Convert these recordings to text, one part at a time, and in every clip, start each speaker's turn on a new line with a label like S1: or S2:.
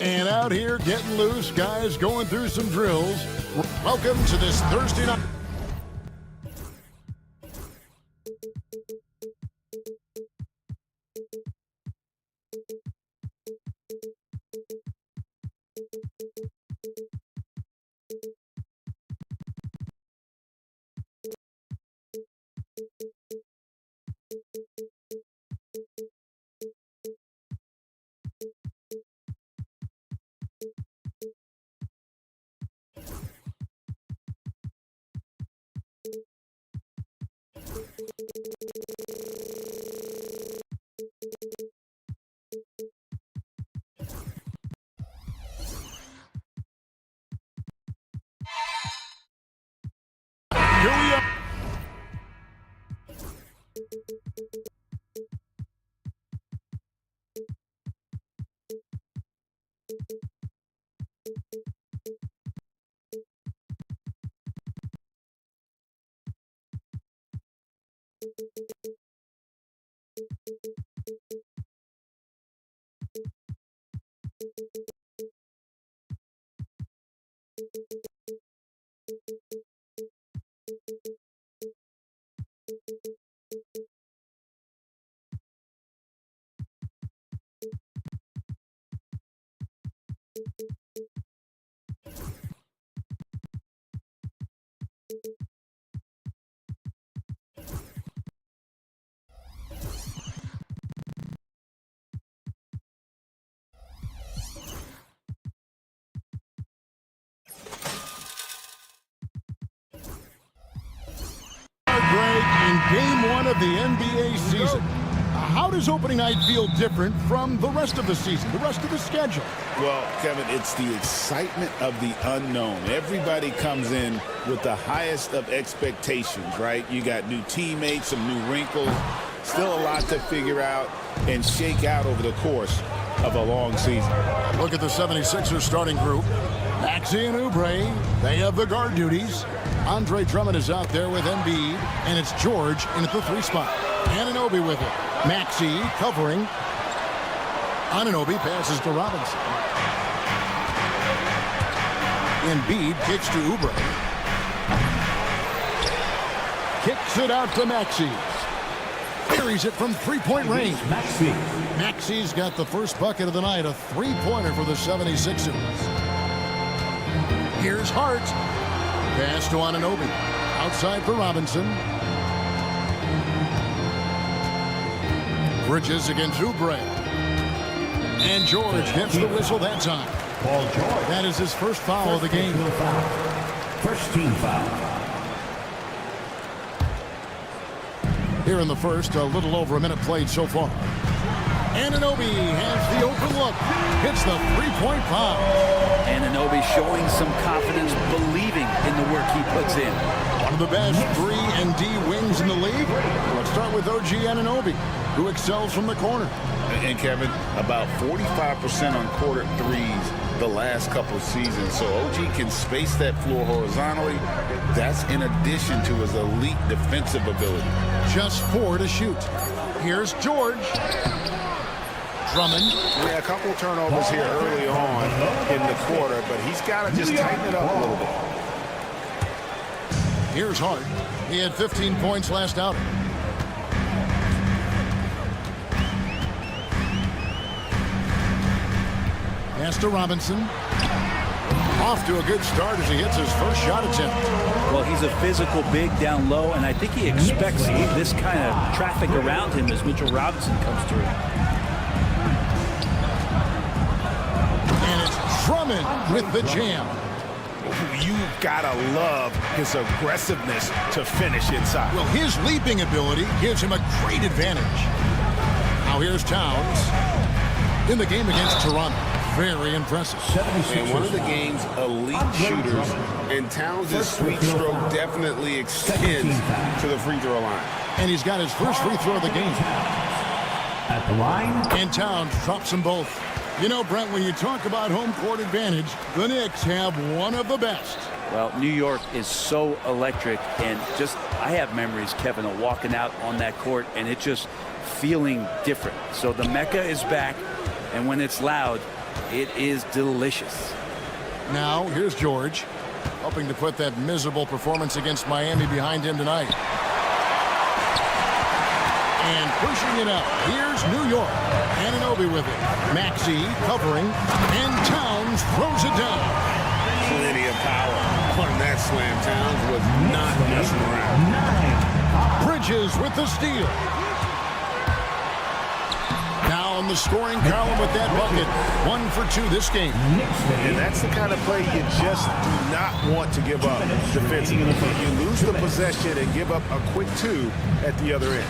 S1: And out here getting loose, guys going through some drills. Welcome to this Thursday night. Here we are. In game one of the NBA season. How does opening night feel different from the rest of the season, the rest of the schedule?
S2: Well, Kevin, it's the excitement of the unknown. Everybody comes in with the highest of expectations, right? You got new teammates, some new wrinkles, still a lot to figure out and shake out over the course of a long season.
S1: Look at the 76ers starting group. Maxey and Oubre, they have the guard duties. Andre Drummond is out there with Embiid, and it's George in at the 3 spot. Anunoby with it. Maxey covering. Anunoby passes to Robinson. Embiid kicks to Oubre. Kicks it out to Maxey. Buries it from 3-point range. Maxey's got the first bucket of the night, a 3-pointer for the 76ers. Here's Hart. Pass to Anunoby. Outside for Robinson. Bridges against Oubre. And George gets the whistle that time. That is his first foul of the game.
S3: First team foul.
S1: Here in the first, a little over a minute played so far. Anunoby has the open look. Hits the 3-point foul.
S4: Anunoby showing some confidence, believing in the work he puts in.
S1: One of the best 3 and D wings in the league. Let's start with OG Anunoby, who excels from the corner.
S2: And Kevin, about 45% on quarter threes the last couple of seasons. So OG can space that floor horizontally. That's in addition to his elite defensive ability.
S1: Just 4 to shoot. Here's George. Drummond.
S2: We had a couple turnovers here early on in the quarter, but he's got to just tighten it up a little bit.
S1: Here's Hart. He had 15 points last outing. Pass to Robinson. Off to a good start as he hits his first shot attempt.
S4: Well, he's a physical big down low, and I think he expects this kind of traffic around him as Mitchell Robinson comes through.
S1: And it's Drummond with the jam.
S2: You've got to love his aggressiveness to finish inside.
S1: Well, his leaping ability gives him a great advantage. Now here's Towns in the game against Toronto. Very impressive.
S2: And one of the game's elite shooters, and Towns' sweet stroke definitely extends to the free throw line.
S1: And he's got his first free throw of the game.
S3: At the line.
S1: And Towns drops them both. You know, Brent, when you talk about home court advantage, the Knicks have one of the best.
S4: Well, New York is so electric, and just I have memories, Kevin, of walking out on that court and it just feeling different. So the Mecca is back, and when it's loud, It is delicious.
S1: Now, here's George, hoping to put that miserable performance against Miami behind him tonight. And pushing it up, here's New York. Anunoby with it. Maxey covering, and Towns throws it down.
S2: Plenty of power on that slam. Towns was not messing around.
S1: Bridges with the steal. Now in the scoring column with that bucket. 1 for 2 this game.
S2: And that's the kind of play you just do not want to give up defensively. You lose the possession and give up a quick 2 at the other end.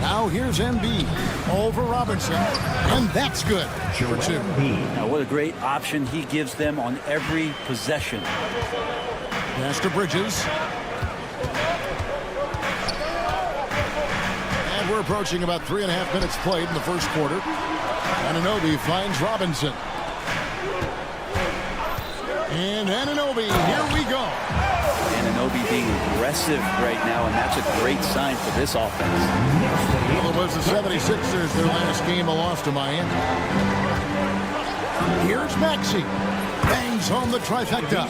S1: Now here's Embiid over Robinson, and that's good for 2.
S4: Now what a great option he gives them on every possession.
S1: Pass to Bridges. And we're approaching about 3.5 minutes played in the first quarter. Anunoby finds Robinson. And Anunoby, here we go.
S4: Anunoby being aggressive right now, and that's a great sign for this offense.
S1: Well, it was the 76ers, their last game, a loss to Miami. Here's Maxey. Bangs home the trifecta.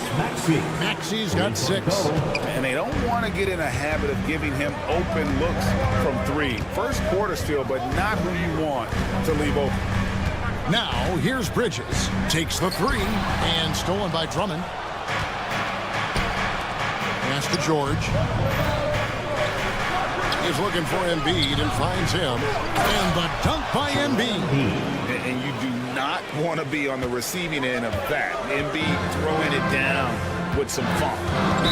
S1: Maxey's got 6.
S2: And they don't want to get in a habit of giving him open looks from 3. First quarter still, but not who you want to leave open.
S1: Now, here's Bridges. Takes the 3, and stolen by Drummond. Pass to George. He's looking for Embiid and finds him. And the dunk by Embiid.
S2: And you do not want to be on the receiving end of that. Embiid throwing it down with some funk.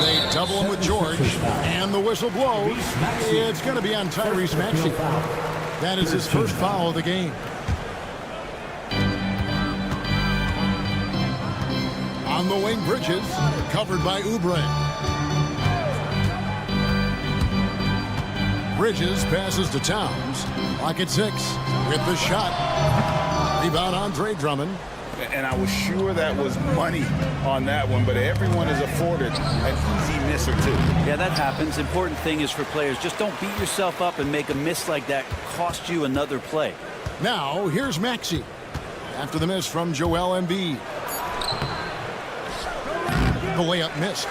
S1: They double him with George, and the whistle blows. It's going to be on Tyrese Maxey. That is his first foul of the game. On the wing, Bridges, covered by Oubre. Bridges passes to Towns. Lock at 6 with the shot. Rebound Andre Drummond.
S2: And I was sure that was money on that one, but everyone is afforded an easy misser too.
S4: Yeah, that happens. Important thing is for players, just don't beat yourself up and make a miss like that cost you another play.
S1: Now, here's Maxey. After the miss from Joel Embiid. The layup missed.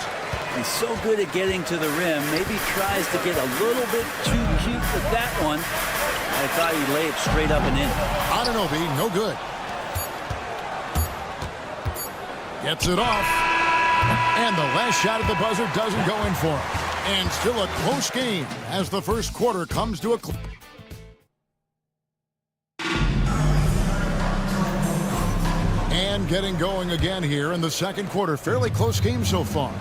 S4: He's so good at getting to the rim. Maybe tries to get a little bit too cute with that one. I thought he'd lay it straight up and in.
S1: Anunoby, no good. Gets it off. And the last shot at the buzzer doesn't go in for him. And still a close game as the first quarter comes to a close. And getting going again here in the second quarter. Fairly close game so far.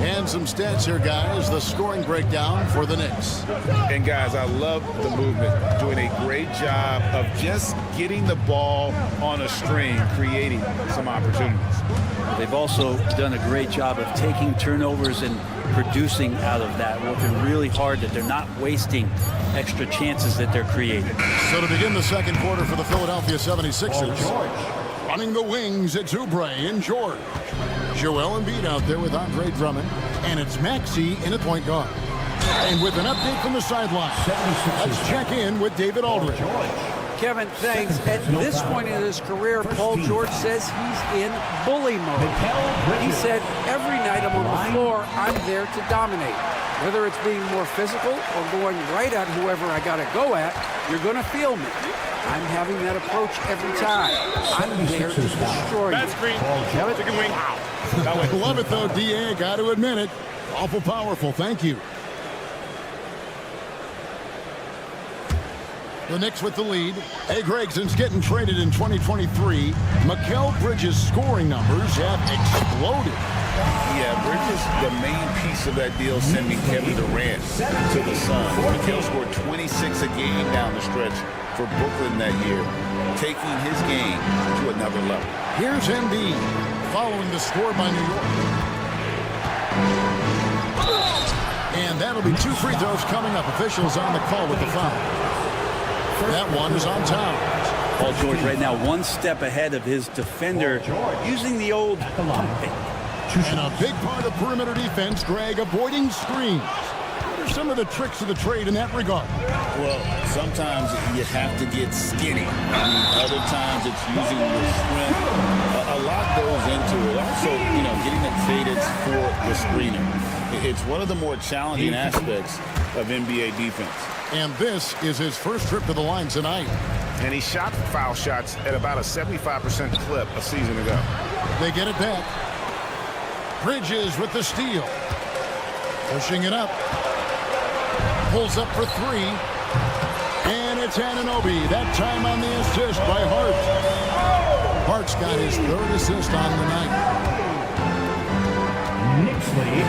S1: And some stats here, guys. The scoring breakdown for the Knicks.
S2: And, guys, I love the movement. Doing a great job of just getting the ball on a string, creating some opportunities.
S4: They've also done a great job of taking turnovers and producing out of that. Working really hard that they're not wasting extra chances that they're creating.
S1: So to begin the second quarter for the Philadelphia 76ers. Running the wings, it's Oubre and George. Joel Embiid out there with Andre Drummond. And it's Maxey in at point guard. And with an update from the sideline, let's check in with David Aldridge.
S5: Kevin, thanks. At this point in his career, Paul George says he's in bully mode. He said, every night I'm on the floor, I'm there to dominate. Whether it's being more physical or going right at whoever I got to go at, you're going to feel me. I'm having that approach every time. I'm there to destroy you.
S2: That's green. Chicken wing.
S1: I love it, though, D.A. Got to admit it. Awful powerful. Thank you. The Knicks with the lead. A. Gregson's getting traded in 2023. Mikal Bridges' scoring numbers have exploded.
S2: Yeah, Bridges, the main piece of that deal, sending Kevin Durant to the Suns. Mikal scored 26 a game down the stretch for Brooklyn that year, taking his game to another level.
S1: Here's Embiid following the score by New York. And that'll be 2 free throws coming up. Officials on the call with the foul. That one is on Towns.
S4: Paul George right now 1 step ahead of his defender, using the old pump fake.
S1: And a big part of perimeter defense, Greg, avoiding screens. What are some of the tricks of the trade in that regard?
S2: Well, sometimes you have to get skinny. I mean, other times it's using your strength. A lot goes into it. Also, getting it faded for the screener. It's one of the more challenging aspects of NBA defense.
S1: And this is his first trip to the line tonight.
S6: And he shot foul shots at about a 75% clip a season ago.
S1: They get it back. Bridges with the steal. Pushing it up. Pulls up for three. And it's Anunoby. That time on the assist by Hart. Hart's got his third assist on the night.
S3: Knicks lead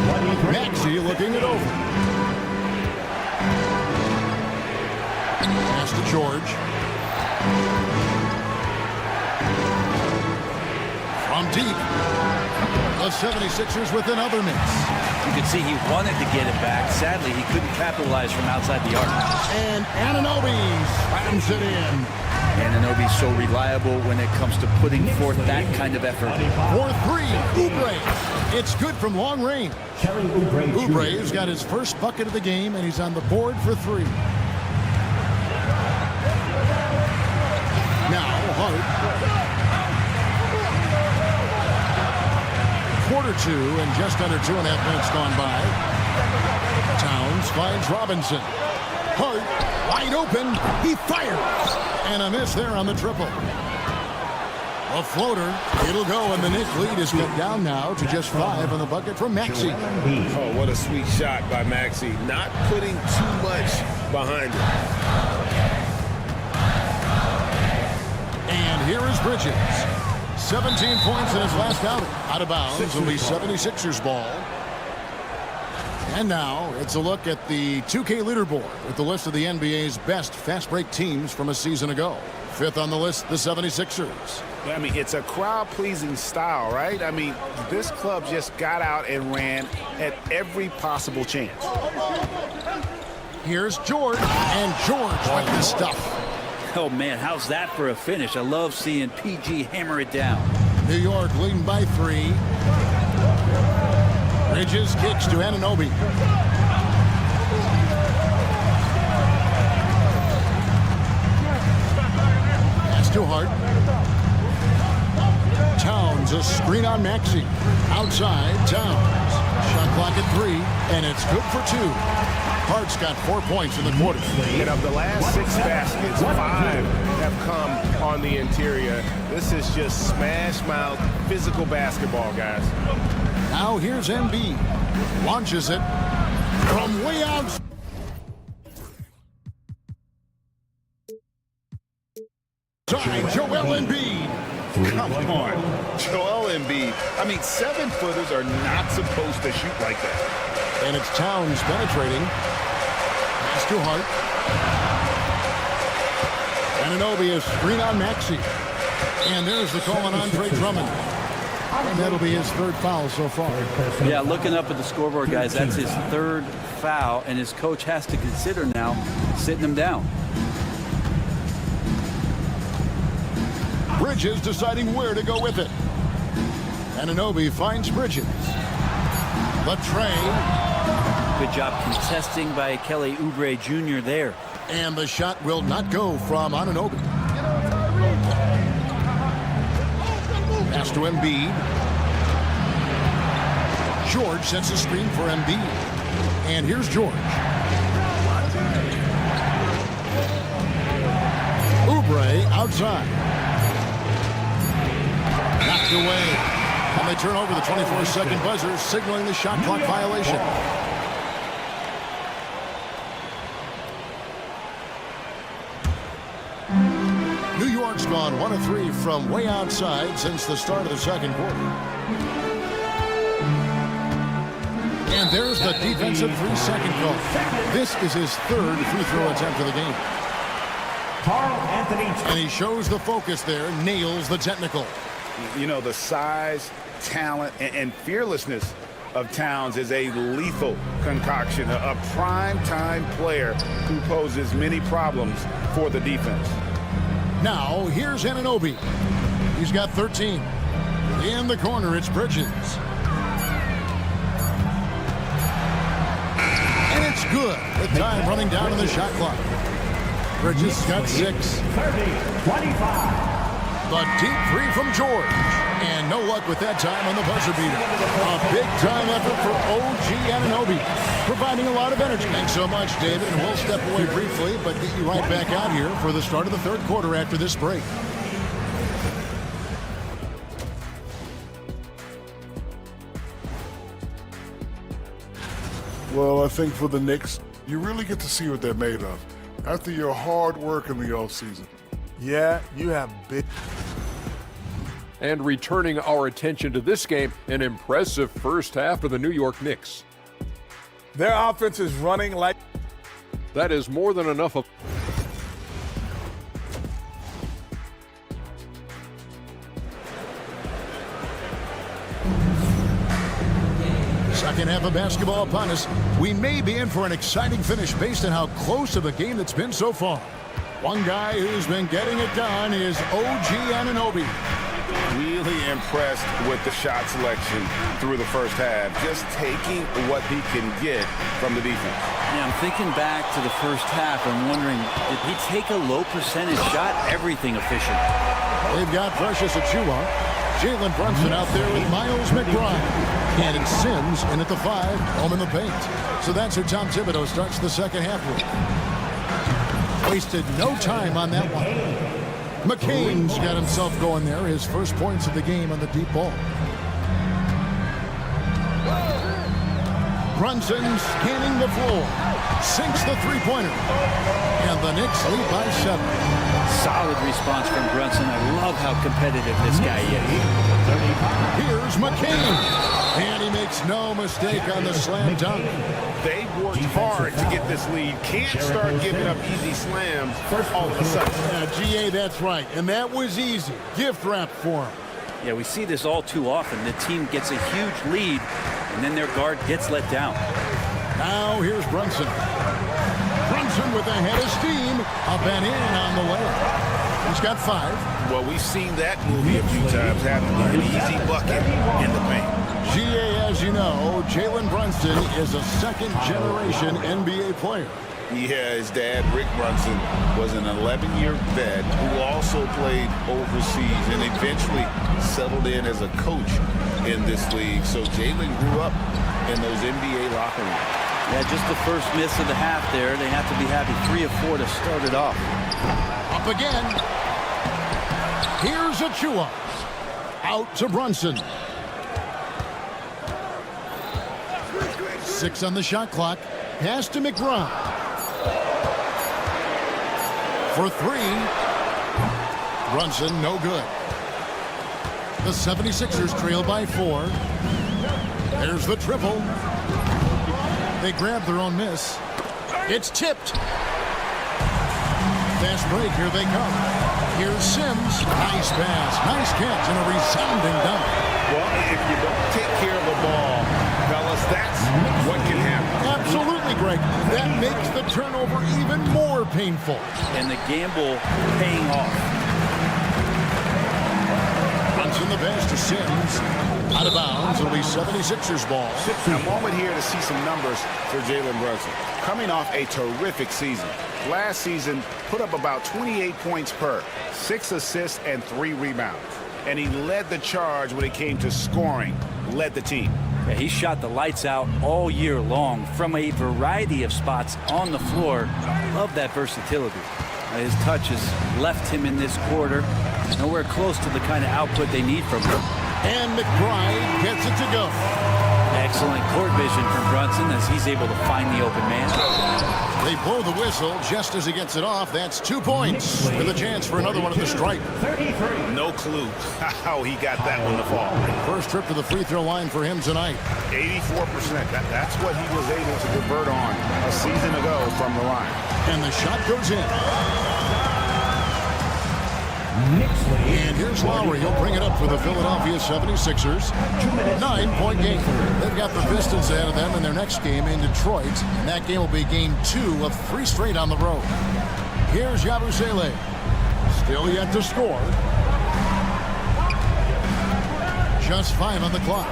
S3: 23.
S1: Maxey looking it over. Pass to George. From deep. The 76ers with another miss.
S4: You could see he wanted to get it back. Sadly, he couldn't capitalize from outside the arc.
S1: And Anunoby slams it in.
S4: Anunoby's so reliable when it comes to putting forth that kind of effort.
S1: For three, Oubre. It's good from long range. Oubre has got his first bucket of the game, and he's on the board for three. Now, Hart. Quarter two, and just under 2.5 minutes gone by. Towns finds Robinson. Hart, wide open. He fires. And a miss there on the triple. A floater. It'll go, and the Knicks lead is cut down now to just 5 on the bucket from Maxey.
S6: Oh, what a sweet shot by Maxey. Not putting too much behind it.
S1: And here is Bridges. 17 points in his last outing. Out of bounds. It'll be 76ers ball. And now it's a look at the 2K leaderboard with the list of the NBA's best fast break teams from a season ago. Fifth on the list, the 76ers.
S6: I mean, it's a crowd-pleasing style, right? I mean, this club just got out and ran at every possible chance.
S1: Here's George, and George with the stuff.
S4: Oh, man, how's that for a finish? I love seeing PG hammer it down.
S1: New York leading by 3. Bridges kicks to Anunoby. Pass to Hart. Towns, a screen on Maxey. Outside, Towns. Shot clock at 3, and it's good for 2. Hart's got 4 points in the quarter.
S6: And of the last 6 baskets, 5 have come on the interior. This is just smash-mouth physical basketball, guys.
S1: Now here's Embiid. Launches it from way out. Joel Embiid.
S2: Come on. Joel Embiid. I mean, 7-footers are not supposed to shoot like that.
S1: And it's Towns penetrating. Pass to Hart. Anunoby is screen on Maxey. And there's the call on Andre Drummond. And that'll be his 3rd foul so far.
S4: Yeah, looking up at the scoreboard, guys, that's his 3rd foul, and his coach has to consider now sitting him down.
S1: Bridges deciding where to go with it. Anunoby finds Bridges. The tray.
S4: Good job contesting by Kelly Oubre Jr. there.
S1: And the shot will not go from Anunoby. Pass to Embiid. George sets a screen for Embiid. And here's George. Oubre outside. Knocked away. And they turn over the 24-second buzzer, signaling the shot clock violation. New York's gone 1 of 3 from way outside since the start of the second quarter. And there's the defensive 3-second call. This is his 3rd free throw attempt of the game.
S3: Carl Anthony.
S1: And he shows the focus there, nails the technical.
S2: You know, the size, talent, and fearlessness of Towns is a lethal concoction, a prime-time player who poses many problems for the defense.
S1: Now, here's Anunoby. He's got 13. In the corner, it's Bridges. Good. The time running down in the shot clock. Bridges got 6.
S3: 30, 25.
S1: The deep three from George. And no luck with that time on the buzzer beater. A big-time effort for OG Anunoby, providing a lot of energy. Thanks so much, David. And we'll step away briefly, but get you right back out here for the start of the third quarter after this break.
S7: Well, I think for the Knicks, you really get to see what they're made of after your hard work in the offseason. Yeah, you have big...
S8: And returning our attention to this game, an impressive first half for the New York Knicks.
S7: Their offense is running like...
S8: That is more than enough of...
S1: Second half of basketball upon us. We may be in for an exciting finish based on how close of a game that's been so far. One guy who's been getting it done is OG Anunoby.
S2: Really impressed with the shot selection through the first half. Just taking what he can get from the defense.
S4: Yeah, I'm thinking back to the first half. I'm wondering, did he take a low percentage shot? Everything efficient.
S1: They've got Precious Achiuwa. Jalen Brunson out there with Miles McBride. And it's Sims in at the 5, home in the paint. So that's who Tom Thibodeau starts the second half with. Wasted no time on that one. McCain's got himself going there. His first points of the game on the deep ball. Brunson scanning the floor. Sinks the three-pointer. And the Knicks lead by 7.
S4: Solid response from Brunson. I love how competitive this guy is.
S1: Here's McCain. And he makes no mistake on the slam dunk.
S2: They worked hard to get this lead. Can't start giving up easy slams all of a sudden.
S1: Yeah, GA, that's right. And that was easy. Gift wrap for him.
S4: Yeah, we see this all too often. The team gets a huge lead, and then their guard gets let down.
S1: Now here's Brunson. Brunson with a head of steam. Up and in on the way. He's got 5.
S2: Well, we've seen that movie a few times, having an easy bucket in the paint.
S1: GA, as you know, Jalen Brunson is a second-generation NBA player.
S2: Yeah, his dad, Rick Brunson, was an 11-year vet who also played overseas and eventually settled in as a coach in this league. So Jalen grew up in those NBA locker rooms.
S4: Yeah, just the first miss of the half there. They have to be happy 3 of 4 to start it off.
S1: Up again. Here's Achiuwa. Out to Brunson. 6 on the shot clock. Pass to McBride. For 3. Brunson, no good. The 76ers trail by 4. There's the triple. They grab their own miss. It's tipped. Fast break, here they come. Here's Sims. Nice pass, nice catch, and a resounding dunk.
S2: Well, if you don't take care of the ball, fellas, that's what can happen.
S1: Absolutely, Greg. That makes the turnover even more painful.
S4: And the gamble paying off.
S1: Brunson the pass to Sims. Out of bounds, it'll be 76ers ball.
S2: A moment here to see some numbers for Jalen Brunson. Coming off a terrific season. Last season, put up about 28 points per, 6 assists and 3 rebounds. And he led the charge when it came to scoring, led the team.
S4: Yeah, he shot the lights out all year long from a variety of spots on the floor. Love that versatility. His touch has left him in this quarter. Nowhere close to the kind of output they need from him.
S1: And McBride gets it to go.
S4: Excellent court vision from Brunson as he's able to find the open man.
S1: They blow the whistle just as he gets it off. That's 2 points with a chance for another one at the stripe.
S3: 33.
S2: No clue how he got that one to fall.
S1: First trip to the free throw line for him tonight.
S2: 84%. That's what he was able to convert on a season ago from the line.
S1: And the shot goes in. And here's Lowry. He'll bring it up for the Philadelphia 76ers. 9-point game. They've got the Pistons ahead of them in their next game in Detroit. And that game will be game 2 of 3 straight on the road. Here's Yabusele. Still yet to score. Just 5 on the clock.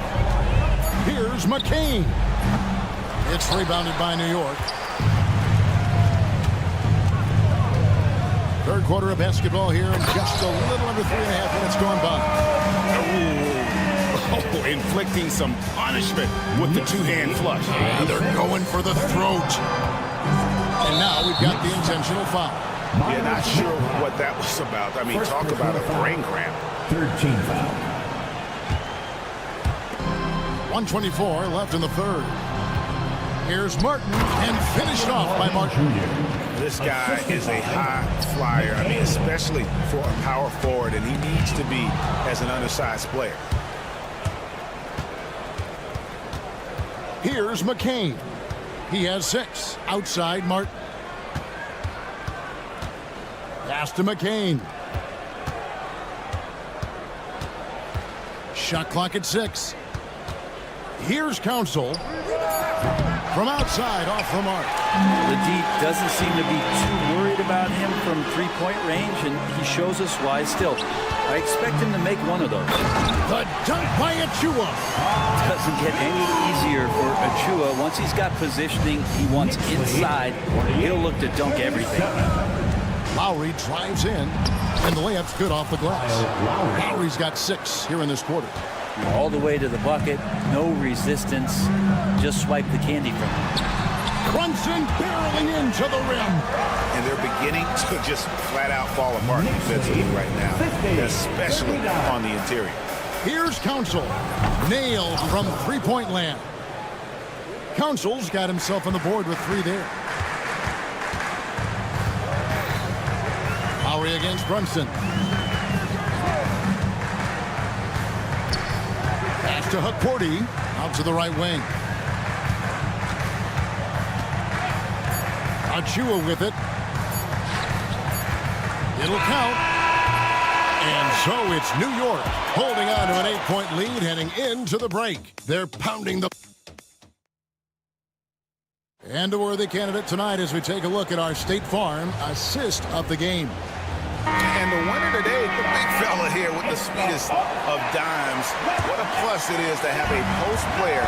S1: Here's McCain. It's rebounded by New York. Third quarter of basketball here, and just a little under 3.5 minutes gone by.
S2: Oh, inflicting some punishment with the two-hand flush.
S1: And they're going for the throat. And now we've got the intentional foul.
S6: Yeah, not sure what that was about. I mean, talk about a brain cramp.
S3: 13 foul.
S1: 1:24 left in the third. Here's Martin, and finished off by Martin.
S6: This guy is a high flyer. I mean, especially for a power forward, and he needs to be as an undersized player.
S1: Here's McCain. He has 6. Outside Martin. Pass to McCain. Shot clock at 6. Here's Council. From outside, off the mark.
S4: The deep doesn't seem to be too worried about him from three-point range, and he shows us why still. I expect him to make one of those.
S1: The dunk by Achua.
S4: Doesn't get any easier for Achua. Once he's got positioning he wants inside, he'll look to dunk everything.
S1: Lowry drives in, and the layup's good off the glass. Lowry's got 6 here in this quarter.
S4: All the way to the bucket, no resistance, just swipe the candy from him.
S1: Brunson barreling into the rim.
S6: And they're beginning to just flat out fall apart defensively right now, especially on the interior.
S1: Here's Council. Nailed from three-point land. Council's got himself on the board with 3 there. Lowry against Brunson. Pass to Hukporty. Out to the right wing. Achua with it. It'll count. And so it's New York holding on to an 8-point lead heading into the break. They're pounding the... And a worthy candidate tonight as we take a look at our State Farm assist of the game.
S6: And the winner today, the big fella here with the sweetest of dimes. What a plus it is to have a post player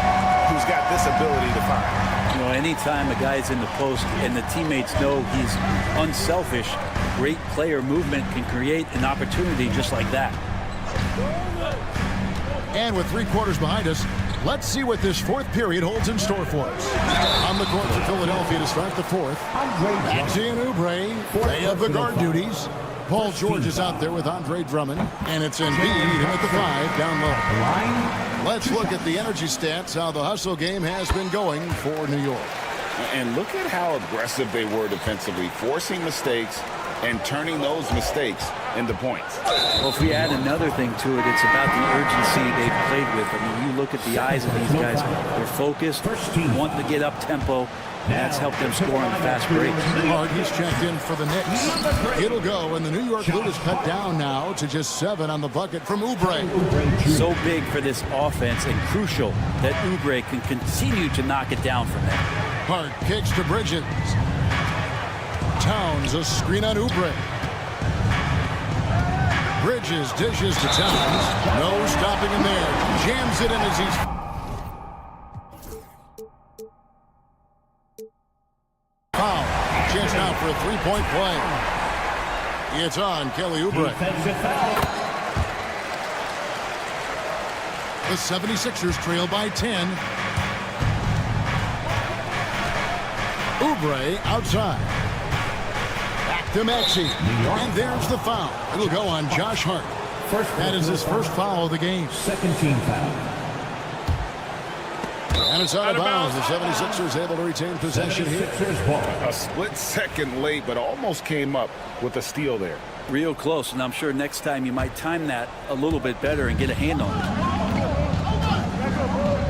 S6: who's got this ability to find.
S4: You know, anytime a guy's in the post and the teammates know he's unselfish, great player movement can create an opportunity just like that.
S1: And with 3 quarters behind us, let's see what this 4th period holds in store for us. On the court for Philadelphia to start the 4th. Maxey and Oubre, they have the guard duties. Paul George is out there with Andre Drummond, and it's Embiid him at the 5 down low. Let's look at the energy stats, how the hustle game has been going for New York.
S2: And look at how aggressive they were defensively, forcing mistakes and turning those mistakes into points.
S4: Well, if we add another thing to it, it's about the urgency they've played with. I mean, you look at the eyes of these guys, they're focused, want to get up tempo. That's helped them score on the fast break.
S1: Hard, he's checked in for the Knicks. It'll go, and the New York lead is cut down now to just 7 on the bucket from Oubre.
S4: So big for this offense and crucial that Oubre can continue to knock it down from there.
S1: Hart kicks to Bridges. Towns, a screen on Oubre. Bridges dishes to Towns. No stopping him there. Jams it in as he's... Foul. Chance now for a 3-point play. It's on Kelly Oubre. The 76ers trail by 10. Oubre outside. Back to Maxey. And there's the foul. It'll go on Josh Hart. That is his first foul of the game.
S3: Second team foul.
S1: And it's out of bounds. The 76ers able to retain possession here.
S6: A split second late, but almost came up with a steal there.
S4: Real close, and I'm sure next time you might time that a little bit better and get a hand on it.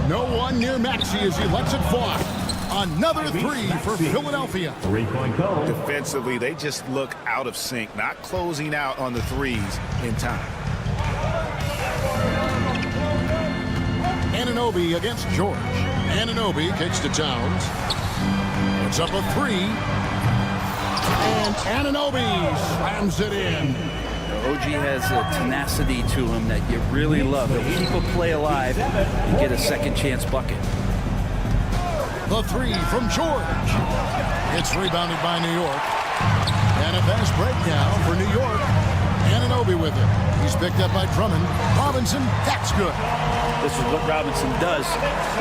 S1: No one near Maxey as he lets it fly. Another 3 for Philadelphia.
S3: 3-point goal.
S6: Defensively, they just look out of sync, not closing out on the threes in time.
S1: Anunoby against George. Anunoby kicks to Towns. It's up a 3. And Anunoby slams it in.
S4: OG has a tenacity to him that you really love. He'll keep a play alive and get a second chance bucket.
S1: The 3 from George. It's rebounded by New York. And a fast break now for New York. Anunoby with it. He's picked up by Drummond. Robinson, that's good.
S4: This is what Robinson does.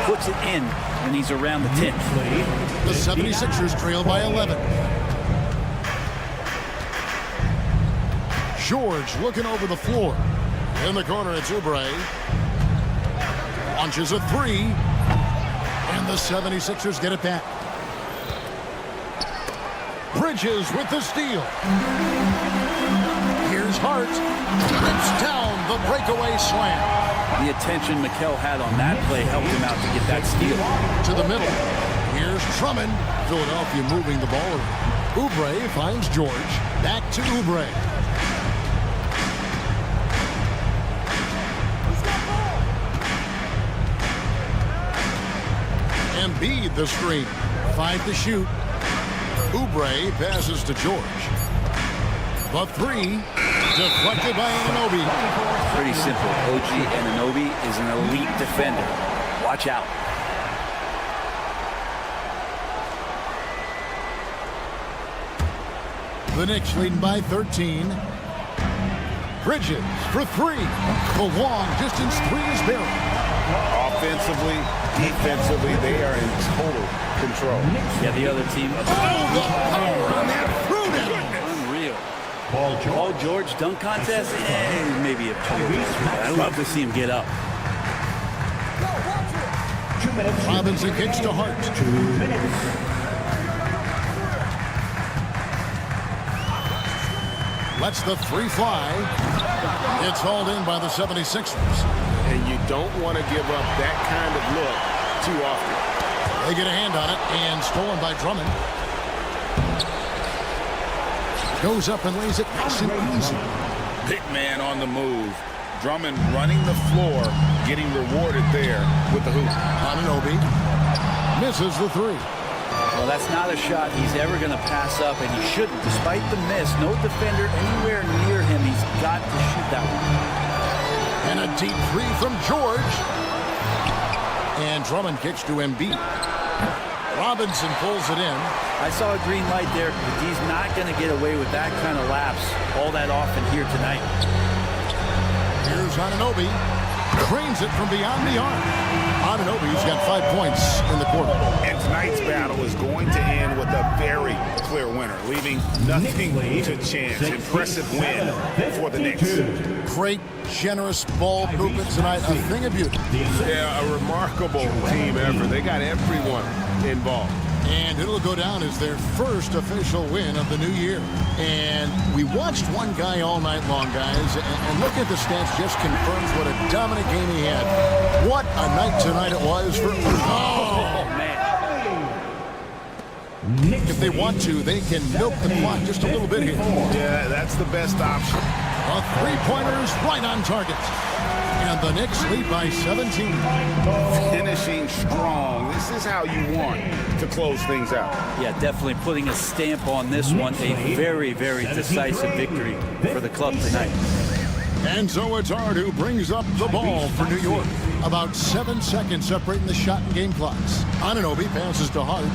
S4: Puts it in when he's around the 10.
S1: The 76ers trail by 11. George looking over the floor. In the corner, it's Oubre. Launches a three. And the 76ers get it back. Bridges with the steal. Here's Hart. Rips down the breakaway slam.
S4: The attention Mikel had on that play helped him out to get that steal.
S1: To the middle. Here's Drummond. Philadelphia moving the ball around. Oubre finds George. Back to Oubre. Embiid the screen. 5 to shoot. Oubre passes to George. The three, deflected by Anunoby.
S4: Pretty simple. OG Anunoby is an elite defender. Watch out.
S1: The Knicks leading by 13. Bridges for three. The long distance three is barely.
S2: Offensively, defensively, they are in total control.
S4: Yeah, the other team.
S1: Oh, the power on that throwdown.
S4: Unreal. Paul George dunk contest? Maybe a I'd love to see him get up.
S3: 2 minutes.
S1: Robinson kicks to Hart.
S3: 2 minutes.
S1: Lets the three fly. It's hauled in by the 76ers.
S6: And you don't want to give up that kind of look too often.
S1: They get a hand on it, and stolen by Drummond. Goes up and lays it nice and easy.
S2: Big man on the move. Drummond running the floor, getting rewarded there with the hoop.
S1: Anunoby misses the three.
S4: Well, that's not a shot he's ever going to pass up, and he shouldn't. Despite the miss, no defender anywhere near him. He's got to shoot that one.
S1: And a deep three from George. And Drummond kicks to Embiid. Robinson pulls it in.
S4: I saw a green light there, but he's not going to get away with that kind of lapse all that often here tonight.
S1: Here's Anunoby. Cranes it from beyond the arc. Anunoby's got 5 points in the quarter.
S2: And tonight's battle is going to end with a very clear winner, leaving nothing to chance. Impressive win for the Knicks.
S1: Great, generous ball movement tonight. A thing of beauty.
S6: Yeah, a remarkable team effort. They got everyone involved.
S1: And it'll go down as their first official win of the new year. And we watched one guy all night long, guys, and look at the stats, just confirms what a dominant game he had. What a night tonight it was for... Oh,
S4: man.
S1: If they want to, they can milk the clock just a little bit here.
S6: Yeah, that's the best option.
S1: A three-pointers right on target. And the Knicks lead by 17.
S2: Finishing strong. This is how you want to close things out.
S4: Yeah, definitely putting a stamp on this one. A very, very decisive victory for the club tonight.
S1: And so it's Hart who brings up the ball for New York. About 7 seconds separating the shot and game clocks. Anunoby passes to Hart.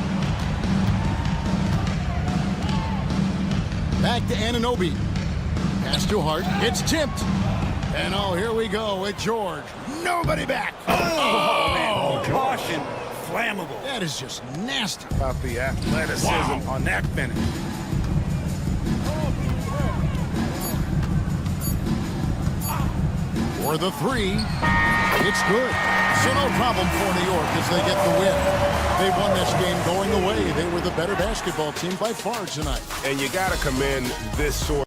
S1: Back to Anunoby. Pass to Hart. It's tipped. And oh, here we go with George. Nobody back.
S4: Oh man. Caution. Flammable.
S1: That is just nasty.
S6: About the athleticism on that finish.
S1: For the three. It's good. So no problem for New York as they get the win. They won this game going away. They were the better basketball team by far tonight.
S6: And you got to commend this sort.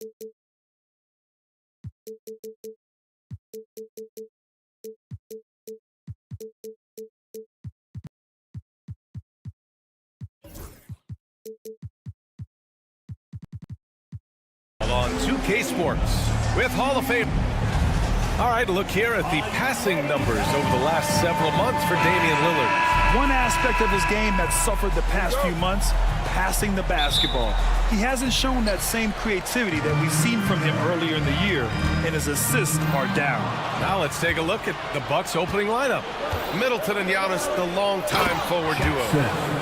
S9: On 2K Sports with Hall of Fame. All right, look here at the passing numbers over the last several months for Damian Lillard.
S10: One aspect of his game that suffered the past few months, passing the basketball. He hasn't shown that same creativity that we've seen from him earlier in the year, and his assists are down.
S9: Now let's take a look at the Bucks' opening lineup. Middleton and Giannis, the longtime forward duo.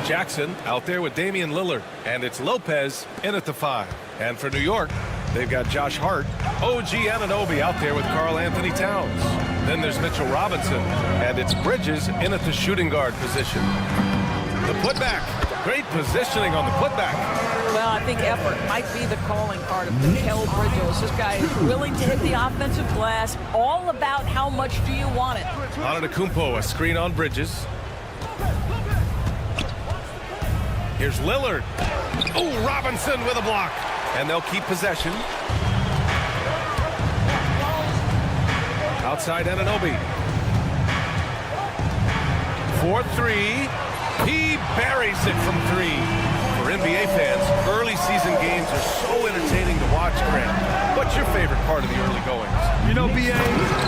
S9: Jackson out there with Damian Lillard, and it's Lopez in at the 5. And for New York, they've got Josh Hart, OG Anunoby out there with Karl Anthony Towns. Then there's Mitchell Robinson, and it's Bridges in at the shooting guard position. The putback, great positioning on the putback.
S11: Well, I think effort might be the calling card of Mikal Bridges. This guy is willing to hit the offensive glass. All about how much do you want it.
S9: Antetokounmpo, a screen on Bridges. Here's Lillard. Oh, Robinson with a block. And they'll keep possession. Outside Anunoby. 4-3. He buries it from 3. For NBA fans, early season games are so entertaining to watch, Grant. What's your favorite part of the early goings?
S10: You know, BA,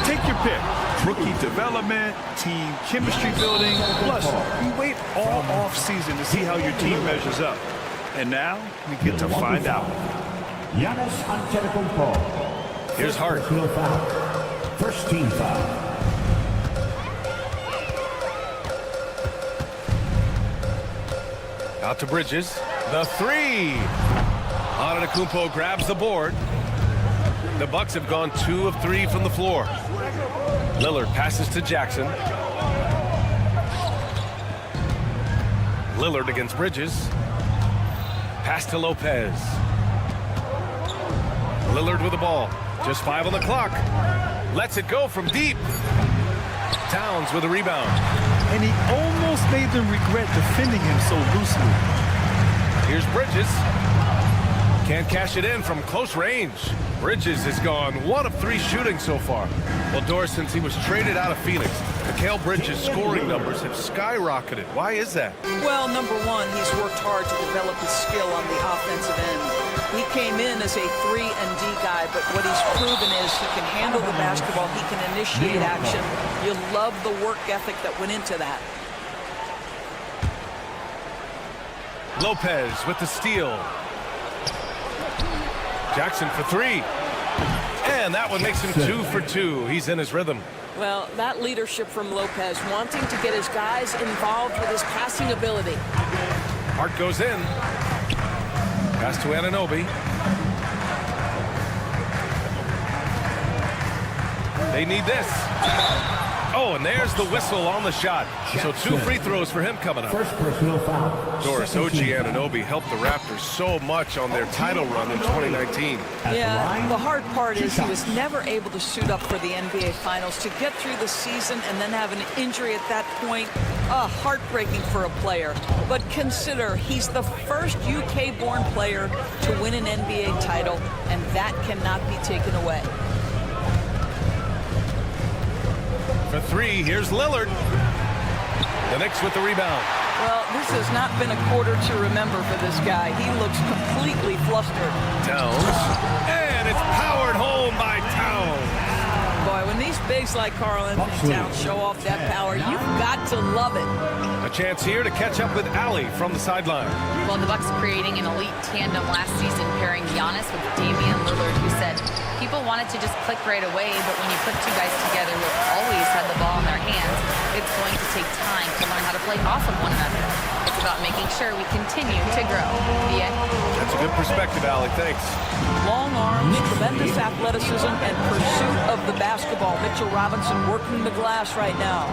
S10: take your pick. Rookie development, team chemistry building. Plus, you wait all off-season to see how your team measures up. And now, we get to find out.
S9: Here's Hart.
S3: First team foul.
S9: Out to Bridges. The 3. Antetokounmpo grabs the board. The Bucks have gone 2 of 3 from the floor. Lillard passes to Jackson. Lillard against Bridges. Pass to Lopez. Lillard with the ball. Just 5 on the clock. Lets it go from deep. Towns with a rebound.
S10: And he almost made them regret defending him so loosely.
S9: Here's Bridges. Can't cash it in from close range. Bridges has gone 1 of 3 shooting so far. Well, Doris, since he was traded out of Phoenix, Mikal Bridges' scoring numbers have skyrocketed. Why is that?
S11: Well, number one, he's worked hard to develop his skill on the offensive end. He came in as a 3-and-D guy, but what he's proven is he can handle the basketball, he can initiate action. You love the work ethic that went into that.
S9: Lopez with the steal. Jackson for 3. And that one makes him 2 for 2. He's in his rhythm.
S11: Well, that leadership from Lopez, wanting to get his guys involved with his passing ability.
S9: Hart goes in. Pass to Anunoby. They need this. Oh, and there's the whistle on the shot. So 2 free throws for him coming up.
S3: First personal foul.
S9: Doris, OG Anunoby helped the Raptors so much on their title run in 2019.
S11: Yeah, the hard part is he was never able to suit up for the NBA Finals. To get through the season and then have an injury at that point, heartbreaking for a player. But consider, he's the first UK-born player to win an NBA title, and that cannot be taken away.
S9: For 3, here's Lillard. The Knicks with the rebound.
S11: Well, this has not been a quarter to remember for this guy. He looks completely flustered.
S9: Towns. And it's powered home by Towns.
S11: Boy, when these bigs like Karl Anthony Towns show off that power, you've got to love it.
S9: A chance here to catch up with Allie from the sideline.
S12: Well, the Bucks creating an elite tandem last season, pairing Giannis with Damian Lillard, who said people wanted to just click right away, but when you put 2 guys together who have always had the ball in their hands, it's going to take time to learn how to play off of one another. It's about making sure we continue to grow. Yeah.
S9: That's a good perspective, Allie. Thanks.
S11: Long arms, tremendous athleticism, and pursuit of the basketball. Mitchell Robinson working the glass right now.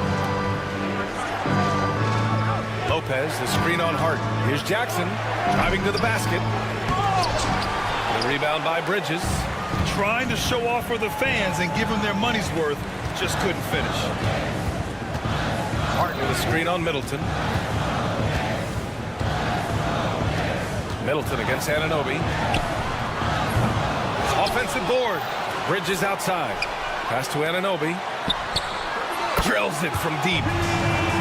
S9: Lopez, the screen on Hart. Here's Jackson, driving to the basket. The rebound by Bridges.
S10: Trying to show off for the fans and give them their money's worth, just couldn't finish.
S9: Hart with a screen on Middleton. Middleton against Anunoby. offensive board. Bridges outside. Pass to Anunoby. Drills it from deep.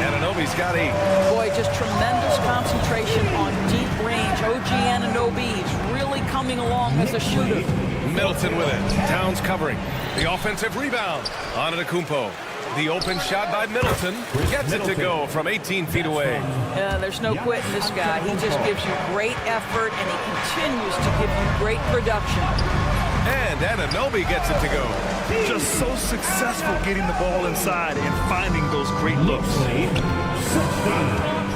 S9: Anunoby's got 8.
S11: Boy, just tremendous concentration on deep range. OG Anunoby is really coming along as a shooter.
S9: Middleton with it. Towns covering. The offensive rebound. Antetokounmpo. The open shot by Middleton. Gets it to go from 18 feet away.
S11: There's no quitting this guy. He just gives you great effort, and he continues to give you great production.
S9: And Anunoby gets it to go.
S10: Just so successful getting the ball inside and finding those great looks.
S3: 16,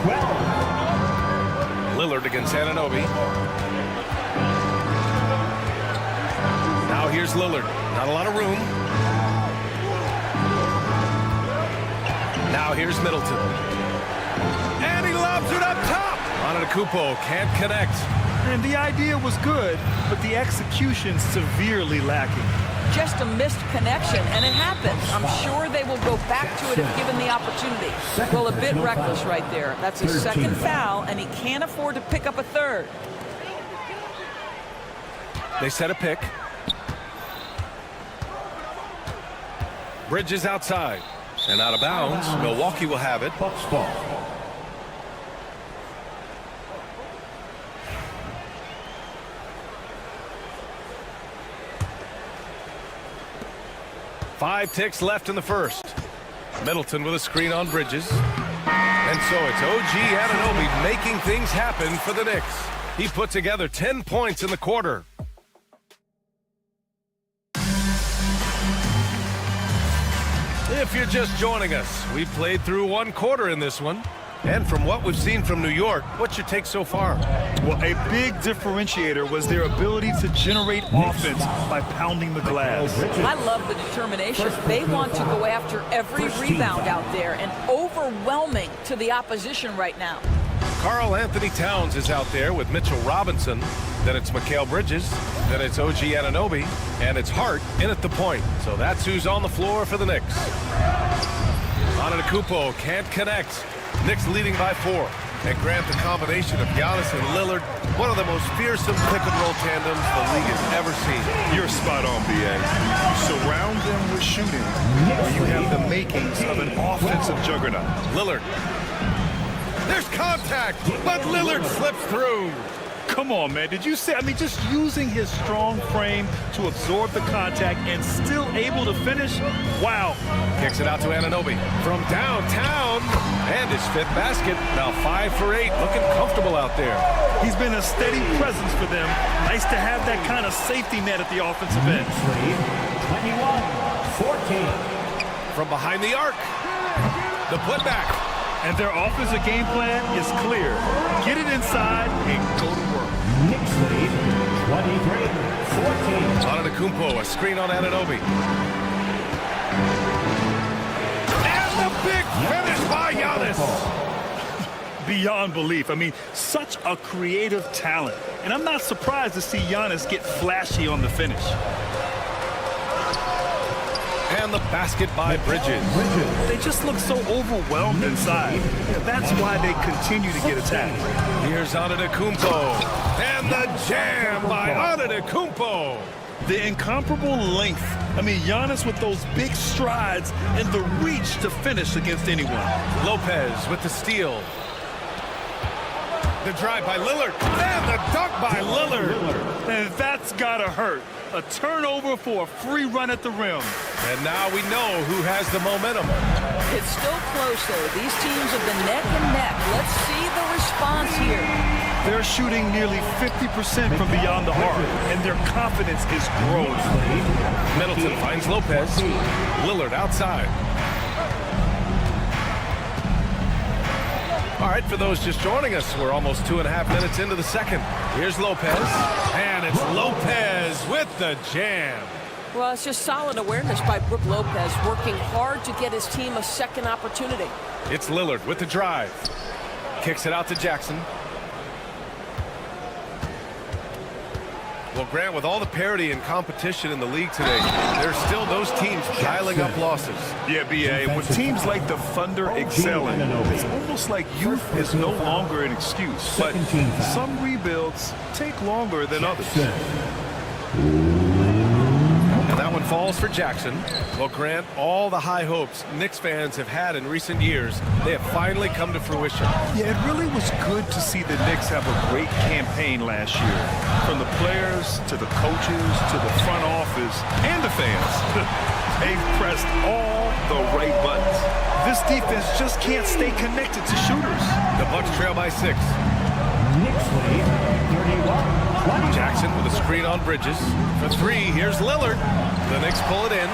S3: 12.
S9: Lillard against Anunoby. Now here's Lillard. Not a lot of room. Now here's Middleton. And he lobs it up top. Antetokounmpo can't connect.
S10: And the idea was good, but the execution severely lacking.
S11: Just a missed connection, and it happens. I'm sure they will go back to it if given the opportunity. Well, a bit reckless right there. That's his second foul, and he can't afford to pick up a third.
S9: They set a pick. Bridges outside. And out of bounds. Milwaukee will have it.
S3: Bucks ball.
S9: Five ticks left in the first. Middleton with a screen on Bridges. And so it's OG Anunoby making things happen for the Knicks. He put together 10 points in the quarter. If you're just joining us, we played through one quarter in this one. And from what we've seen from New York, what's your take so far?
S10: Well, a big differentiator was their ability to generate offense by pounding the glass.
S11: I love the determination. They want to go after every rebound out there, and overwhelming to the opposition right now.
S9: Karl Anthony Towns is out there with Mitchell Robinson. Then it's Mikal Bridges. Then it's OG Anunoby. And it's Hart in at the point. So that's who's on the floor for the Knicks. Antetokounmpo can't connect. Knicks leading by 4. And Grant, the combination of Giannis and Lillard, one of the most fearsome pick-and-roll tandems the league has ever seen.
S10: You're spot on, B.A. Surround them with shooting, or you have the makings of an offensive juggernaut.
S9: Lillard. There's contact, but Lillard slips through.
S10: Come on, man. Did you see? I mean, just using his strong frame to absorb the contact and still able to finish. Wow.
S9: Kicks it out to Anunoby from downtown. And his 5th basket. Now 5 for 8. Looking comfortable out there.
S10: He's been a steady presence for them. Nice to have that kind of safety net at the offensive end.
S3: 21-14.
S9: From behind the arc. The putback.
S10: And their offensive game plan is clear. Get it inside and go to work.
S3: Knicks lead 23-14.
S9: Antetokounmpo, a screen on Anunoby. And the big finish by Giannis.
S10: Beyond belief. I mean, such a creative talent. And I'm not surprised to see Giannis get flashy on the finish.
S9: And the basket by Bridges.
S10: They just look so overwhelmed inside. That's why they continue to get attacked.
S9: Here's Antetokounmpo. And the jam by Antetokounmpo.
S10: The incomparable length. I mean, Giannis with those big strides and the reach to finish against anyone.
S9: Lopez with the steal. The drive by Lillard. And the dunk by Lillard.
S10: And that's gotta hurt. A turnover for a free run at the rim.
S9: And now we know who has the momentum.
S11: It's still close, though. These teams have been neck and neck. Let's see the response here.
S10: They're shooting nearly 50% from beyond the arc, and their confidence is growing.
S9: Middleton finds Lopez. Lillard outside. All right, for those just joining us, we're almost 2.5 minutes into the second. Here's Lopez, and it's Lopez with the jam.
S13: Well, it's just solid awareness by Brook Lopez, working hard to get his team a second opportunity.
S9: It's Lillard with the drive. Kicks it out to Jackson. Well, Grant, with all the parity and competition in the league today, there's still those teams piling up losses.
S10: Yeah, B.A., with teams like the Thunder excelling, it's almost like youth is no longer an excuse. But some rebuilds take longer than others.
S9: falls for Jackson. Well, Grant, all the high hopes Knicks fans have had in recent years, they have finally come to fruition.
S10: Yeah, it really was good to see the Knicks have a great campaign last year. From the players to the coaches to the front office and the fans. They've pressed all the right buttons. This defense just can't stay connected to shooters.
S9: The Bucks trail by 6.
S3: Knicks lead 31-20.
S9: Jackson with a screen on Bridges. For 3, here's Lillard. The Knicks pull it in.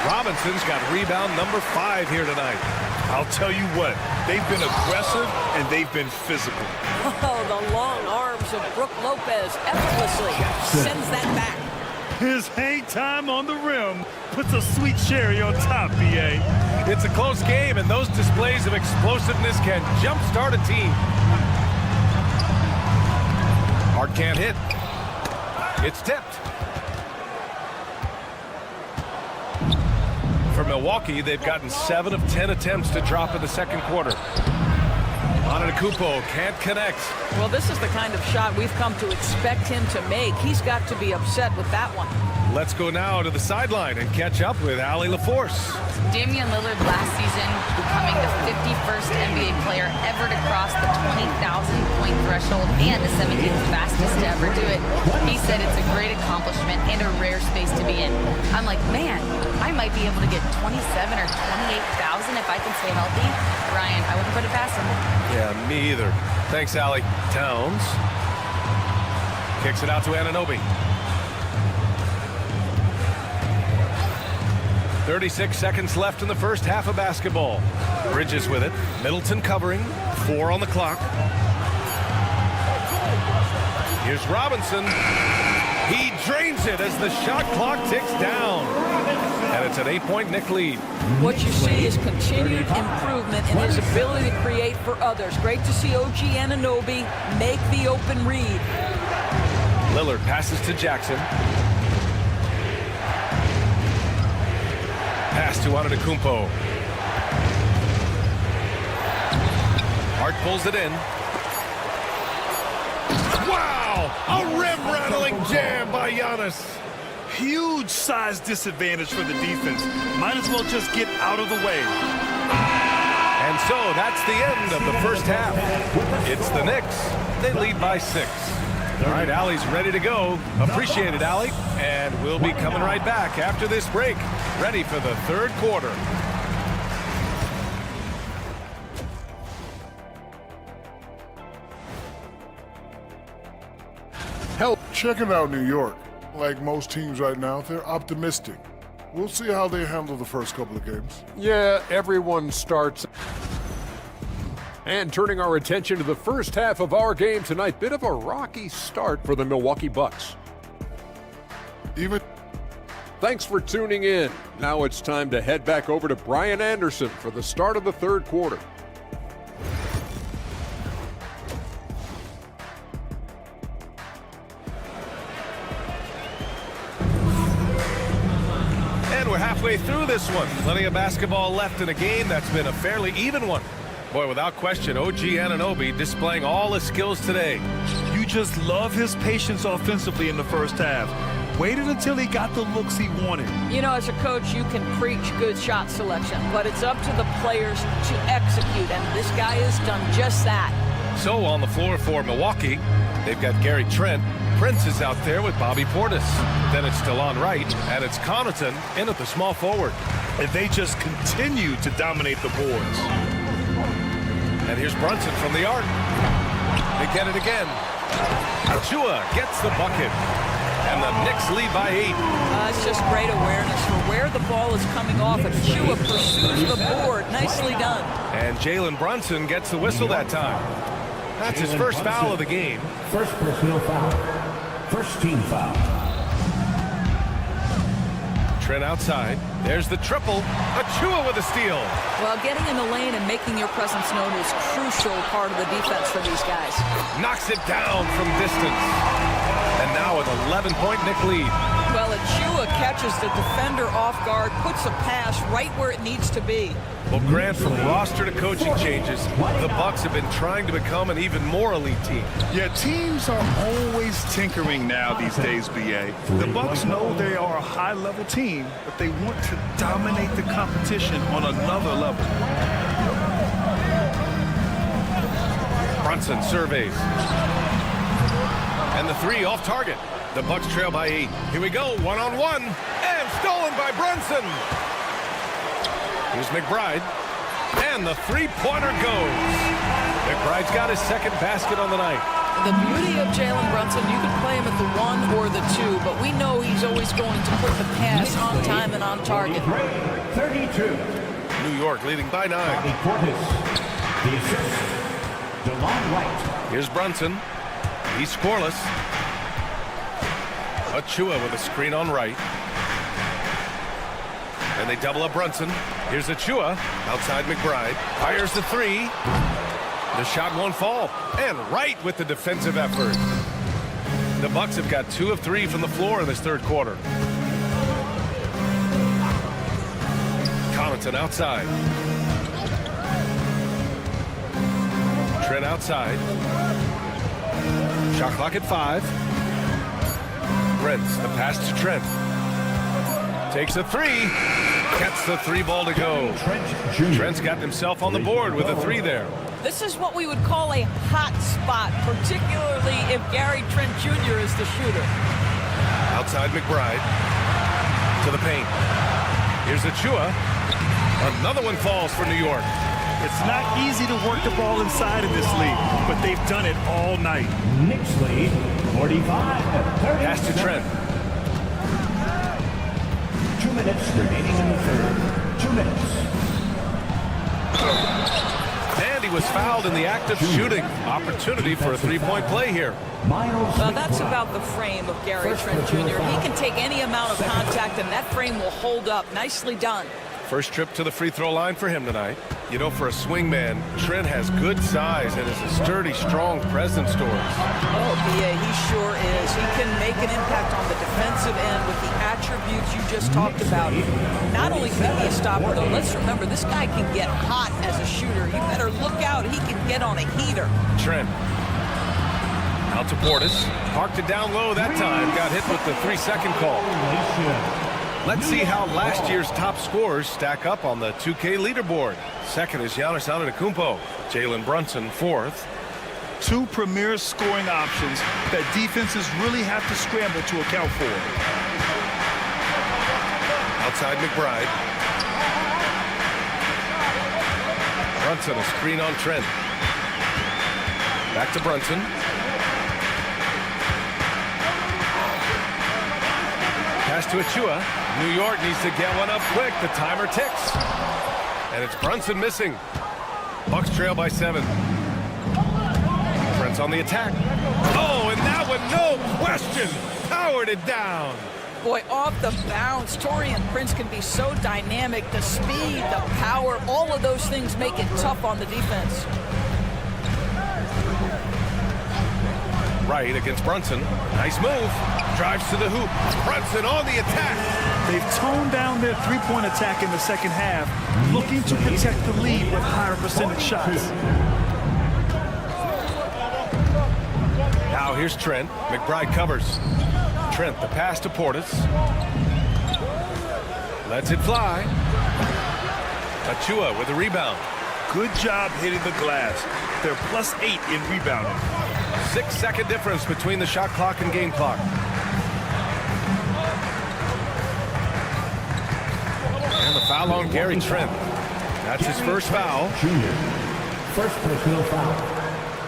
S9: Robinson's got rebound number 5 here tonight.
S10: I'll tell you what, they've been aggressive and they've been physical.
S13: Oh, the long arms of Brook Lopez effortlessly sends that back.
S10: His hang time on the rim puts a sweet cherry on top, B.A.
S9: It's a close game, and those displays of explosiveness can jumpstart a team. Hart can't hit. It's tipped. For Milwaukee, they've gotten 7 of 10 attempts to drop in the second quarter. Antetokounmpo can't connect.
S11: Well, this is the kind of shot we've come to expect him to make. He's got to be upset with that one.
S9: Let's go now to the sideline and catch up with Allie LaForce.
S12: Damian Lillard last season becoming the 51st NBA player ever to cross the 20,000-point threshold and the 17th fastest to ever do it. He said it's a great accomplishment and a rare space to be in. I'm like, man, I might be able to get 27 or 28,000 if I can stay healthy. Ryan, I wouldn't put it past him.
S9: Yeah, me either. Thanks, Allie. Towns kicks it out to Anunoby. 36 seconds left in the first half of basketball. Bridges with it. Middleton covering. 4 on the clock. Here's Robinson. He drains it as the shot clock ticks down. And it's an 8-point Knick lead.
S11: What you see is continued improvement in his ability to create for others. Great to see OG Anunoby make the open read.
S9: Lillard passes to Jackson. Pass to Antetokounmpo. Hart pulls it in. Wow! A rim-rattling jam by Giannis.
S10: Huge size disadvantage for the defense. Might as well just get out of the way.
S9: And so that's the end of the first half. It's the Knicks. They lead by 6. All right, Allie's ready to go. Appreciate it, Allie. And we'll be coming right back after this break. Ready for the third quarter.
S7: Help checking out New York. Like most teams right now, they're optimistic. We'll see how they handle the first couple of games.
S8: Yeah, everyone starts. And turning our attention to the first half of our game tonight, bit of a rocky start for the Milwaukee Bucks. Thanks for tuning in. Now it's time to head back over to Brian Anderson for the start of the third quarter.
S9: And we're halfway through this one. Plenty of basketball left in a game that's been a fairly even one. Boy, without question, OG Anunoby displaying all his skills today.
S10: You just love his patience offensively in the first half. Waited until he got the looks he wanted.
S11: You know, as a coach, you can preach good shot selection, but it's up to the players to execute, and this guy has done just that.
S9: So on the floor for Milwaukee, they've got Gary Trent. Prince is out there with Bobby Portis. Then it's DeLon Wright, and it's Connaughton in at the small forward.
S10: And they just continue to dominate the boards.
S9: And here's Brunson from the arc. They get it again. Achua gets the bucket. And the Knicks lead by 8.
S11: It's just great awareness for where the ball is coming off. Achua pursues the board. Nicely done.
S9: And Jalen Brunson gets the whistle that time. That's his first foul of the game.
S3: First personal foul. First team foul.
S9: Trent outside. There's the triple. Achua with a steal.
S11: Well, getting in the lane and making your presence known is a crucial part of the defense for these guys.
S9: Knocks it down from distance. And now an 11-point Knick lead.
S11: Well, Chua catches the defender off guard, puts a pass right where it needs to be.
S9: Well, Grant, from roster to coaching changes, the Bucks have been trying to become an even more elite team.
S10: Yeah, teams are always tinkering now these days, BA. The Bucks know they are a high-level team, but they want to dominate the competition on another level.
S9: Brunson surveys. And the three off target. The Bucks trail by 8. Here we go, one-on-one, and stolen by Brunson. Here's McBride, and the three-pointer goes. McBride's got his second basket on the night.
S11: The beauty of Jalen Brunson, you can play him at the 1 or the 2, but we know he's always going to put the pass on time and on target.
S3: 32.
S9: New York leading by 9.
S3: The assist, DeLon Wright.
S9: Here's Brunson. He's scoreless. Achua with a screen on right. And they double up Brunson. Here's Achua outside McBride. Fires the 3. The shot won't fall. And right with the defensive effort. The Bucks have got 2 of 3 from the floor in this third quarter. Connaughton outside. Trent outside. Shot clock at 5. Brents the pass to Trent. Takes a 3. Gets the 3 ball to go. Trent's got himself on the board with a 3 there.
S11: This is what we would call a hot spot, particularly if Gary Trent Jr. is the shooter.
S9: Outside McBride. To the paint. Here's Achua. Another one falls for New York.
S10: It's not easy to work the ball inside in this league, but they've done it all night.
S3: Knicks lead 45-30.
S9: Pass to Trent.
S3: 2 minutes remaining in the third. 2 minutes.
S9: And he was fouled in the act of shooting. Opportunity for a three-point play here.
S11: Well, that's about the frame of Gary Trent Jr. He can take any amount of contact, and that frame will hold up. Nicely done.
S9: First trip to the free throw line for him tonight. You know, for a swingman, Trent has good size and is a sturdy, strong presence to us.
S11: Oh, BA, he sure is. He can make an impact on the defensive end with the attributes you just talked about. Not only can he be a stopper, though, let's remember, this guy can get hot as a shooter. You better look out. He can get on a heater.
S9: Trent. Out to Portis. Parked it down low that time. Got hit with the 3-second call. Let's see how last year's top scorers stack up on the 2K leaderboard. Second is Giannis Antetokounmpo. Jalen Brunson, 4th.
S10: 2 premier scoring options that defenses really have to scramble to account for.
S9: Outside McBride. Brunson, a screen on Trent. Back to Brunson. Pass to Achua. New York needs to get one up quick. The timer ticks. And it's Brunson missing. Bucks trail by 7. Trent's on the attack. Oh, and that one, no question, powered it down.
S11: Boy, off the bounce, Taurean Prince can be so dynamic. The speed, the power, all of those things make it tough on the defense.
S9: Right against Brunson. Nice move. Drives to the hoop. Brunson on the attack.
S10: They've toned down their three-point attack in the second half, looking to protect the lead with higher percentage shots.
S9: Now here's Trent. McBride covers. Trent, the pass to Portis. Lets it fly. Achua with a rebound.
S10: Good job hitting the glass. They're +8 in rebounding.
S9: 6-second difference between the shot clock and game clock. And the foul on Gary Trent. That's his first foul.
S3: Junior. First personal foul.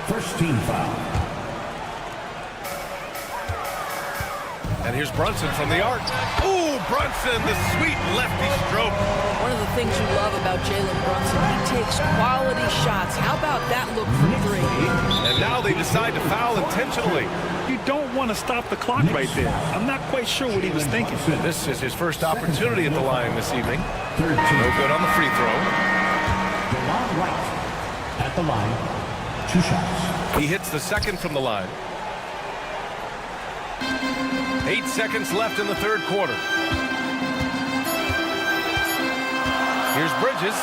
S3: First team foul.
S9: And here's Brunson from the arc. Ooh, Brunson, the sweet lefty stroke.
S11: One of the things you love about Jalen Brunson, he takes quality shots. How about that look from 3?
S9: And now they decide to foul intentionally.
S10: You don't want to stop the clock right there. I'm not quite sure what he was thinking.
S9: This is his first opportunity at the line this evening. No good on the free throw.
S3: DeLon Wright at the line. 2 shots.
S9: He hits the second from the line. 8 seconds left in the third quarter. Here's Bridges.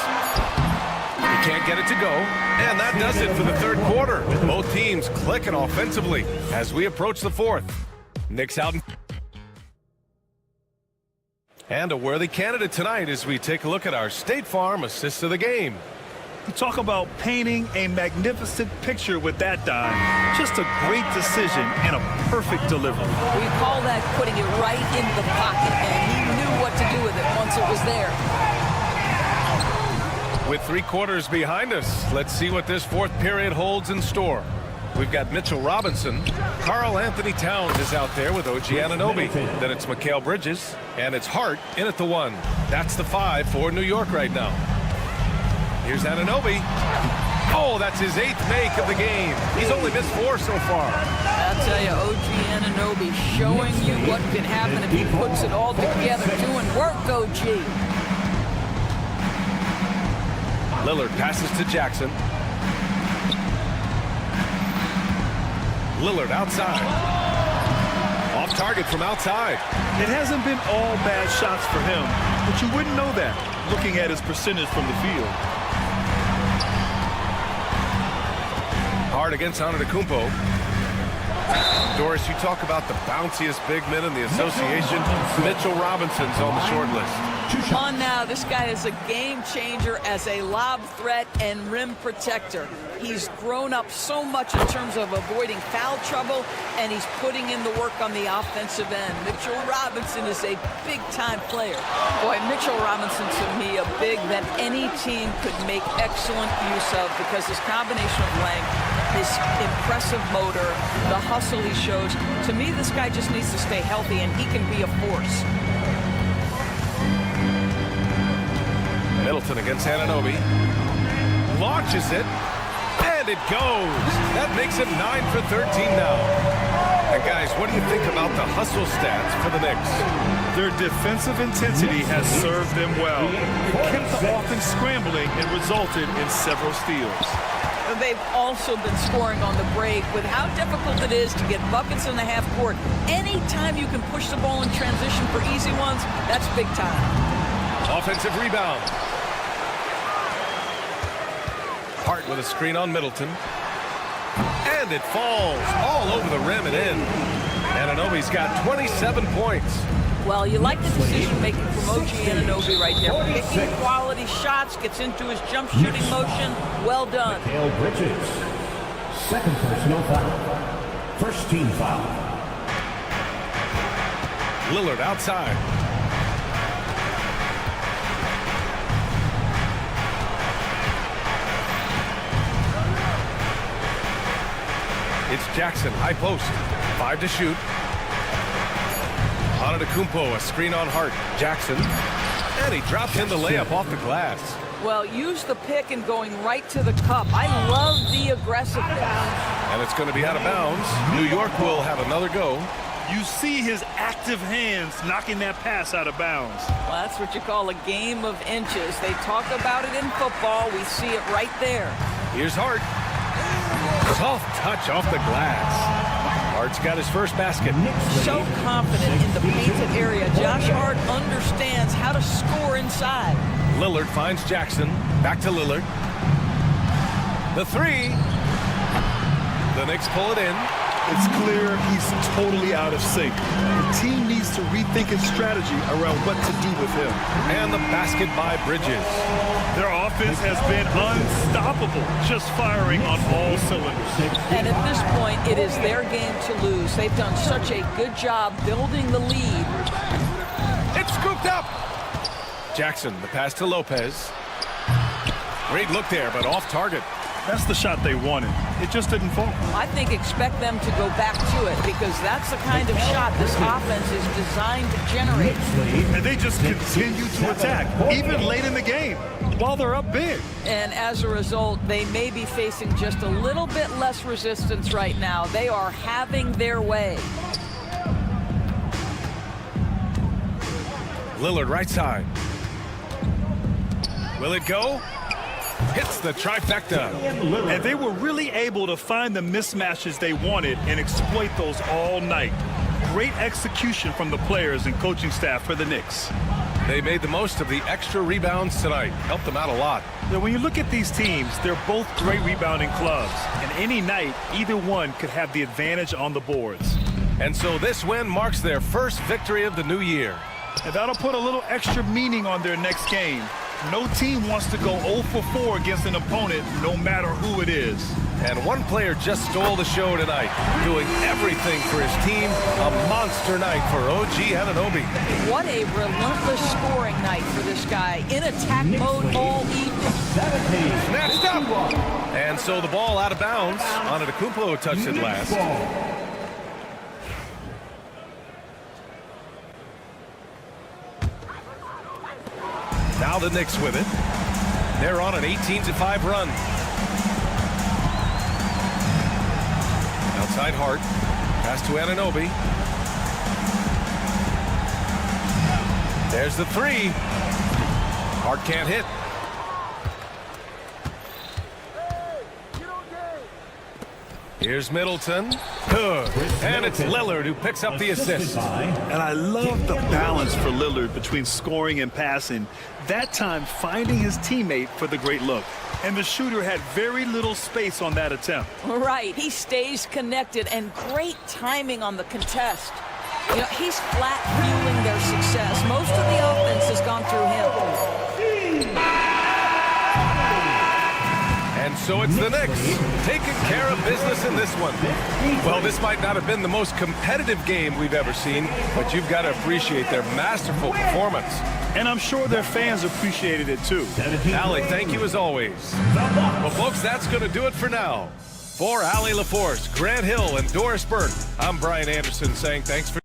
S9: He can't get it to go. And that does it for the third quarter. Both teams clicking offensively as we approach the fourth. Knicks out. And a worthy candidate tonight as we take a look at our State Farm assist of the game.
S10: You talk about painting a magnificent picture with that dime. Just a great decision and a perfect delivery.
S11: We call that putting it right in the pocket, and he knew what to do with it once it was there.
S9: With 3 quarters behind us, let's see what this fourth period holds in store. We've got Mitchell Robinson. Karl Anthony Towns is out there with OG Anunoby. Then it's Mikal Bridges, and it's Hart in at the 1. That's the 5 for New York right now. Here's Anunoby. Oh, that's his 8th make of the game. He's only missed 4 so far.
S11: I'll tell you, OG Anunoby showing you what can happen if he puts it all together. Doing work, OG.
S9: Lillard passes to Jackson. Lillard outside. Off target from outside.
S10: It hasn't been all bad shots for him, but you wouldn't know that looking at his percentage from the field.
S9: Hard against Antetokounmpo. Doris, you talk about the bounciest big men in the association. Mitchell Robinson's on the short list.
S11: Come on now, this guy is a game changer as a lob threat and rim protector. He's grown up so much in terms of avoiding foul trouble, and he's putting in the work on the offensive end. Mitchell Robinson is a big-time player. Boy, Mitchell Robinson, to me, a big that any team could make excellent use of because his combination of length, his impressive motor, the hustle he shows. To me, this guy just needs to stay healthy, and he can be a force.
S9: Middleton against Anunoby. Launches it. And it goes. That makes him 9 for 13 now. And guys, what do you think about the hustle stats for the Knicks?
S10: Their defensive intensity has served them well. It kept the offense scrambling and resulted in several steals.
S11: They've also been scoring on the break with how difficult it is to get buckets in the half court. Anytime you can push the ball in transition for easy ones, that's big time.
S9: Offensive rebound. Hart with a screen on Middleton. And it falls all over the rim and in. Anunoby's got 27 points.
S11: Well, you like the decision-making from OG Anunoby right there. Picking quality shots, gets into his jump shooting motion. Well done.
S3: Mikal Bridges. Second personal foul. First team foul.
S9: Lillard outside. It's Jackson, high post. 5 to shoot. Antetokounmpo, a screen on Hart. Jackson. And he drops in the layup off the glass.
S11: Well, use the pick and going right to the cup. I love the aggressiveness.
S9: And it's going to be out of bounds. New York will have another go.
S10: You see his active hands knocking that pass out of bounds.
S11: Well, that's what you call a game of inches. They talk about it in football. We see it right there.
S9: Here's Hart. Soft touch off the glass. Hart's got his first basket.
S11: So confident in the painted area. Josh Hart understands how to score inside.
S9: Lillard finds Jackson. Back to Lillard. The 3. The Knicks pull it in.
S10: It's clear he's totally out of sync. The team needs to rethink its strategy around what to do with him.
S9: And the basket by Bridges.
S10: Their offense has been unstoppable, just firing on all cylinders.
S11: And at this point, it is their game to lose. They've done such a good job building the lead.
S9: It's scooped up. Jackson, the pass to Lopez. Great look there, but off target.
S10: That's the shot they wanted. It just didn't fall.
S11: I think expect them to go back to it because that's the kind of shot this offense is designed to generate.
S10: And they just continue to attack, even late in the game, while they're up big.
S11: And as a result, they may be facing just a little bit less resistance right now. They are having their way.
S9: Lillard right side. Will it go? Hits the trifecta.
S10: And they were really able to find the mismatches they wanted and exploit those all night. great execution from the players and coaching staff for the Knicks.
S9: They made the most of the extra rebounds tonight. Helped them out a lot.
S10: Now, when you look at these teams, they're both great rebounding clubs. And any night, either one could have the advantage on the boards.
S9: And so this win marks their first victory of the new year.
S10: And that'll put a little extra meaning on their next game. No team wants to go 0 for 4 against an opponent, no matter who it is.
S9: And one player just stole the show tonight, doing everything for his team. A monster night for OG Anunoby.
S11: What a relentless scoring night for this guy. In attack mode all evening.
S9: Snatched up. And so the ball out of bounds. Antetokounmpo touched it last. Now the Knicks with it. They're on an 18-5 run. Outside Hart. Pass to Anunoby. There's the three. Hart can't hit. Here's Middleton. Good. And it's Lillard who picks up the assist.
S10: And I love the balance for Lillard between scoring and passing. That time finding his teammate for the great look. And the shooter had very little space on that attempt.
S11: Right. He stays connected and great timing on the contest. You know, he's flat fueling their success. Most of the offense has gone through him.
S9: And so it's the Knicks taking care of business in this one. Well, this might not have been the most competitive game we've ever seen, but you've got to appreciate their masterful performance.
S10: And I'm sure their fans appreciated it too.
S9: Allie, thank you as always. Well, folks, that's going to do it for now. For Allie LaForce, Grant Hill, and Doris Burke, I'm Brian Anderson saying thanks for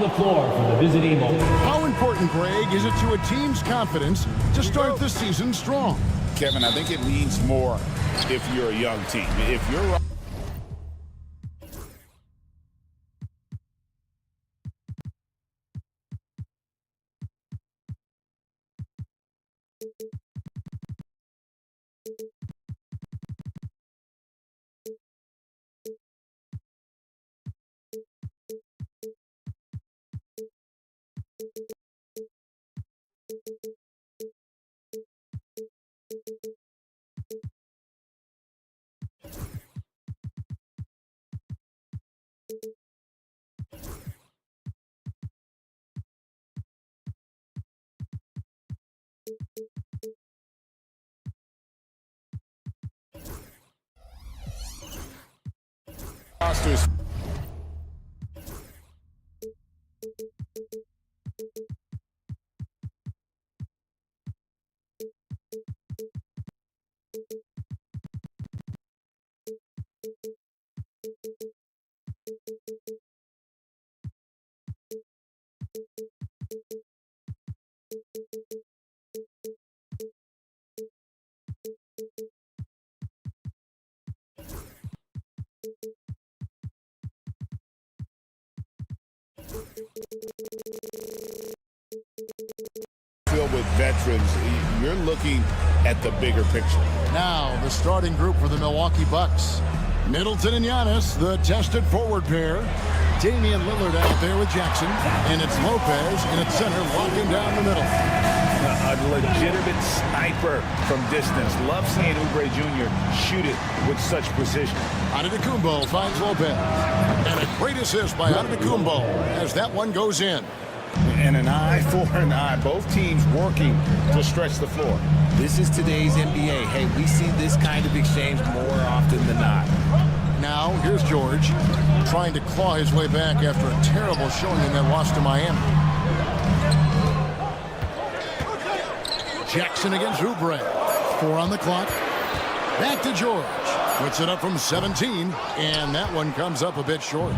S3: the floor for the visiting Milwaukee.
S1: How important, Greg, is it to a team's confidence to start the season strong?
S2: Kevin, I think it means more if you're a young team. If you're rosters. Filled with veterans, you're looking at the bigger picture.
S1: Now, the starting group for the Milwaukee Bucks. Middleton and Giannis, the tested forward pair. Damian Lillard out there with Jackson. And it's Lopez in its center, locking down the middle.
S6: A legitimate sniper from distance. Love seeing Oubre Jr. shoot it with such precision.
S1: Antetokounmpo finds Lopez. And a great assist by Antetokounmpo as that one goes in.
S2: And an eye for an eye. Both teams working to stretch the floor.
S14: This is today's NBA. Hey, we see this kind of exchange more often than not.
S1: Now, here's George trying to claw his way back after a terrible showing in that loss to Miami. Jackson against Oubre. 4 on the clock. Back to George. Puts it up from 17, and that one comes up a bit short.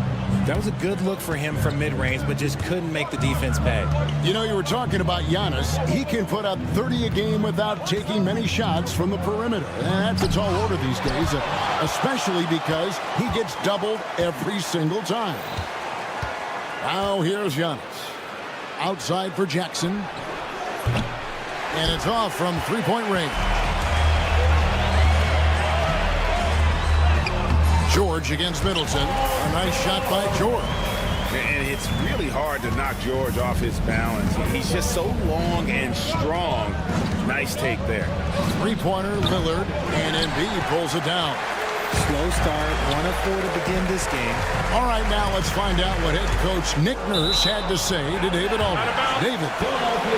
S14: That was a good look for him from mid-range, but just couldn't make the defense pay.
S1: You know, you were talking about Giannis. He can put up 30 a game without taking many shots from the perimeter. And that's a tall order these days, especially because he gets doubled every single time. Now here's Giannis. Outside for Jackson. And it's off from three-point range. George against Middleton. A nice shot by George.
S2: And it's really hard to knock George off his balance. He's just so long and strong. Nice take there.
S1: Three-pointer, Lillard, and Embiid pulls it down.
S14: Slow start, 1 of 4 to begin this game.
S1: All right, now let's find out what head coach Nick Nurse had to say to David Aldridge. David.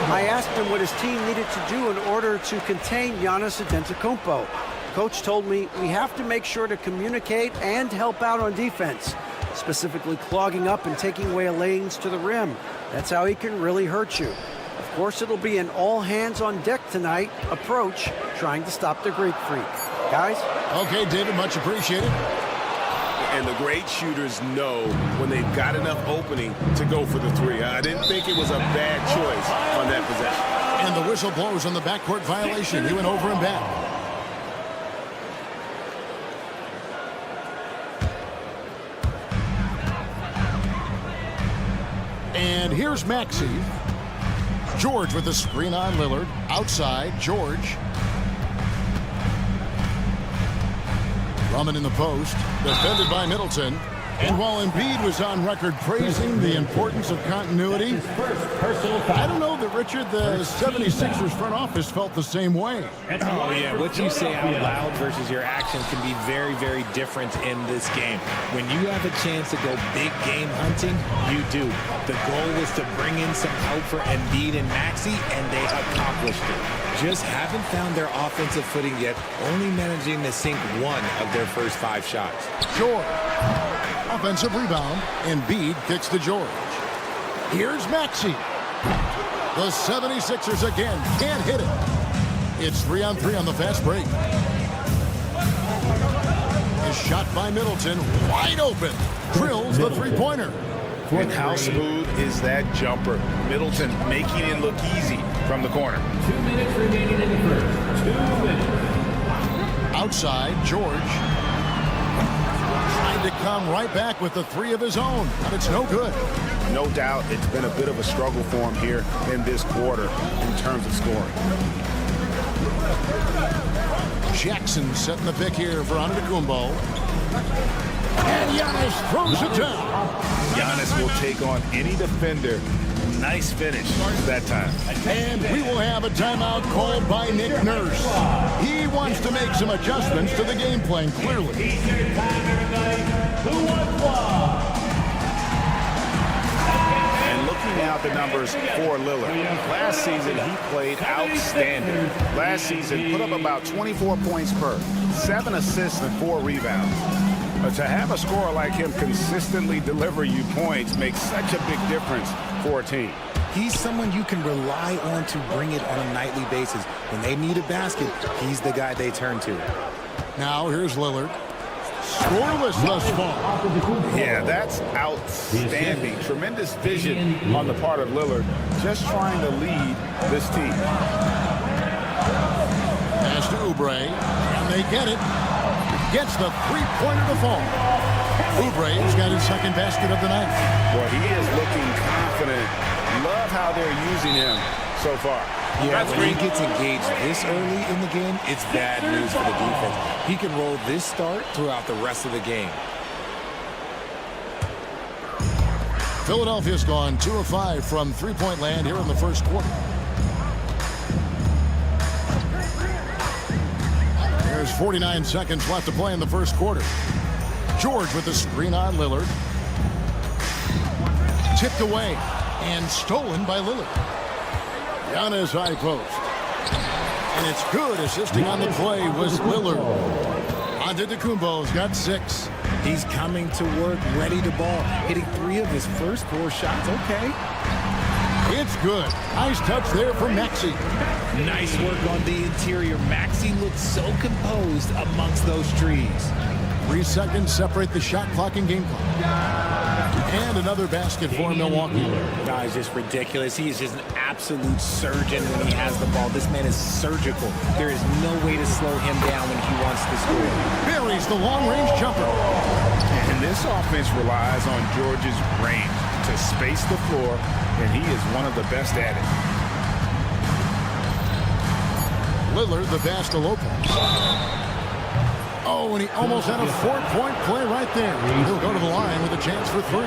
S5: I asked him what his team needed to do in order to contain Giannis Antetokounmpo. Coach told me we have to make sure to communicate and help out on defense, specifically clogging up and taking away lanes to the rim. That's how he can really hurt you. Of course, it'll be an all-hands-on-deck tonight approach, trying to stop the Greek freak. Guys?
S1: Okay, David, much appreciated.
S6: And the great shooters know when they've got enough opening to go for the three. I didn't think it was a bad choice on that possession.
S1: And the whistle blows on the backcourt violation. He went over and back. And here's Maxey. George with the screen on Lillard. Outside, George. Drummond in the post. Defended by Middleton. And while Embiid was on record praising the importance of continuity, I don't know that, Richard, the 76ers front office felt the same way.
S14: Oh, yeah. What you say out loud versus your actions can be very, very different in this game. When you have a chance to go big game hunting, you do. The goal was to bring in some help for Embiid and Maxey, and they accomplished it. Just haven't found their offensive footing yet, only managing to sink 1 of their first 5 shots.
S1: George. Offensive rebound. Embiid kicks to George. Here's Maxey. The 76ers again can't hit it. It's 3-on-3 on the fast break. Is shot by Middleton. Wide open. Drills the three-pointer.
S6: And how smooth is that jumper? Middleton making it look easy from the corner.
S3: 2 minutes remaining in the first. 2 minutes.
S1: Outside, George trying to come right back with the three of his own, but it's no good.
S6: No doubt it's been a bit of a struggle for him here in this quarter in terms of scoring.
S1: Jackson setting the pick here for Antetokounmpo. And Giannis throws it down.
S6: Giannis will take on any defender. Nice finish that time.
S1: And we will have a timeout called by Nick Nurse. He wants to make some adjustments to the game plan, clearly.
S6: And looking at the numbers for Lillard. Last season, he played outstanding. Last season, put up about 24 points per, 7 assists and 4 rebounds. But to have a scorer like him consistently deliver you points makes such a big difference for a team.
S14: He's someone you can rely on to bring it on a nightly basis. When they need a basket, he's the guy they turn to.
S1: Now here's Lillard. Scoreless thus far.
S6: Yeah, that's outstanding. Tremendous vision on the part of Lillard, just trying to lead this team.
S1: Pass to Oubre, and they get it. Gets the three-pointer to fall. Oubre's got his second basket of the night.
S6: Well, he is looking confident. Love how they're using him so far.
S14: Yeah, when he gets engaged this early in the game, it's bad news for the defense. He can roll this start throughout the rest of the game.
S1: Philadelphia's gone 2 of 5 from three-point land here in the first quarter. There's 49 seconds left to play in the first quarter. George with the screen on Lillard. Tipped away and stolen by Lillard. Giannis high post. And it's good. Assisting on the play was Lillard. Antetokounmpo's got 6.
S14: He's coming to work, ready to ball. Hitting 3 of his first 4 shots. Okay.
S1: It's good. Nice touch there for Maxey.
S14: Nice work on the interior. Maxey looks so composed amongst those trees.
S1: 3 seconds separate the shot clock and game clock. And another basket for Milwaukee.
S14: No, it's just ridiculous. He is just an absolute surgeon when he has the ball. This man is surgical. There is no way to slow him down when he wants to score.
S1: Buries the long-range jumper.
S6: And this offense relies on George's range to space the floor, and he is one of the best at it.
S1: Lillard, the pass to Lopez. Oh, and he almost had a 4-point play right there. He'll go to the line with a chance for 3.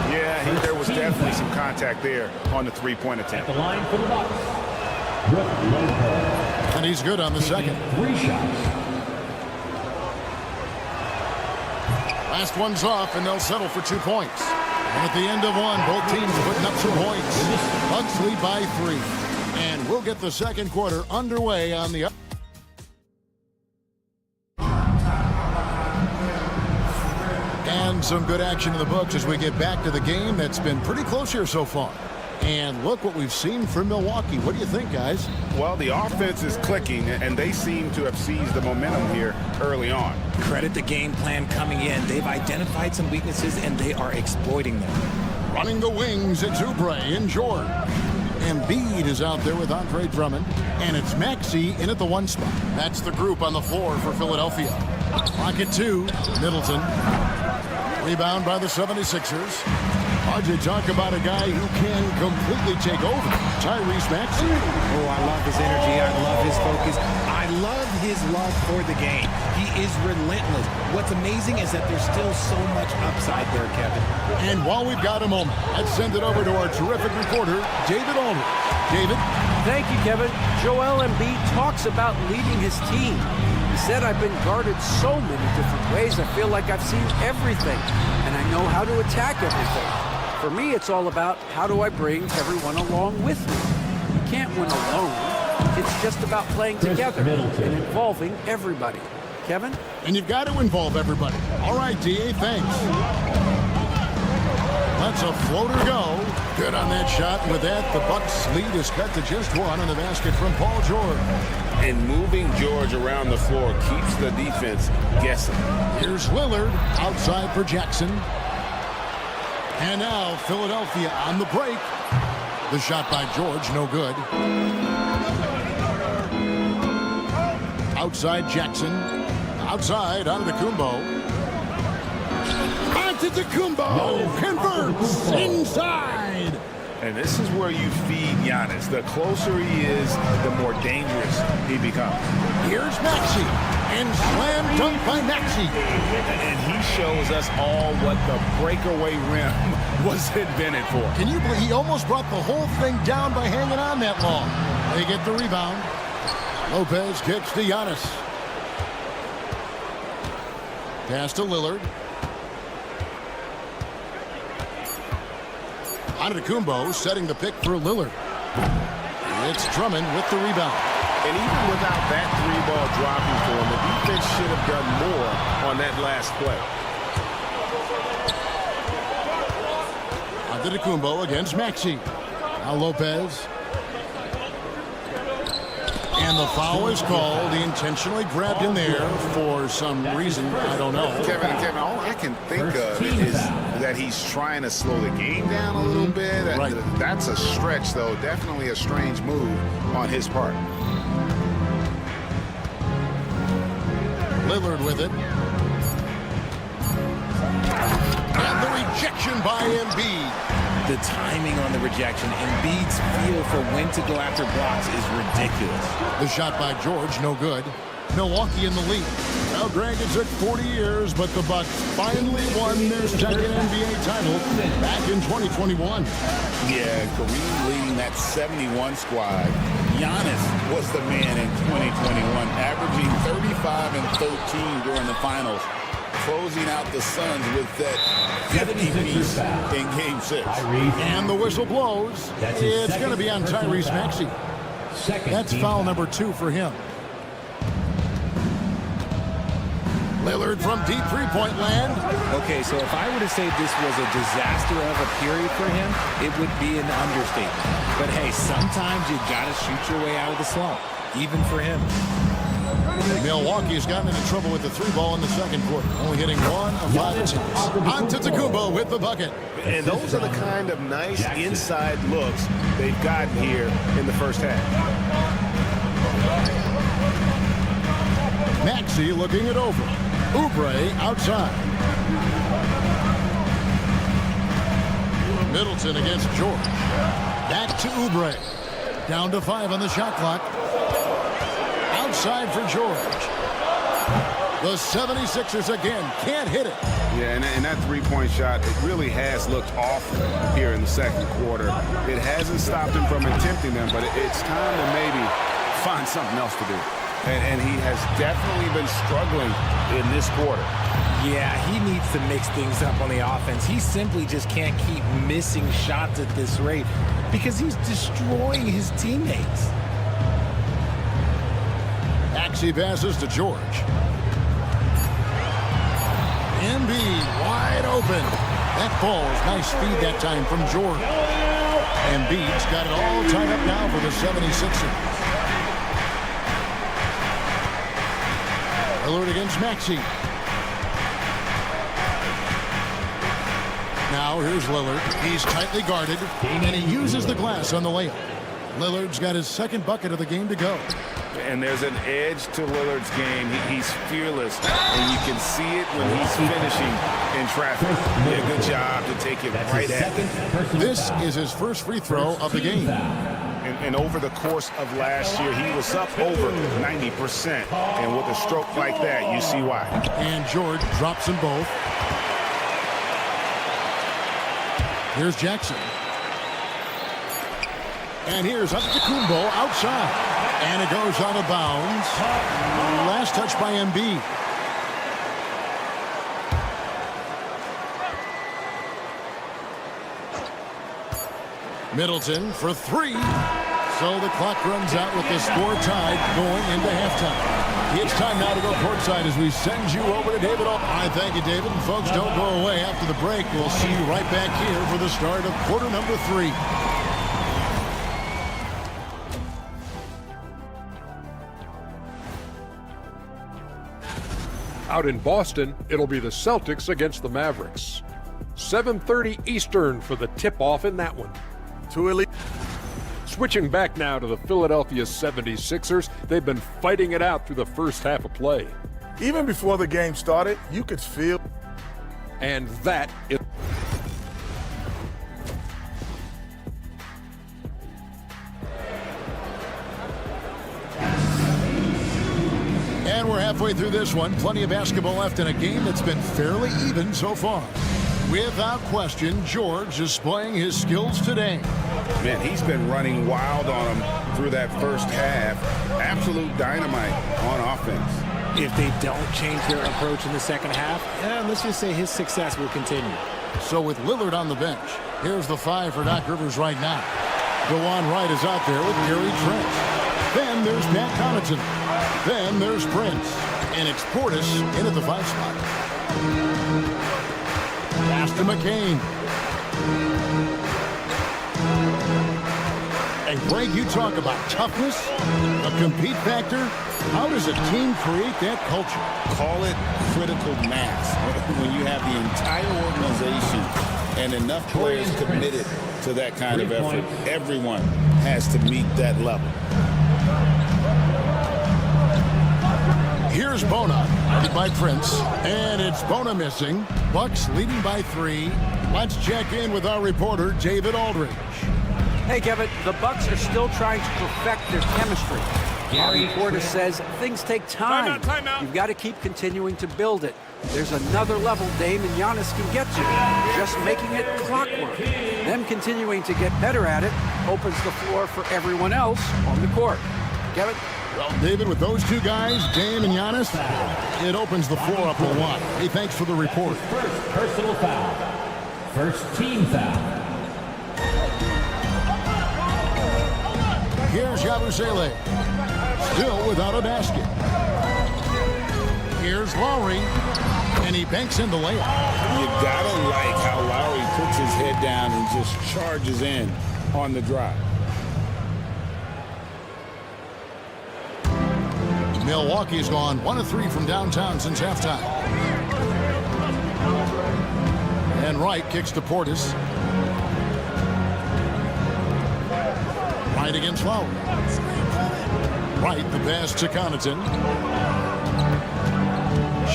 S6: Yeah, there was definitely some contact there on the 3-point attempt.
S3: The line for the Bucks.
S1: And he's good on the second.
S3: 3 shots.
S1: Last one's off, and they'll settle for 2 points. And at the end of one, both teams putting up some points. Bucks lead by 3. And we'll get the second quarter underway on the... And some good action in the books as we get back to the game that's been pretty close here so far. And look what we've seen from Milwaukee. What do you think, guys?
S6: Well, the offense is clicking, and they seem to have seized the momentum here early on.
S14: Credit the game plan coming in. They've identified some weaknesses, and they are exploiting them.
S1: Running the wings, it's Oubre and George. Embiid is out there with Andre Drummond. And it's Maxey in at the 1 spot. That's the group on the floor for Philadelphia. Pocket 2, Middleton. Rebound by the 76ers. Hard to talk about a guy who can completely take over. Tyrese Maxey.
S14: Oh, I love his energy. I love his focus. I love his love for the game. He is relentless. What's amazing is that there's still so much upside there, Kevin.
S1: And while we've got a moment, let's send it over to our terrific reporter, David Aldridge. David?
S5: Thank you, Kevin. Joel Embiid talks about leading his team. He said, I've been guarded so many different ways. I feel like I've seen everything, and I know how to attack everything. For me, it's all about how do I bring everyone along with me. You can't win alone. It's just about playing together and involving everybody. Kevin?
S1: And you've got to involve everybody. All right, D.A., thanks. That's a floater go. Good on that shot. And with that, the Bucks lead is cut to just 1 on the basket from Paul George.
S6: And moving George around the floor keeps the defense guessing.
S1: Here's Lillard outside for Jackson. And now Philadelphia on the break. The shot by George, no good. Outside Jackson. Outside Antetokounmpo. Antetokounmpo converts inside.
S6: And this is where you feed Giannis. The closer he is, the more dangerous he becomes.
S1: Here's Maxey. And slam dunk by Maxey.
S6: And he shows us all what the breakaway rim was invented for.
S1: Can you believe he almost brought the whole thing down by hanging on that long? They get the rebound. Lopez kicks to Giannis. Pass to Lillard. Antetokounmpo setting the pick for Lillard. It's Drummond with the rebound.
S6: And even without that three-ball dropping for him, the defense should have done more on that last play.
S1: Antetokounmpo against Maxey. Now Lopez. And the foul is called. He intentionally grabbed in there for some reason. I don't know.
S6: Kevin, all I can think of is that he's trying to slow the game down a little bit.
S1: Right.
S6: That's a stretch, though. Definitely a strange move on his part.
S1: Lillard with it. And the rejection by Embiid.
S14: The timing on the rejection, Embiid's feel for when to go after blocks is ridiculous.
S1: The shot by George, no good. Milwaukee in the lead. Now, granted, it took 40 years, but the Bucks finally won their second NBA title back in 2021.
S2: Yeah, Kareem leading that 71 squad. Giannis was the man in 2021, averaging 35 and 13 during the finals, closing out the Suns with that 50-piece in Game 6.
S1: And the whistle blows. It's going to be on Tyrese Maxey. That's foul number 2 for him. Lillard from deep three-point land.
S14: Okay, so if I were to say this was a disaster of a period for him, it would be an understatement. But hey, sometimes you got to shoot your way out of the slump, even for him.
S1: Milwaukee has gotten into trouble with the 3-ball in the second quarter, only hitting 1 of 5 attempts. Antetokounmpo with the bucket.
S6: And those are the kind of nice inside looks they've gotten here in the first half.
S1: Maxey looking it over. Oubre outside. Middleton against George. Back to Oubre. Down to 5 on the shot clock. Outside for George. The 76ers again can't hit it.
S6: Yeah, and that three-point shot, it really has looked off here in the second quarter. It hasn't stopped him from attempting them, but it's time to maybe find something else to do. And he has definitely been struggling in this quarter.
S14: Yeah, he needs to mix things up on the offense. He simply just can't keep missing shots at this rate because he's destroying his teammates.
S1: Maxey passes to George. Embiid wide open. That ball is nice feed that time from George. Embiid's got it all tied up now for the 76ers. Lillard against Maxey. Now here's Lillard. He's tightly guarded, and he uses the glass on the layup. Lillard's got his second bucket of the game to go.
S6: And there's an edge to Lillard's game. He's fearless, and you can see it when he's finishing in traffic. Yeah, good job to take it right at him.
S1: This is his first free throw of the game.
S6: And over the course of last year, he was up over 90%. And with a stroke like that, you see why.
S1: And George drops them both. Here's Jackson. And here's Antetokounmpo outside. And it goes out of bounds. Last touch by Embiid. Middleton for 3. So the clock runs out with the score tied going into halftime. It's time now to go courtside as we send you over to David. I thank you, David. And folks, don't go away after the break. We'll see you right back here for the start of quarter number 3.
S8: Out in Boston, it'll be the Celtics against the Mavericks. 7:30 Eastern for the tip-off in that one.
S7: Too elite.
S8: Switching back now to the Philadelphia 76ers, they've been fighting it out through the first half of play.
S7: Even before the game started, you could feel.
S8: And that is...
S1: And we're halfway through this one. Plenty of basketball left in a game that's been fairly even so far. Without question, George displaying his skills today.
S2: Man, he's been running wild on him through that first half. Absolute dynamite on offense.
S14: If they don't change their approach in the second half, let's just say his success will continue.
S1: So with Lillard on the bench, here's the 5 for Doc Rivers right now. DeJuan Wright is out there with Gary Trent. Then there's Pat Connaughton. Then there's Prince. And it's Portis in at the 5 spot. Pass to McCain. And Greg, you talk about toughness, a compete factor. How does a team create that culture?
S2: Call it critical mass. When you have the entire organization and enough players committed to that kind of effort, everyone has to meet that level.
S1: Here's Bona, guarded by Prince, and it's Bona missing. Bucks leading by 3. Let's check in with our reporter, David Aldridge.
S5: Hey, Kevin, the Bucks are still trying to perfect their chemistry. Gary Portis says things take time.
S9: Timeout.
S5: You've got to keep continuing to build it. There's another level Dame and Giannis can get to, just making it clockwork. Them continuing to get better at it opens the floor for everyone else on the court. Kevin?
S1: Well, David, with those two guys, Dame and Giannis, it opens the floor up a lot. Hey, thanks for the report.
S3: First personal foul. First team foul.
S1: Here's Yabusele, still without a basket. Here's Lowry, and he banks in the layup.
S2: You gotta like how Lowry puts his head down and just charges in on the drive.
S1: Milwaukee's gone 1 of 3 from downtown since halftime. And Wright kicks to Portis. Wright against Lowry. Wright the pass to Connaughton.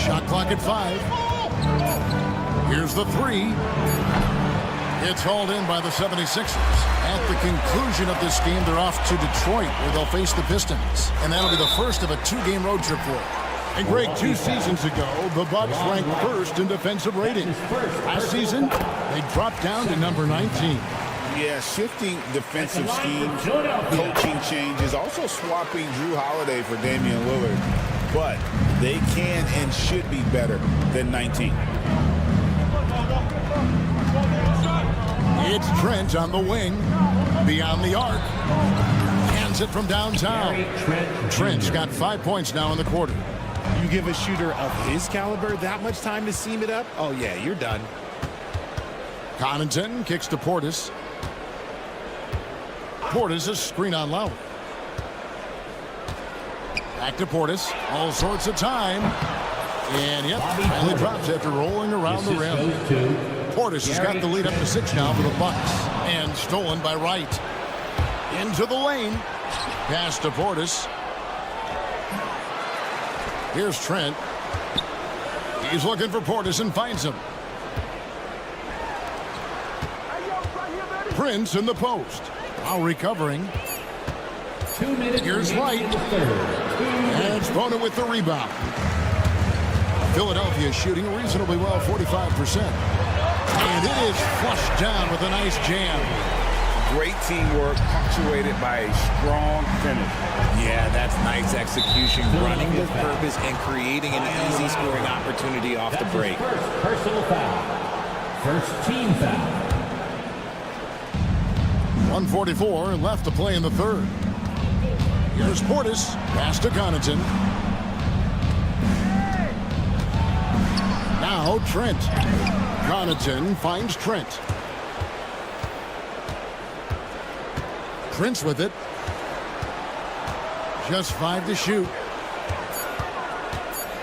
S1: Shot clock at 5. Here's the 3. It's hauled in by the 76ers. At the conclusion of this game, they're off to Detroit, where they'll face the Pistons. And that'll be the first of a 2-game road trip for them. And Greg, 2 seasons ago, the Bucks ranked first in defensive rating. Last season, they dropped down to number 19.
S2: Yeah, shifting defensive schemes, coaching changes, also swapping Drew Holiday for Damian Lillard. But they can and should be better than 19.
S1: It's Trent on the wing, beyond the arc. Hands it from downtown. Trent's got 5 points now in the quarter.
S14: You give a shooter of his caliber that much time to seam it up? Oh, yeah, you're done.
S1: Connaughton kicks to Portis. Portis a screen on Lowry. Back to Portis. All sorts of time. And yep, finally drops after rolling around the rim. Portis has got the lead up to 6 now for the Bucks. And stolen by Wright. Into the lane. Pass to Portis. Here's Trent. He's looking for Portis and finds him. Prince in the post. Now recovering.
S3: 2 minutes.
S1: Here's Wright. And it's Bona with the rebound. Philadelphia shooting reasonably well, 45%. And it is flushed down with a nice jam.
S2: Great teamwork, punctuated by a strong finish.
S14: Yeah, that's nice execution, running with purpose and creating an easy scoring opportunity off the break.
S3: First personal foul. First team foul.
S1: 1:44 left to play in the third. Here's Portis. Pass to Connaughton. Now Trent. Connaughton finds Trent. Prince with it. Just 5 to shoot.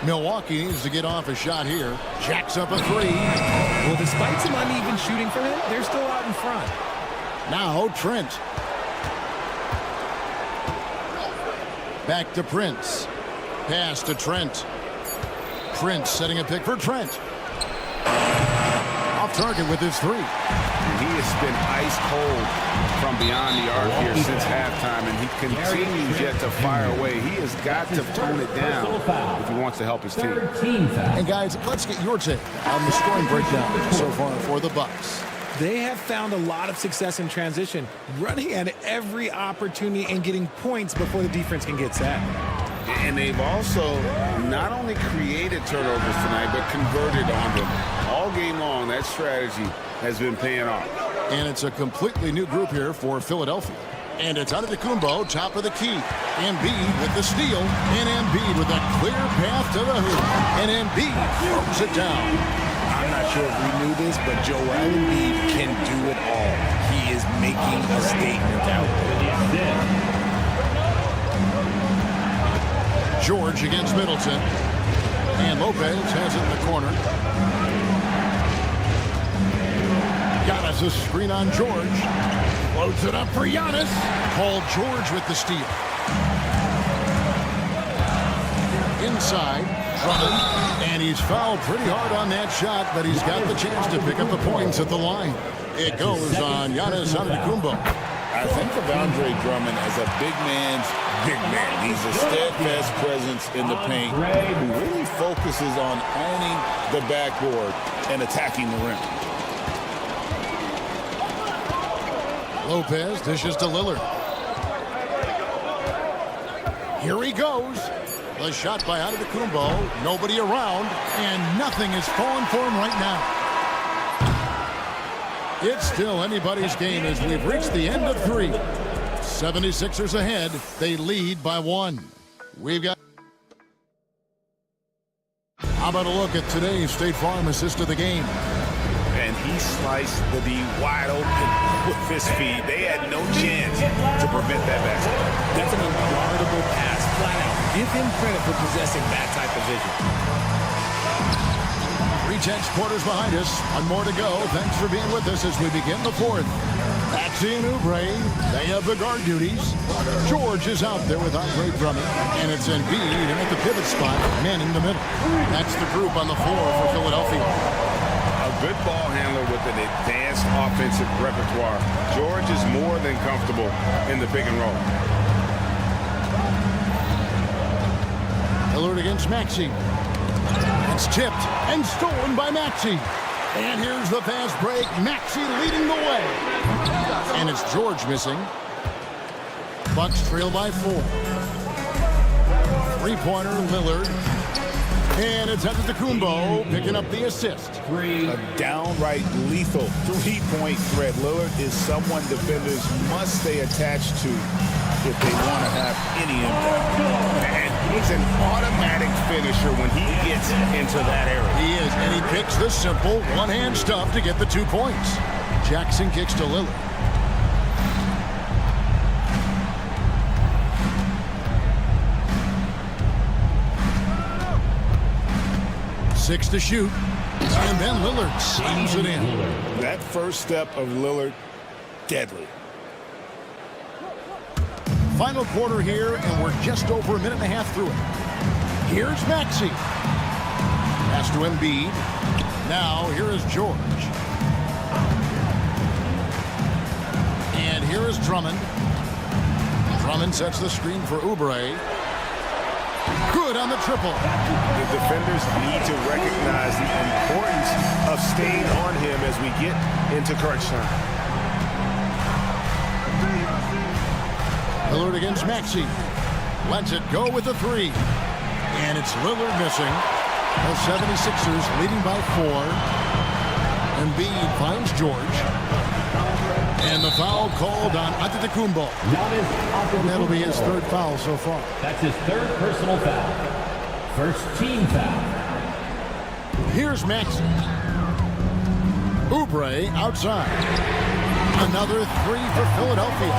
S1: Milwaukee needs to get off a shot here. Jacks up a 3.
S14: Well, despite some uneven shooting for him, they're still out in front.
S1: Now Trent. Back to Prince. Pass to Trent. Prince setting a pick for Trent. Off target with his 3.
S6: And he has been ice cold from beyond the arc here since halftime, and he continues yet to fire away. He has got to tone it down if he wants to help his team.
S1: And guys, let's get your take on the scoring breakdown so far for the Bucks.
S14: They have found a lot of success in transition, running at every opportunity and getting points before the defense can get set.
S2: And they've also not only created turnovers tonight, but converted on them. All game long, that strategy has been paying off.
S1: And it's a completely new group here for Philadelphia. And it's Antetokounmpo, top of the key. Embiid with the steal. And Embiid with a clear path to the hoop. And Embiid throws it down.
S14: I'm not sure if we knew this, but Joel Embiid can do it all. He is making a statement out there.
S1: George against Middleton. And Lopez has it in the corner. Giannis a screen on George. Loads it up for Giannis. Paul George with the steal. Inside, Drummond. And he's fouled pretty hard on that shot, but he's got the chance to pick up the points at the line. It goes on Giannis Antetokounmpo.
S2: I think of Andre Drummond as a big man's big man. He's a steadfast presence in the paint who really focuses on owning the backboard and attacking the rim.
S1: Lopez dishes to Lillard. Here he goes. The shot by Antetokounmpo. Nobody around, and nothing is falling for him right now. It's still anybody's game as we've reached the end of 3. 76ers ahead. They lead by 1. We've got... How about a look at today's State Farm assist of the game?
S6: And he sliced the D wide open with his feet. They had no chance to prevent that basket.
S14: That's an unguardable pass, flat out. Give him credit for possessing that type of vision.
S1: 3-10 quarters behind us. One more to go. Thanks for being with us as we begin the 4th. Maxey and Oubre, they have the guard duties. George is out there with Andre Drummond. And it's Embiid and at the pivot spot, manning the middle. That's the group on the floor for Philadelphia.
S6: A good ball handler with an advanced offensive repertoire. George is more than comfortable in the pick and roll.
S1: Lillard against Maxey. It's tipped and stolen by Maxey. And here's the fast break. Maxey leading the way. And it's George missing. Bucks trail by 4. 3-pointer Lillard. And it's Antetokounmpo picking up the assist.
S2: A downright lethal 3-point threat. Lillard is someone defenders must stay attached to if they want to have any impact. And he's an automatic finisher when he gets into that area.
S1: He is, and he picks the simple one-hand stuff to get the 2 points. Jackson kicks to Lillard. Six to shoot, and then Lillard slams it in.
S2: That first step of Lillard, deadly.
S1: Final quarter here, and we're just over a minute and a half through it. Here's Maxey. Pass to Embiid. Now, here is George. And here is Drummond. Drummond sets the screen for Oubre. Good on the triple.
S6: The defenders need to recognize the importance of staying on him as we get into crunch time.
S1: Lillard against Maxey. Lets it go with the 3. And it's Lillard missing. The 76ers leading by 4. Embiid finds George. And the foul called on Antetokounmpo. And that'll be his 3rd foul so far.
S3: That's his 3rd personal foul. First team foul.
S1: Here's Maxey. Oubre outside. Another 3 for Philadelphia.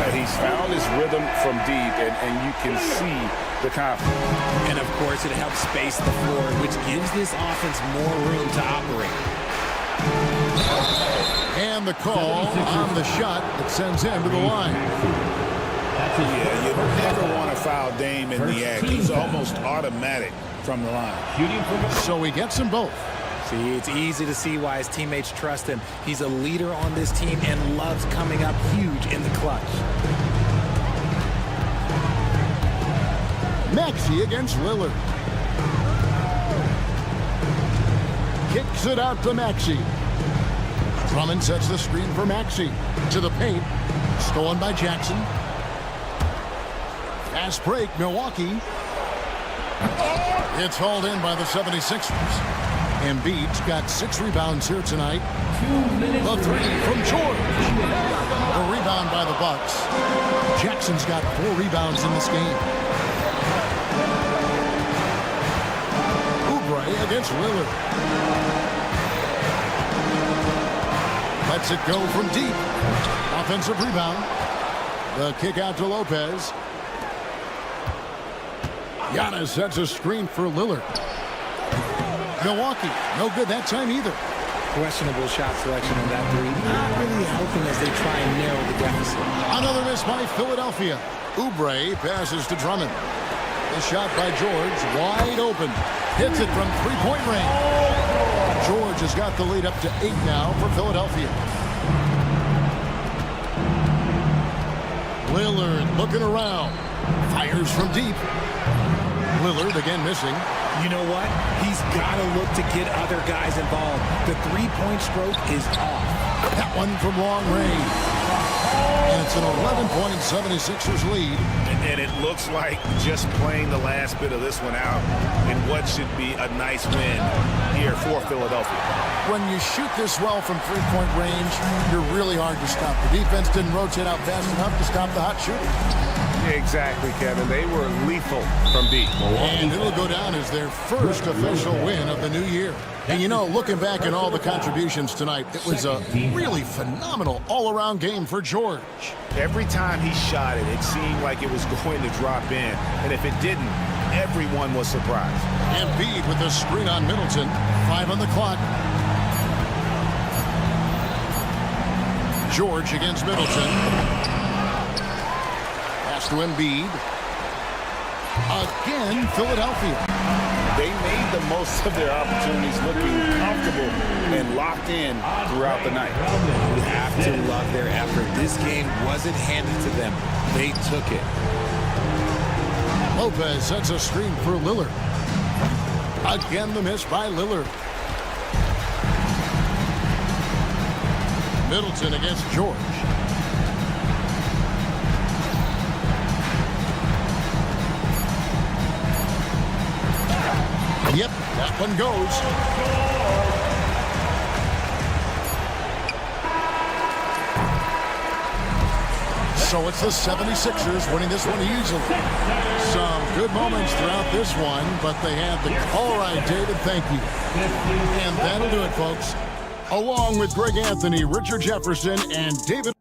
S6: And he's found his rhythm from deep, and you can see the confidence.
S14: And of course, it helps space the floor, which gives this offense more room to operate.
S1: And the call on the shot that sends him to the line.
S2: Yeah, you never want to foul Dame in the act. He's almost automatic from the line.
S1: So he gets them both.
S14: See, it's easy to see why his teammates trust him. He's a leader on this team and loves coming up huge in the clutch.
S1: Maxey against Lillard. Kicks it out to Maxey. Drummond sets the screen for Maxey. To the paint. Stolen by Jackson. Fast break, Milwaukee. It's hauled in by the 76ers. Embiid's got 6 rebounds here tonight. The 3 from George. The rebound by the Bucks. Jackson's got 4 rebounds in this game. Oubre against Lillard. Lets it go from deep. Offensive rebound. The kick out to Lopez. Giannis sets a screen for Lillard. Milwaukee, no good that time either.
S14: Questionable shot selection on that 3. Not really helping as they try and narrow the deficit.
S1: Another miss by Philadelphia. Oubre passes to Drummond. The shot by George, wide open. Hits it from three-point range. George has got the lead up to 8 now for Philadelphia. Lillard looking around. Fires from deep. Lillard again missing.
S14: You know what? He's got to look to get other guys involved. The three-point stroke is off.
S1: That one from long range. And it's an 11-point 76ers lead.
S6: And it looks like just playing the last bit of this one out in what should be a nice win here for Philadelphia.
S1: When you shoot this well from three-point range, you're really hard to stop. The defense didn't rotate out fast enough to stop the hot shooting.
S6: Exactly, Kevin. They were lethal from deep.
S1: And it'll go down as their first official win of the new year. And you know, looking back at all the contributions tonight, it was a really phenomenal all-around game for George.
S6: Every time he shot it, it seemed like it was going to drop in. And if it didn't, everyone was surprised.
S1: Embiid with the screen on Middleton. 5 on the clock. George against Middleton. To Embiid. Again, Philadelphia.
S6: They made the most of their opportunities, looking comfortable and locked in throughout the night.
S14: You have to love their effort. This game wasn't handed to them. They took it.
S1: Lopez sets a screen for Lillard. Again, the miss by Lillard. Middleton against George. Yep, that one goes. So it's the 76ers winning this one easily. Some good moments throughout this one, but they had the... All right, David, thank you. And that'll do it, folks. Along with Greg Anthony, Richard Jefferson, and David...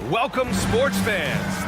S9: Welcome, sports fans.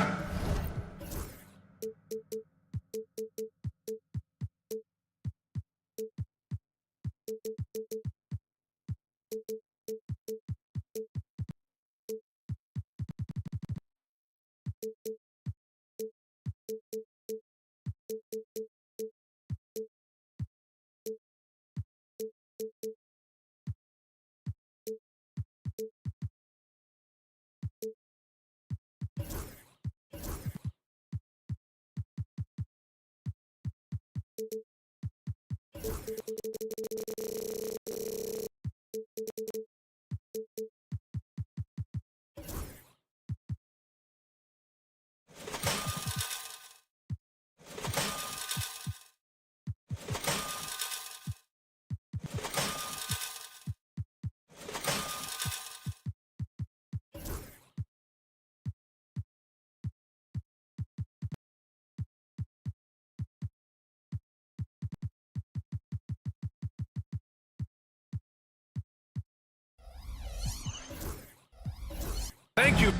S9: Thank you.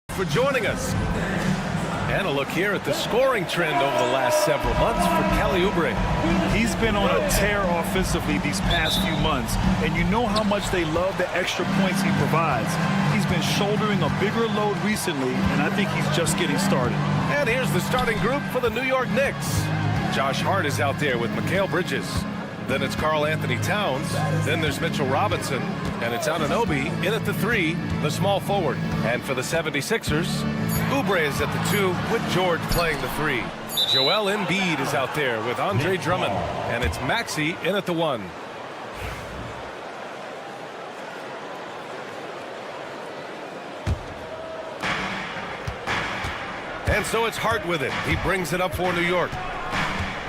S9: For joining us. And a look here at the scoring trend over the last several months for Kelly Oubre.
S10: He's been on a tear offensively these past few months, and you know how much they love the extra points he provides. He's been shouldering a bigger load recently, and I think he's just getting started.
S9: And here's the starting group for the New York Knicks. Josh Hart is out there with Mikal Bridges. Then it's Karl Anthony Towns. Then there's Mitchell Robinson. And it's Anunoby in at the 3, the small forward. And for the 76ers, Oubre is at the 2 with George playing the 3. Joel Embiid is out there with Andre Drummond. And it's Maxey in at the 1. And so it's Hart with it. He brings it up for New York.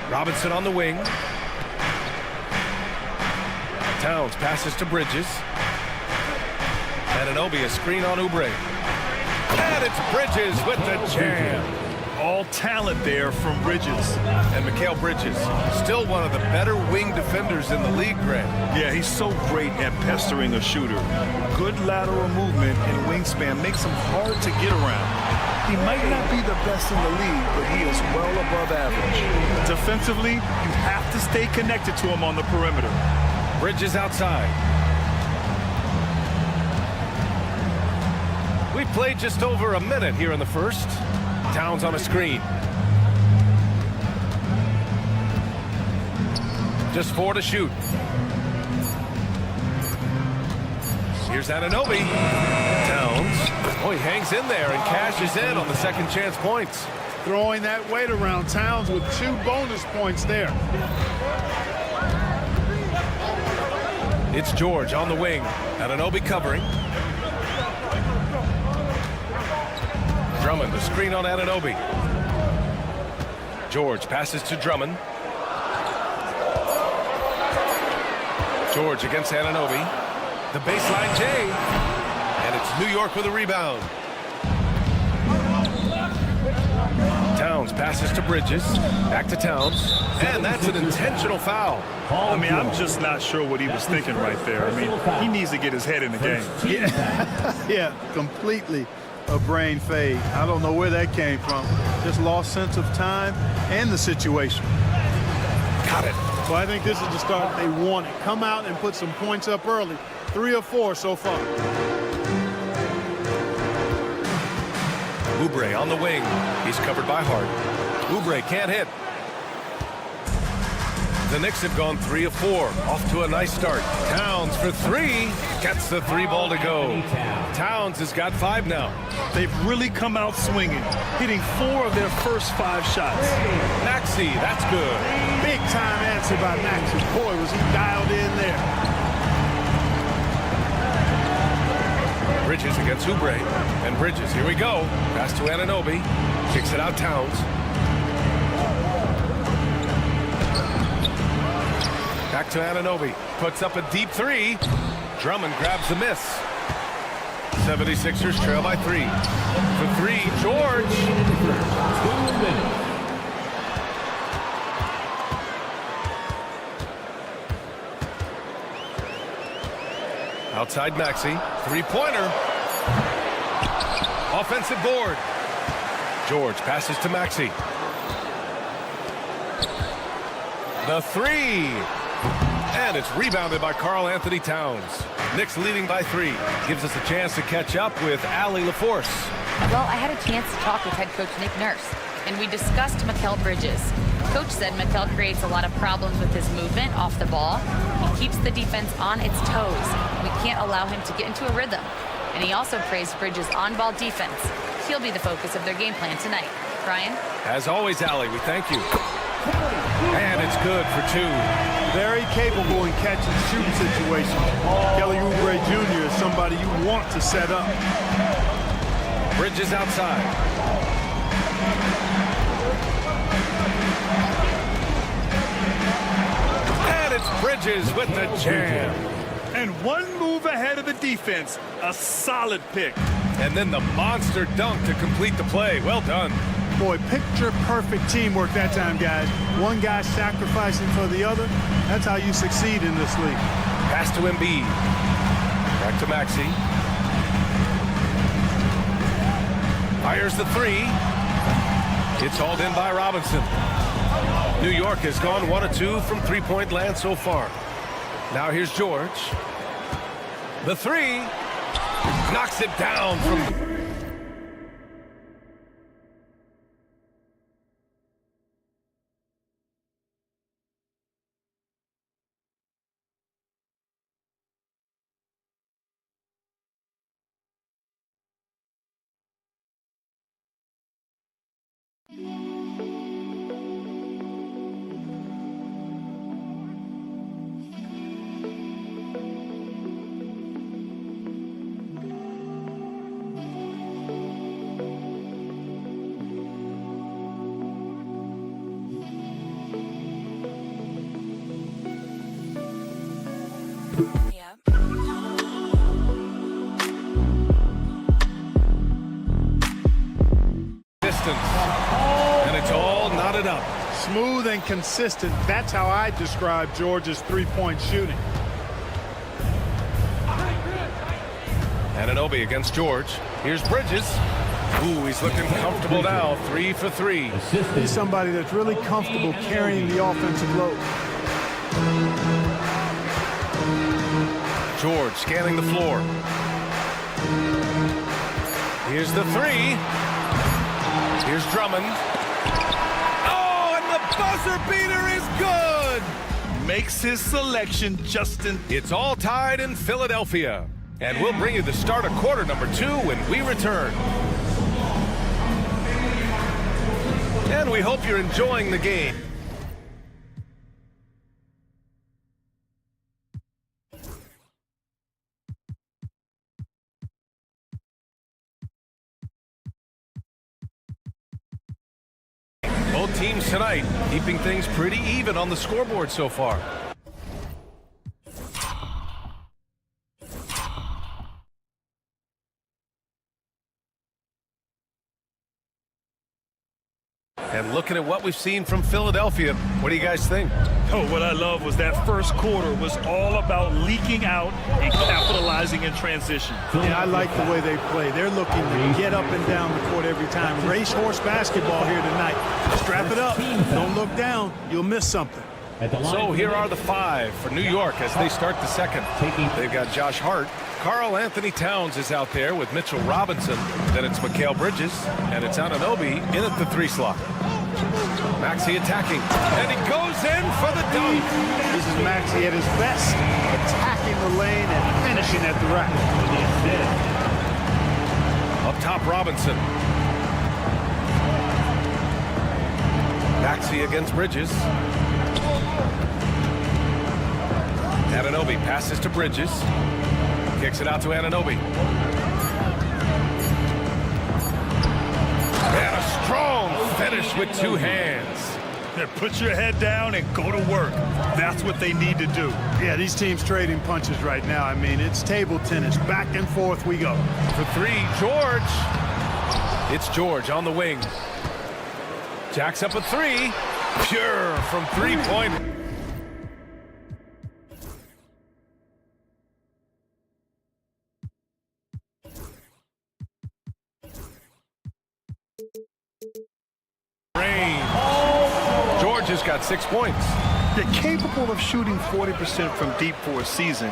S9: Robinson on the wing. Towns passes to Bridges. Anunoby, a screen on Oubre. And it's Bridges with the jam.
S10: All talent there from Bridges.
S9: And Mikal Bridges, still one of the better wing defenders in the league, Grant.
S10: Yeah, he's so great at pestering a shooter. Good lateral movement and wingspan makes him hard to get around. He might not be the best in the league, but he is well above average. Defensively, you have to stay connected to him on the perimeter.
S9: Bridges outside. We played just over a minute here in the first. Towns on a screen. Just 4 to shoot. Here's Anunoby. Towns. Oh, he hangs in there and cashes in on the second chance points.
S15: Throwing that weight around. Towns with 2 bonus points there.
S9: It's George on the wing. Anunoby covering. Drummond, the screen on Anunoby. George passes to Drummond. George against Anunoby. The baseline J. And it's New York with a rebound. Towns passes to Bridges. Back to Towns. And that's an intentional foul.
S10: I mean, I'm just not sure what he was thinking right there. I mean, he needs to get his head in the game.
S15: Yeah, completely a brain fade. I don't know where that came from. Just lost sense of time and the situation.
S9: Got it.
S15: So I think this is the start they wanted. Come out and put some points up early. 3 or 4 so far.
S9: Oubre on the wing. He's covered by Hart. Oubre can't hit. The Knicks have gone 3 of 4. Off to a nice start. Towns for 3. Gets the 3-ball to go. Towns has got 5 now.
S10: They've really come out swinging, hitting 4 of their first 5 shots.
S9: Maxey, that's good.
S15: Big time answer by Maxey. Boy, was he dialed in there.
S9: Bridges against Oubre. And Bridges, here we go. Pass to Anunoby. Kicks it out Towns. Back to Anunoby. Puts up a deep 3. Drummond grabs the miss. 76ers trail by 3. For 3, George. Outside Maxey. 3-pointer. Offensive board. George passes to Maxey. The 3. And it's rebounded by Karl Anthony Towns. Knicks leading by 3. Gives us a chance to catch up with Allie LaForce.
S12: Well, I had a chance to talk with head coach Nick Nurse, and we discussed Mikal Bridges. Coach said Mikal creates a lot of problems with his movement off the ball. He keeps the defense on its toes. We can't allow him to get into a rhythm. And he also praised Bridges' on-ball defense. He'll be the focus of their game plan tonight. Brian?
S9: As always, Allie, we thank you. And it's good for 2.
S15: Very capable in catch and shoot situations. Kelly Oubre Jr. is somebody you want to set up.
S9: Bridges outside. And it's Bridges with the jam.
S10: And 1 move ahead of the defense. A solid pick.
S9: And then the monster dunk to complete the play. Well done.
S15: Boy, picture-perfect teamwork that time, guys. One guy sacrificing for the other. That's how you succeed in this league.
S9: Pass to Embiid. Back to Maxey. Fires the 3. It's hauled in by Robinson. New York has gone 1 of 2 from 3-point land so far. Now here's George. The 3. Knocks it down from... And it's all knotted up.
S15: Smooth and consistent. That's how I describe George's 3-point shooting.
S9: Anunoby against George. Here's Bridges. Ooh, he's looking comfortable now. 3 for 3.
S15: He's somebody that's really comfortable carrying the offensive load.
S9: George scanning the floor. Here's the 3. Here's Drummond. Oh, and the buzzer beater is good.
S10: Makes his selection, Justin.
S9: It's all tied in Philadelphia. And we'll bring you the start of quarter number 2 when we return. And we hope you're enjoying the game. Both teams tonight keeping things pretty even on the scoreboard so far. And looking at what we've seen from Philadelphia, what do you guys think?
S10: Oh, what I love was that first quarter was all about leaking out and capitalizing in transition.
S15: Yeah, I like the way they play. They're looking to get up and down the court every time. Racehorse basketball here tonight. Strap it up. Don't look down. You'll miss something.
S9: So here are the 5 for New York as they start the second. They've got Josh Hart. Karl Anthony Towns is out there with Mitchell Robinson. Then it's Mikal Bridges. And it's Anunoby in at the 3 slot. Maxey attacking. And he goes in for the dunk.
S15: believe this is Maxey at his best, attacking the lane and finishing at the rack.
S9: Up top, Robinson. Maxey against Bridges. Anunoby passes to Bridges. Kicks it out to Anunoby. And a strong finish with two hands.
S10: Put your head down and go to work. That's what they need to do.
S15: Yeah, these teams trading punches right now. I mean, it's table tennis. Back and forth we go.
S9: For three, George. It's George on the wing. Jacks up a three. Pure from three-point. George has got 6 points.
S10: They're capable of shooting 40% from deep for a season.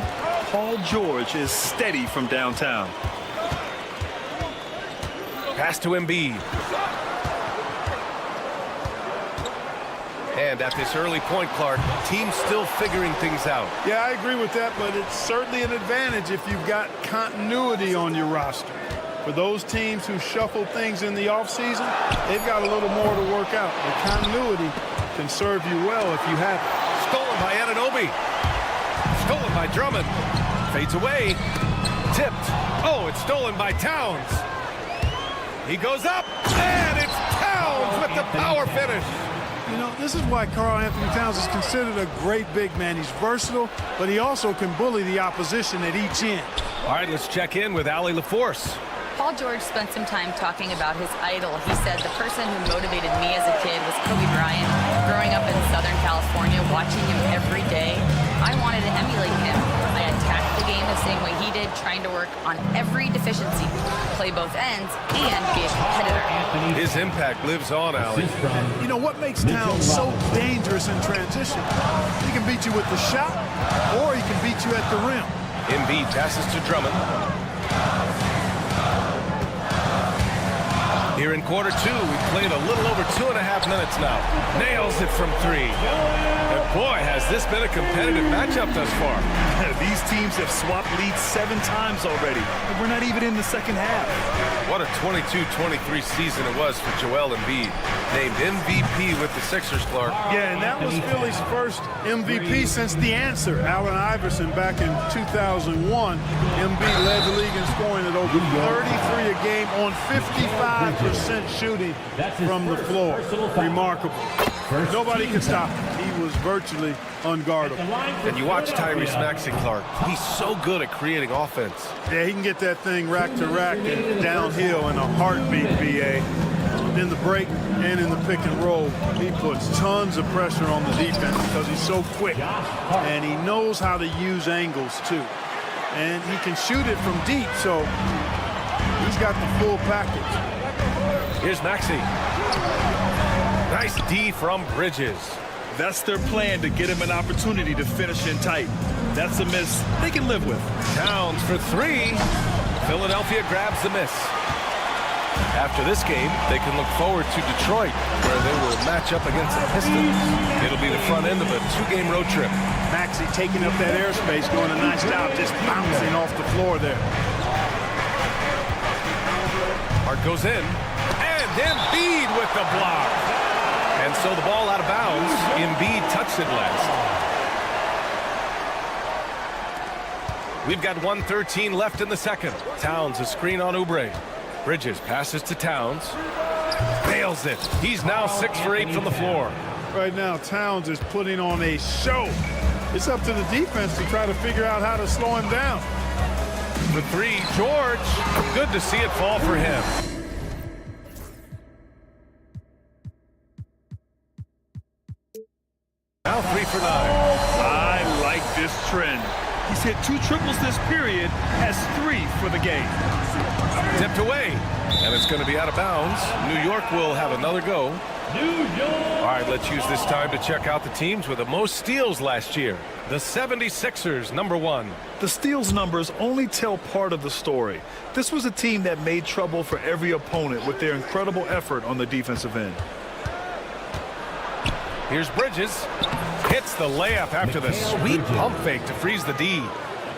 S10: Paul George is steady from downtown.
S9: Pass to Embiid. And at this early point, Clark, team's still figuring things out.
S15: Yeah, I agree with that, but it's certainly an advantage if you've got continuity on your roster. For those teams who shuffle things in the offseason, they've got a little more to work out. The continuity can serve you well if you have it.
S9: Stolen by Anunoby. Stolen by Drummond. Fades away. Tipped. Oh, it's stolen by Towns. He goes up, and it's Towns with the power finish.
S15: You know, this is why Karl Anthony Towns is considered a great big man. He's versatile, but he also can bully the opposition at each end.
S9: All right, let's check in with Allie LaForce.
S12: Paul George spent some time talking about his idol. He said, the person who motivated me as a kid was Kobe Bryant. Growing up in Southern California, watching him every day, I wanted to emulate him. I attacked the game the same way he did, trying to work on every deficiency, play both ends, and be a competitor.
S9: His impact lives on, Allie.
S15: You know, what makes Towns so dangerous in transition? He can beat you with the shot, or he can beat you at the rim.
S9: Embiid passes to Drummond. Here in quarter two, we've played a little over 2.5 minutes now. Nails it from three. And boy, has this been a competitive matchup thus far.
S10: These teams have swapped leads 7 times already. And we're not even in the second half.
S9: What a 22-23 season it was for Joel Embiid. Named MVP with the Sixers, Clark.
S15: Yeah, and that was Philly's first MVP since the answer. Allen Iverson back in 2001. Embiid led the league in scoring at over 33 a game on 55% shooting from the floor. Remarkable. Nobody could stop him. He was virtually unguardable.
S9: And you watch Tyrese Maxey, Clark. He's so good at creating offense.
S15: Yeah, he can get that thing rack to rack and downhill in a heartbeat, BA. In the break and in the pick and roll, he puts tons of pressure on the defense because he's so quick. And he knows how to use angles, too. And he can shoot it from deep, so he's got the full package.
S9: Here's Maxey. Nice D from Bridges.
S10: That's their plan, to get him an opportunity to finish in tight. That's a miss they can live with.
S9: Towns for three. Philadelphia grabs the miss. After this game, they can look forward to Detroit, where they will match up against the Pistons. It'll be the front end of a 2-game road trip.
S15: Maxey taking up that airspace, doing a nice job just bouncing off the floor there.
S9: Hart goes in, and Embiid with the block. And so the ball out of bounds. Embiid touched it last. We've got 1:13 left in the second. Towns a screen on Oubre. Bridges passes to Towns. Nails it. He's now 6 for 8 from the floor.
S15: Right now, Towns is putting on a show. It's up to the defense to try to figure out how to slow him down.
S9: The three, George. Good to see it fall for him. Now 3 for 9.
S10: I like this trend. He's hit 2 triples this period, has 3 for the game.
S9: Tipped away, and it's going to be out of bounds. New York will have another go. All right, let's use this time to check out the teams with the most steals last year. The 76ers, number 1.
S10: The steals numbers only tell part of the story. This was a team that made trouble for every opponent with their incredible effort on the defensive end.
S9: Here's Bridges. Hits the layup after the sweet pump fake to freeze the D.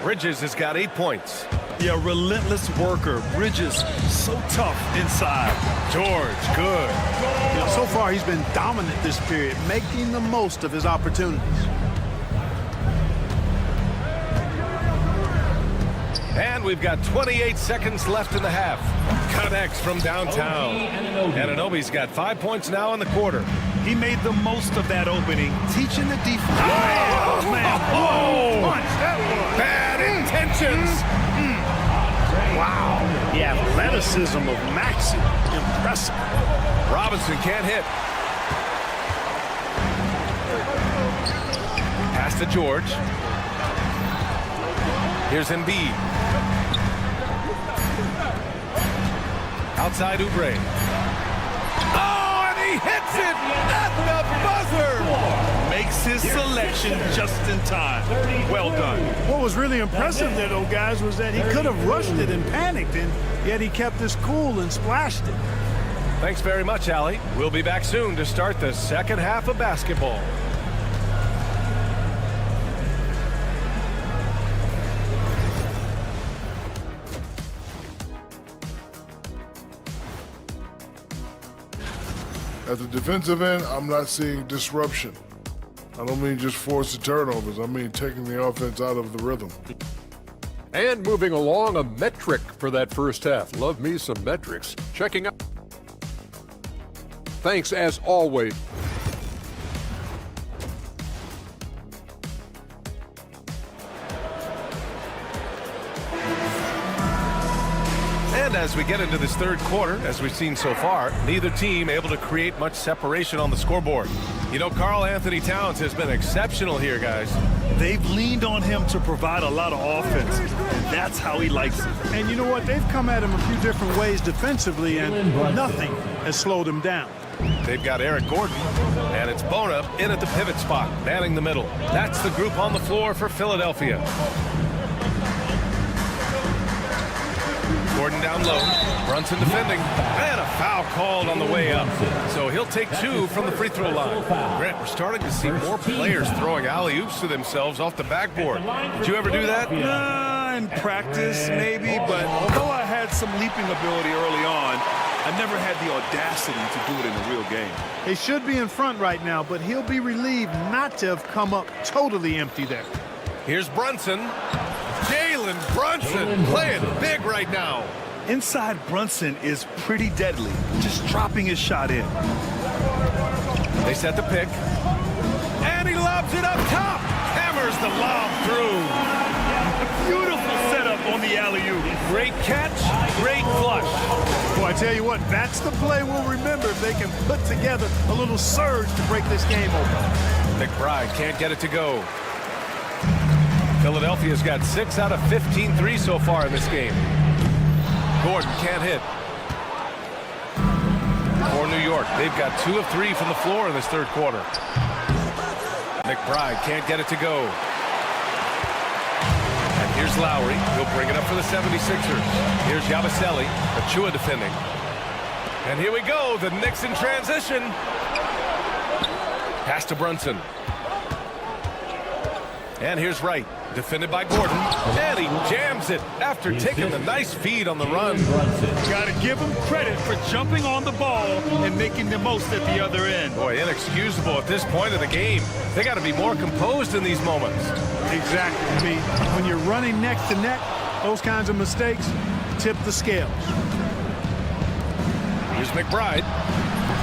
S9: Bridges has got 8 points.
S15: Yeah, relentless worker. Bridges, so tough inside.
S9: George, good.
S15: So far, he's been dominant this period, making the most of his opportunities.
S9: And we've got 28 seconds left in the half. Connects from downtown. Anunoby's got 5 points now in the quarter.
S10: He made the most of that opening, teaching the defense.
S9: Oh, man. Oh, bad intentions.
S15: Wow. The athleticism of Maxey. Impressive.
S9: Robinson can't hit. Pass to George. Here's Embiid. Outside Oubre. Oh, and he hits it at the buzzer.
S10: Makes his selection just in time. Well done.
S15: What was really impressive there, though, guys, was that he could have rushed it and panicked, and yet he kept his cool and splashed it.
S9: Thanks very much, Allie. We'll be back soon to start the second half of basketball.
S7: At the defensive end, I'm not seeing disruption. I don't mean just forced turnovers. I mean taking the offense out of the rhythm.
S8: And moving along, a metric for that first half. Love me some metrics. Checking out. Thanks as always.
S9: And as we get into this third quarter, as we've seen so far, neither team able to create much separation on the scoreboard. You know, Karl Anthony Towns has been exceptional here, guys.
S10: They've leaned on him to provide a lot of offense, and that's how he likes it.
S15: And you know what? They've come at him a few different ways defensively, and nothing has slowed him down.
S9: They've got Eric Gordon, and it's Bona in at the pivot spot, manning the middle. That's the group on the floor for Philadelphia. Gordon down low, Brunson defending, and a foul called on the way up. So he'll take 2 from the free throw line. Grant, we're starting to see more players throwing alley-oops to themselves off the backboard. Did you ever do that?
S10: In practice, maybe, but although I had some leaping ability early on, I never had the audacity to do it in a real game.
S15: They should be in front right now, but he'll be relieved not to have come up totally empty there.
S9: Here's Brunson. Jalen Brunson playing big right now.
S10: Inside Brunson is pretty deadly, just dropping his shot in.
S9: They set the pick. And he lobs it up top. Hammers the lob through.
S10: Beautiful setup on the alley-oop.
S9: Great catch, great flush.
S15: Well, I tell you what, that's the play we'll remember if they can put together a little surge to break this game open.
S9: McBride can't get it to go. Philadelphia's got 6 out of 15 threes so far in this game. Gordon can't hit. For New York, they've got 2 of 3 from the floor in this third quarter. McBride can't get it to go. And here's Lowry. He'll bring it up for the 76ers. Here's Yabusele, Achua defending. And here we go, the Knicks in transition. Pass to Brunson. And here's Wright, defended by Gordon, and he jams it after taking the nice feed on the run.
S10: Got to give him credit for jumping on the ball and making the most at the other end.
S9: Boy, inexcusable at this point of the game. They got to be more composed in these moments.
S15: Exactly. When you're running neck to neck, those kinds of mistakes tip the scales.
S9: Here's McBride.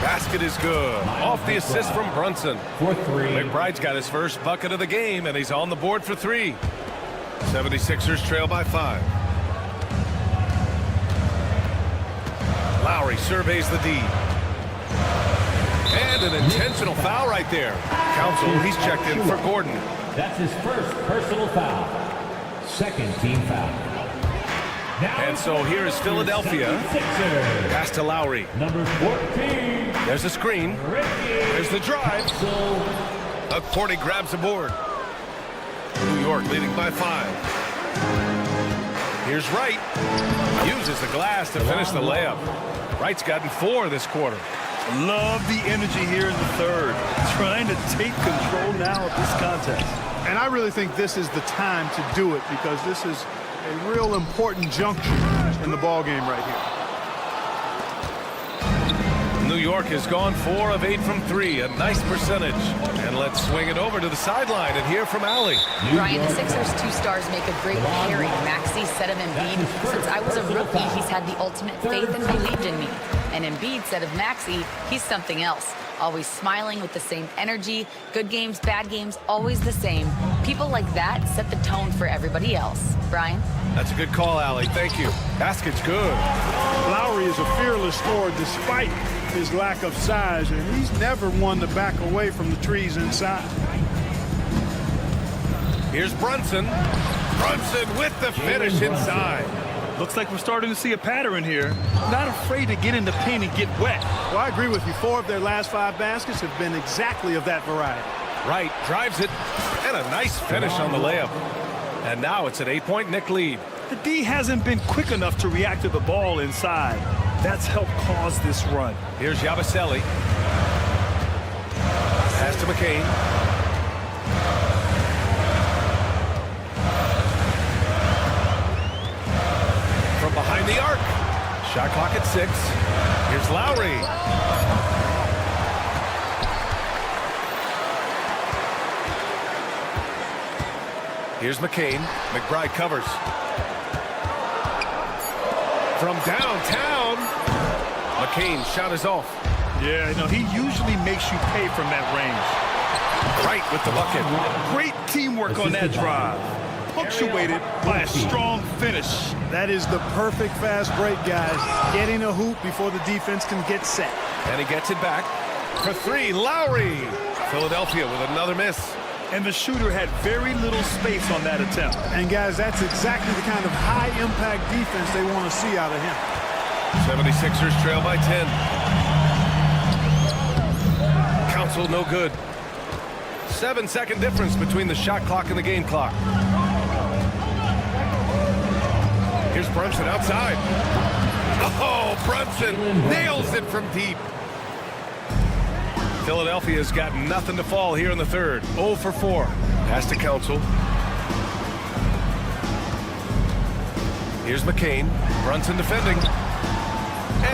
S9: Basket is good. Off the assist from Brunson.
S3: For 3.
S9: McBride's got his first bucket of the game, and he's on the board for 3. 76ers trail by 5. Lowry surveys the D. And an intentional foul right there. Counsel, he's checked in for Gordon.
S3: That's his first personal foul. Second team foul.
S9: And so here is Philadelphia. Pass to Lowry.
S3: Number 14.
S9: There's a screen. There's the drive. Cordy grabs the board. New York leading by 5. Here's Wright. Uses the glass to finish the layup. Wright's gotten 4 this quarter.
S10: Love the energy here in the third. Trying to take control now of this contest.
S15: And I really think this is the time to do it because this is a real important juncture in the ball game right here.
S9: New York has gone 4 of 8 from 3, a nice percentage. And let's swing it over to the sideline and hear from Allie.
S12: Brian, the Sixers' 2 stars make a great pairing. Maxey said of Embiid, since I was a rookie, he's had the ultimate faith and believed in me. And Embiid said of Maxey, he's something else. Always smiling with the same energy. Good games, bad games, always the same. People like that set the tone for everybody else. Brian?
S9: That's a good call, Allie. Thank you. Basket's good.
S15: Lowry is a fearless scorer despite his lack of size, and he's never one to back away from the trees inside.
S9: Here's Brunson. Brunson with the finish inside.
S10: Looks like we're starting to see a pattern here. Not afraid to get in the paint and get wet.
S15: Well, I agree with you. 4 of their last 5 baskets have been exactly of that variety.
S9: Right, drives it, and a nice finish on the layup. And now it's an 8-point Knick lead.
S10: The D hasn't been quick enough to react to the ball inside. That's helped cause this run.
S9: Here's Yabusele. Pass to McCain. From behind the arc. Shot clock at 6. Here's Lowry. Here's McCain. McBride covers. From downtown, McCain's shot is off.
S10: Yeah, no, he usually makes you pay from that range.
S9: Right with the bucket.
S10: Great teamwork on that drive. Punctuated by a strong finish.
S15: That is the perfect fast break, guys. Getting a hoop before the defense can get set.
S9: And he gets it back for 3. Lowry. Philadelphia with another miss.
S10: And the shooter had very little space on that attempt.
S15: And guys, that's exactly the kind of high-impact defense they want to see out of him.
S9: 76ers trail by 10. Counsel no good. 7-second difference between the shot clock and the game clock. Here's Brunson outside. Oh, Brunson nails it from deep. Philadelphia's got nothing to fall here in the third. 0 for 4. Pass to Counsel. Here's McCain. Brunson defending.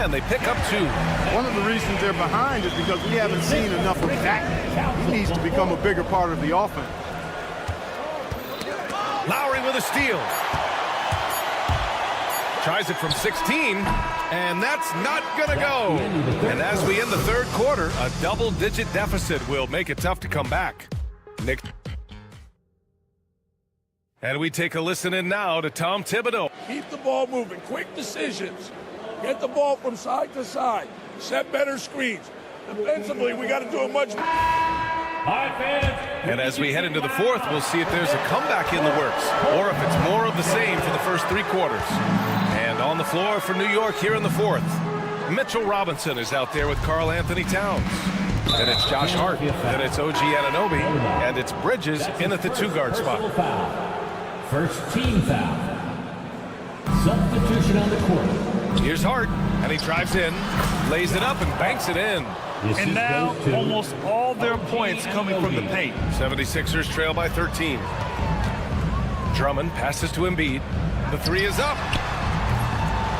S9: And they pick up 2.
S15: One of the reasons they're behind is because we haven't seen enough of that. He needs to become a bigger part of the offense.
S9: Lowry with a steal. Tries it from 16, and that's not going to go. And as we end the third quarter, a double-digit deficit will make it tough to come back. Nick. And we take a listen in now to Tom Thibodeau.
S16: Keep the ball moving. Quick decisions. Get the ball from side to side. Set better screens. Defensively, we got to do a much.
S9: And as we head into the fourth, we'll see if there's a comeback in the works or if it's more of the same for the first 3 quarters. And on the floor for New York here in the fourth, Mitchell Robinson is out there with Karl Anthony Towns. Then it's Josh Hart. Then it's OG Anunoby. And it's Bridges in at the 2-guard spot.
S3: First team foul. Substitution on the court.
S9: Here's Hart, and he drives in, lays it up, and banks it in.
S10: And now, almost all their points coming from the paint.
S9: 76ers trail by 13. Drummond passes to Embiid. The 3 is up.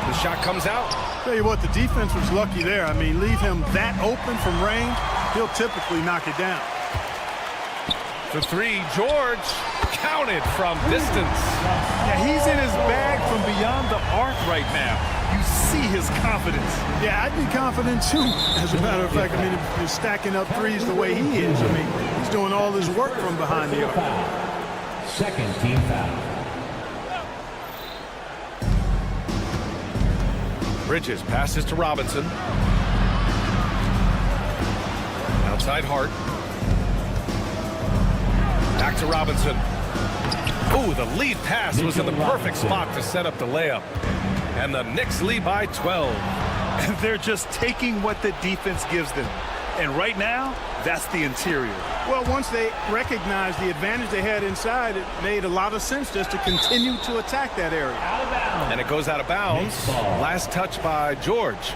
S9: The shot comes out.
S15: Tell you what, the defense was lucky there. I mean, leave him that open from range, he'll typically knock it down.
S9: The 3, George, counted from distance.
S10: Yeah, he's in his bag from beyond the arc right now. You see his confidence.
S15: Yeah, I'd be confident too. As a matter of fact, I mean, if you're stacking up threes the way he is, I mean, he's doing all his work from behind the arc.
S3: Second team foul.
S9: Bridges passes to Robinson. Outside Hart. Back to Robinson. Ooh, the lead pass was in the perfect spot to set up the layup. And the Knicks lead by 12.
S10: And they're just taking what the defense gives them. And right now, that's the interior.
S15: Well, once they recognized the advantage they had inside, it made a lot of sense just to continue to attack that area.
S9: And it goes out of bounds. Last touch by George.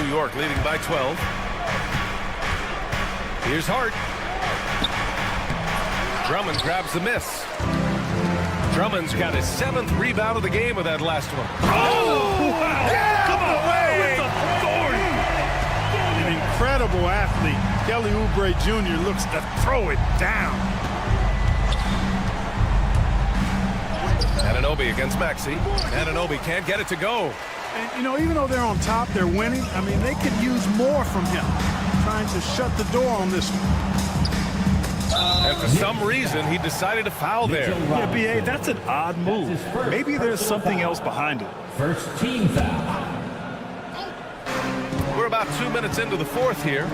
S9: York leading by 12. Here's Hart. Drummond grabs the miss. Drummond's got his 7th rebound of the game with that last one.
S15: Oh, wow. Yeah, come away with authority. An incredible athlete. Kelly Oubre Jr. looks to throw it down.
S9: Anunoby against Maxey. Anunoby can't get it to go.
S15: And, you know, even though they're on top, they're winning. I mean, they could use more from him. Trying to shut the door on this one.
S9: And for some reason, he decided to foul there.
S10: Yeah, B.A., that's an odd move. Maybe there's something else behind it.
S3: First team foul.
S9: We're about 2 minutes into the fourth here.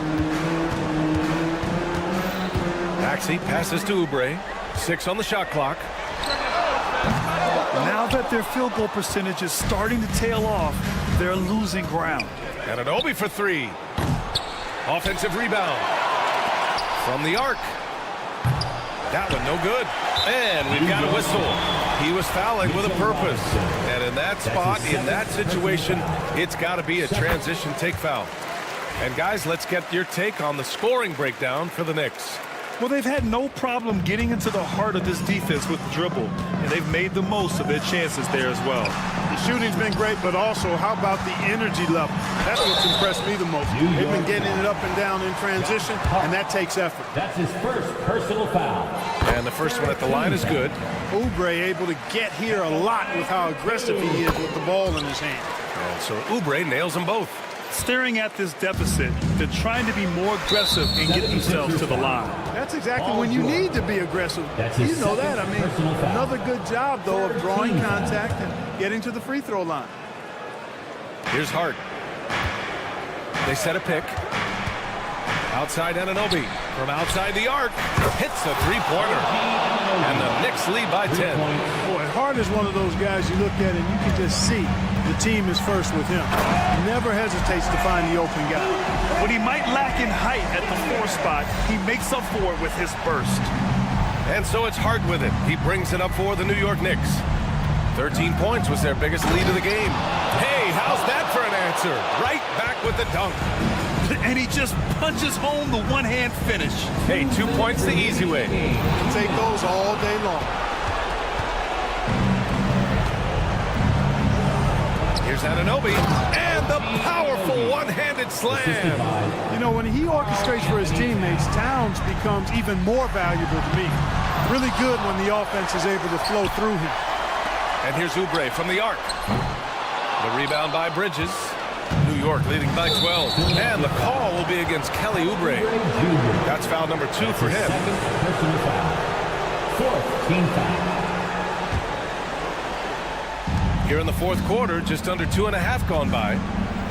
S9: Maxey passes to Oubre. 6 on the shot clock.
S10: Now that their field goal percentage is starting to tail off, they're losing ground.
S9: Anunoby for 3. Offensive rebound. From the arc. That one no good. And we've got a whistle. He was fouling with a purpose. And in that spot, in that situation, it's got to be a transition take foul. And guys, let's get your take on the scoring breakdown for the Knicks.
S10: Well, they've had no problem getting into the heart of this defense with the dribble, and they've made the most of their chances there as well.
S15: The shooting's been great, but also how about the energy level? That's what's impressed me the most. They've been getting it up and down in transition, and that takes effort.
S3: That's his first personal foul.
S9: And the first one at the line is good.
S15: Oubre able to get here a lot with how aggressive he is with the ball in his hand.
S9: And so Oubre nails them both.
S10: Staring at this deficit, they're trying to be more aggressive and get themselves to the line.
S15: That's exactly when you need to be aggressive. You know that. I mean, another good job, though, of drawing contact and getting to the free throw line.
S9: Here's Hart. They set a pick. Outside Anunoby. From outside the arc. Hits a three-pointer. And the Knicks lead by 10.
S15: Boy, Hart is one of those guys you look at and you can just see the team is first with him. He never hesitates to find the open guy.
S10: When he might lack in height at the 4 spot, he makes up for it with his burst.
S9: And so it's Hart with it. He brings it up for the New York Knicks. 13 points was their biggest lead of the game. Hey, how's that for an answer? Right back with the dunk.
S10: And he just punches home the one-hand finish.
S9: Hey, 2 points the easy way.
S15: Take those all day long.
S9: Here's Anunoby, and the powerful one-handed slam.
S15: You know, when he orchestrates for his teammates, Towns becomes even more valuable to me. Really good when the offense is able to flow through him.
S9: And here's Oubre from the arc. The rebound by Bridges. New York leading by 12. And the call will be against Kelly Oubre. That's foul number 2 for him.
S3: Fourth team foul.
S9: Here in the fourth quarter, just under 2.5 gone by.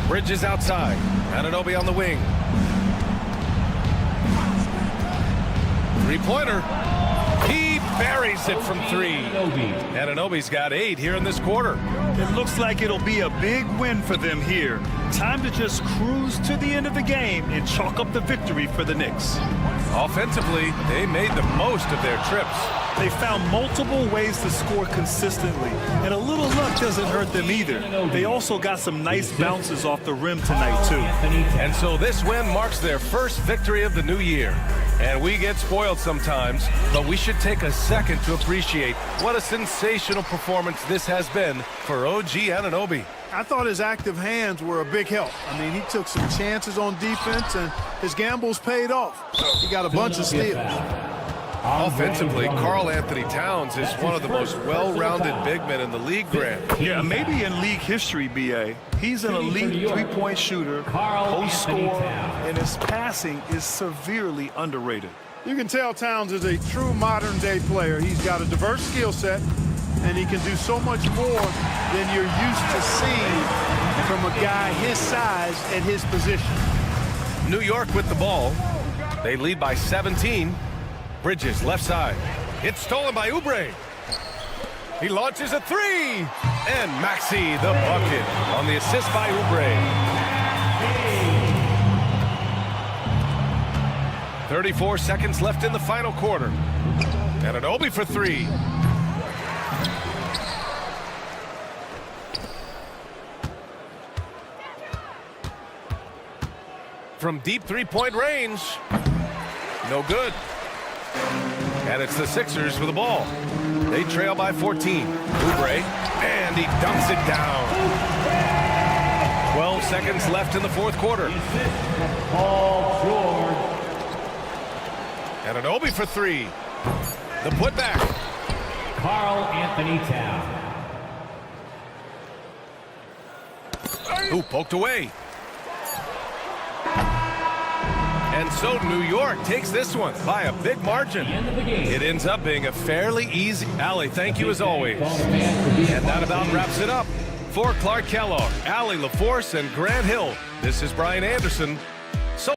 S9: Bridges outside. Anunoby on the wing. Three-pointer. He buries it from 3. Anunoby's got 8 here in this quarter.
S10: It looks like it'll be a big win for them here. Time to just cruise to the end of the game and chalk up the victory for the Knicks.
S9: Offensively, they made the most of their trips.
S10: They found multiple ways to score consistently, and a little luck doesn't hurt them either. They also got some nice bounces off the rim tonight, too.
S9: And so this win marks their first victory of the new year. And we get spoiled sometimes, but we should take a second to appreciate what a sensational performance this has been for OG Anunoby.
S15: I thought his active hands were a big help. I mean, he took some chances on defense, and his gambles paid off. He got a bunch of steals.
S9: Offensively, Karl Anthony Towns is one of the most well-rounded big men in the league, Grant.
S10: Yeah, maybe in league history, B.A. He's an elite three-point shooter, post scorer, and his passing is severely underrated.
S15: You can tell Towns is a true modern-day player. He's got a diverse skill set, and he can do so much more than you're used to seeing from a guy his size at his position.
S9: New York with the ball. They lead by 17. Bridges, left side. It's stolen by Oubre. He launches a 3. And Maxey, the bucket, on the assist by Oubre. 34 seconds left in the final quarter. Anunoby for 3. from deep three-point range. No good. And it's the Sixers with the ball. They trail by 14. Oubre, and he dumps it down. 12 seconds left in the fourth quarter.
S3: Paul George.
S9: And an Obi for three. The putback.
S3: Karl Anthony Towns.
S9: Ooh, poked away. And so New York takes this one by a big margin. It ends up being a fairly easy. Allie, thank you as always. And that about wraps it up. For Clark Kellogg, Allie LaForce, and Grant Hill, this is Brian Anderson. So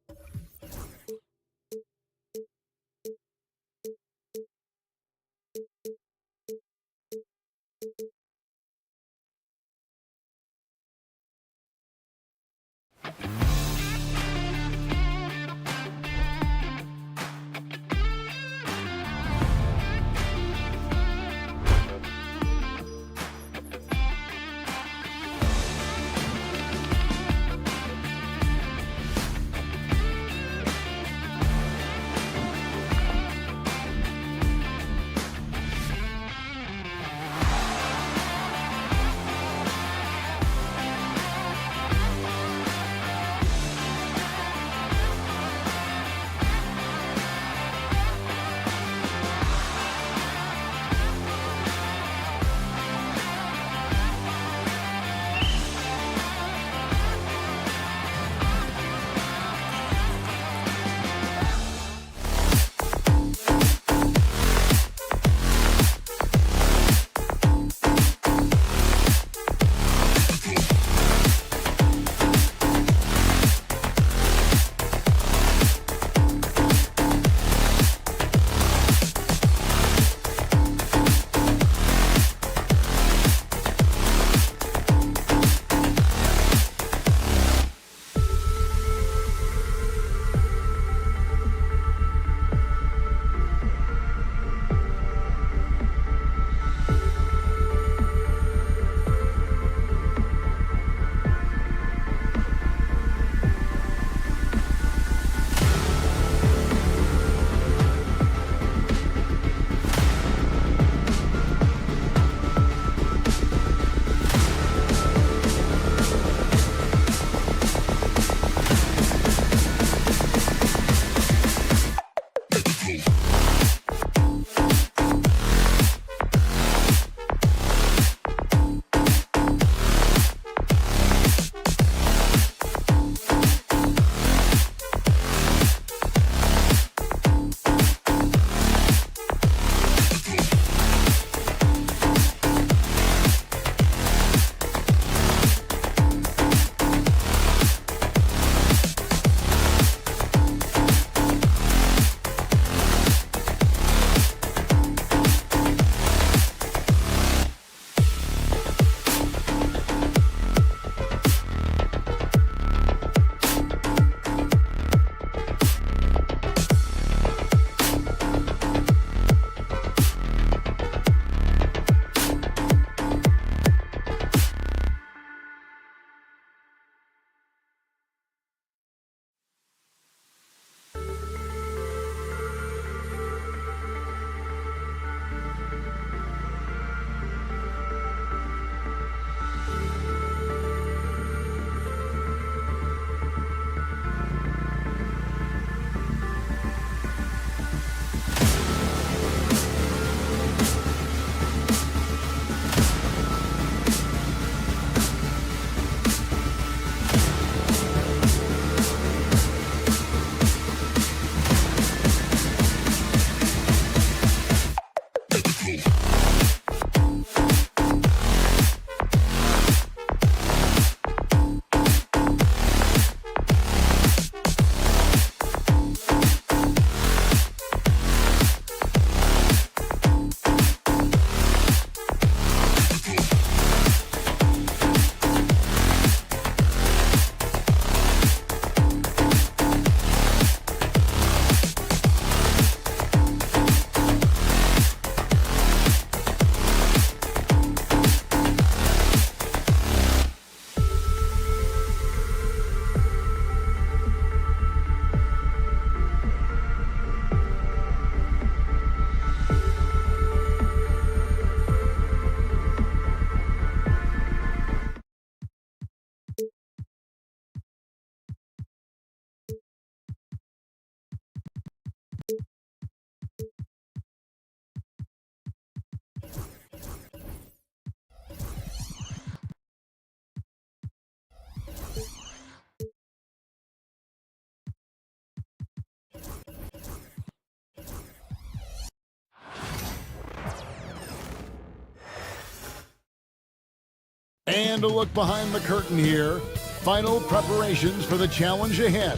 S1: And a look behind the curtain here. Final preparations for the challenge ahead.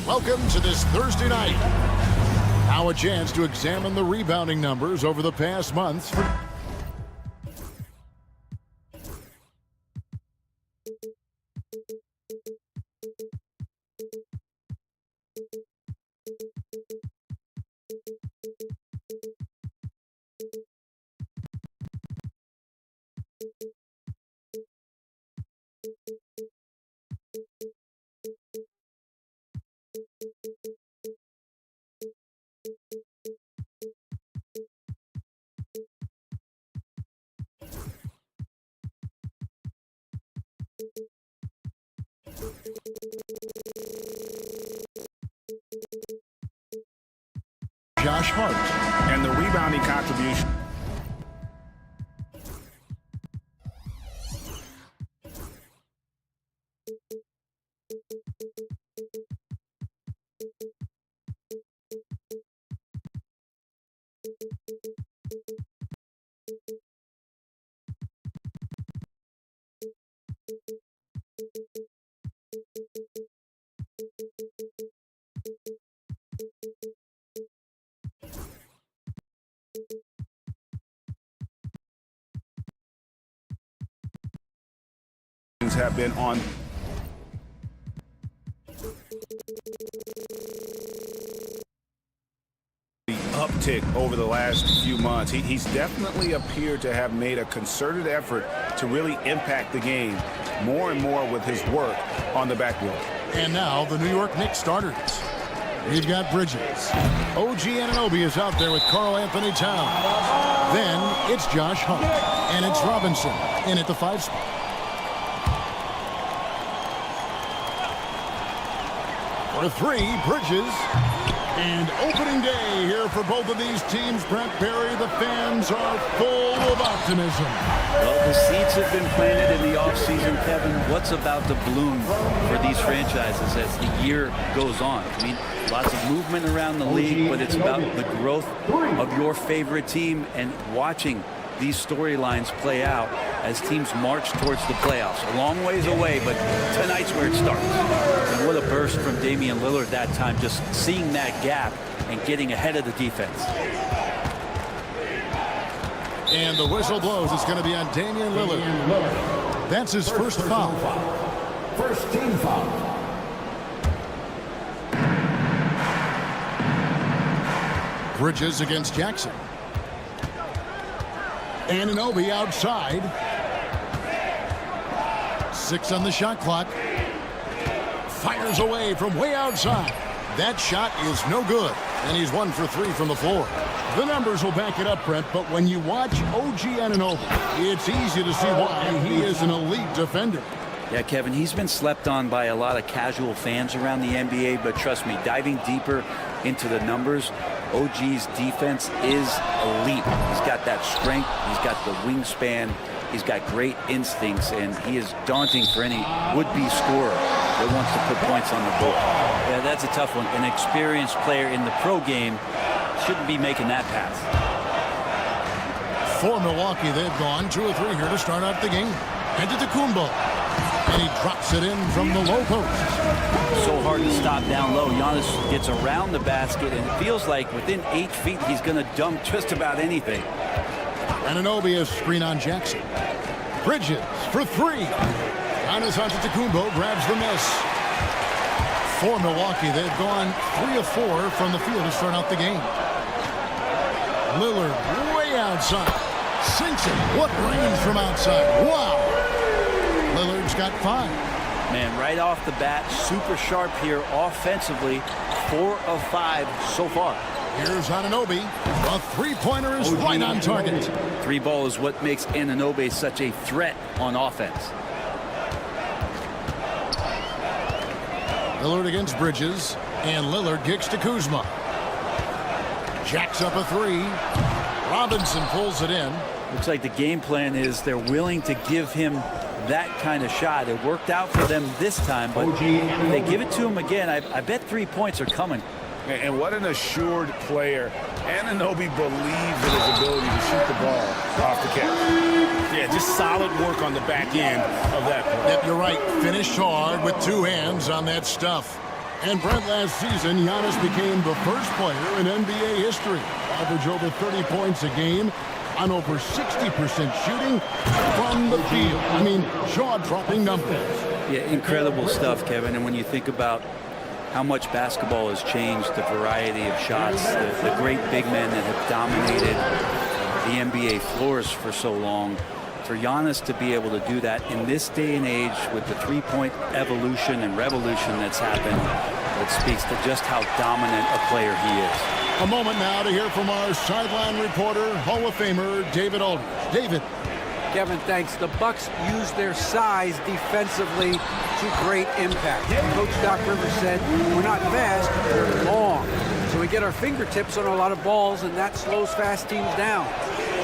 S1: Welcome to this Thursday night. Now a chance to examine the rebounding numbers over the past months. Josh Hart.
S6: And the rebounding contribution. Have been on the uptick over the last few months. He's definitely appeared to have made a concerted effort to really impact the game more and more with his work on the backboard.
S1: And now the New York Knicks starters. We've got Bridges. OG Anunoby is out there with Karl Anthony Towns. Then it's Josh Hart. And it's Robinson in at the 5 spot. For 3, Bridges. And opening day here for both of these teams, Brent Barry. The fans are full of optimism.
S4: Well, the seeds have been planted in the offseason, Kevin. What's about to bloom for these franchises as the year goes on? I mean, lots of movement around the league, but it's about the growth of your favorite team and watching these storylines play out as teams march towards the playoffs. A long ways away, but tonight's where it starts. And what a burst from Damian Lillard that time, just seeing that gap and getting ahead of the defense.
S1: And the whistle blows. It's going to be on Damian Lillard. That's his first foul.
S3: First team foul.
S1: Bridges against Jackson. Anunoby outside. 6 on the shot clock. Fires away from way outside. That shot is no good. And he's 1 for 3 from the floor. The numbers will back it up, Brent, but when you watch OG Anunoby, it's easy to see why he is an elite defender.
S4: Yeah, Kevin, he's been slept on by a lot of casual fans around the NBA, but trust me, diving deeper into the numbers, OG's defense is elite. He's got that strength, he's got the wingspan, he's got great instincts, and he is daunting for any would-be scorer that wants to put points on the board. Yeah, that's a tough one. An experienced player in the pro game shouldn't be making that pass.
S1: For Milwaukee, they've gone 2 or 3 here to start out the game. Antetokounmpo. And he drops it in from the low post.
S4: So hard to stop down low. Giannis gets around the basket, and it feels like within 8 feet, he's going to dunk just about anything.
S1: Anunoby is screen on Jackson. Bridges for 3. Giannis Antetokounmpo grabs the miss. For Milwaukee, they've gone 3 of 4 from the field to start out the game. Lillard way outside. Sinks it. What range from outside. Wow. Lillard's got 5.
S4: Man, right off the bat, super sharp here offensively. 4 of 5 so far.
S1: Here's Anunoby. A 3-pointer is right on target.
S4: 3 ball is what makes Anunoby such a threat on offense.
S1: Lillard against Bridges. And Lillard kicks to Kuzma. Jacks up a 3. Robinson pulls it in.
S4: Looks like the game plan is they're willing to give him that kind of shot. It worked out for them this time, but if they give it to him again, I bet 3 points are coming.
S6: And what an assured player. Anunoby believes in his ability to shoot the ball off the catch.
S2: Yeah, just solid work on the back end of that play.
S1: Yep, you're right. Finished hard with two hands on that stuff. And Brent, last season, Giannis became the first player in NBA history to average over 30 points a game on over 60% shooting from the field. I mean, jaw-dropping numbers.
S4: Yeah, incredible stuff, Kevin. And when you think about how much basketball has changed, the variety of shots, the great big men that have dominated the NBA floors for so long, for Giannis to be able to do that in this day and age with the three-point evolution and revolution that's happened, it speaks to just how dominant a player he is.
S1: A moment now to hear from our sideline reporter, Hall of Famer David Aldridge. David.
S5: Kevin, thanks. The Bucks use their size defensively to great impact. Coach Doc Rivers said, we're not fast, we're long. So we get our fingertips on a lot of balls, and that slows fast teams down.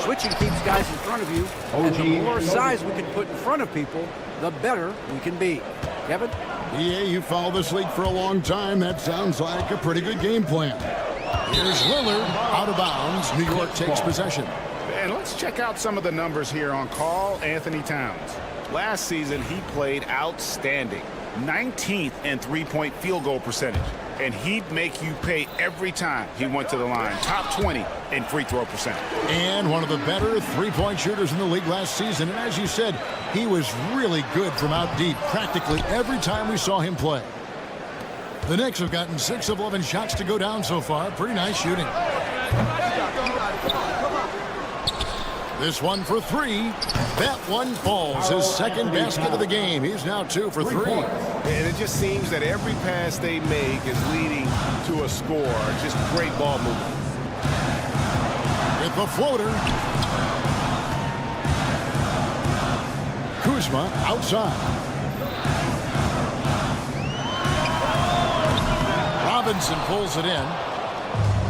S5: Switching keeps guys in front of you, and the more size we can put in front of people, the better we can be. Kevin?
S1: Yeah, you followed this league for a long time. That sounds like a pretty good game plan. Here's Lillard out of bounds. New York takes possession.
S6: And let's check out some of the numbers here on Karl Anthony Towns. Last season, he played outstanding. 19th in three-point field goal percentage. And he'd make you pay every time he went to the line. Top 20 in free throw percentage.
S1: And one of the better three-point shooters in the league last season. And as you said, he was really good from out deep practically every time we saw him play. The Knicks have gotten 6 of 11 shots to go down so far. Pretty nice shooting. This one for 3. That one falls. His second basket of the game. He's now 2 for 3.
S6: And it just seems that every pass they make is leading to a score. Just great ball movement.
S1: With the floater. Kuzma outside. Robinson pulls it in.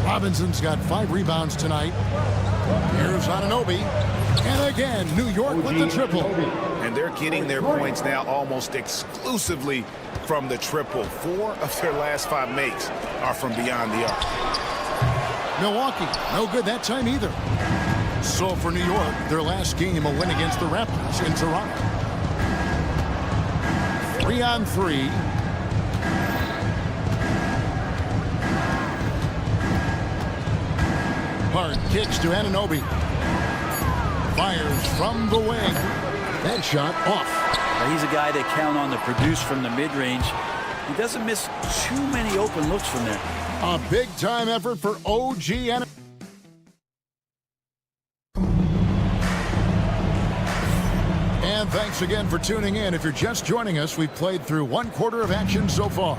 S1: Robinson's got 5 rebounds tonight. Here's Anunoby. And again, New York with the triple.
S6: And they're getting their points now almost exclusively from the triple. 4 of their last 5 makes are from beyond the arc.
S1: Milwaukee, no good that time either. So for New York, their last game, a win against the Raptors in Toronto. 3-on-3. Hard kicks to Anunoby. Fires from the wing. That shot off.
S4: He's a guy they count on to produce from the mid-range. He doesn't miss too many open looks from there.
S1: A big-time effort for OG Anunoby. And thanks again for tuning in. If you're just joining us, we've played through 1 quarter of action so far.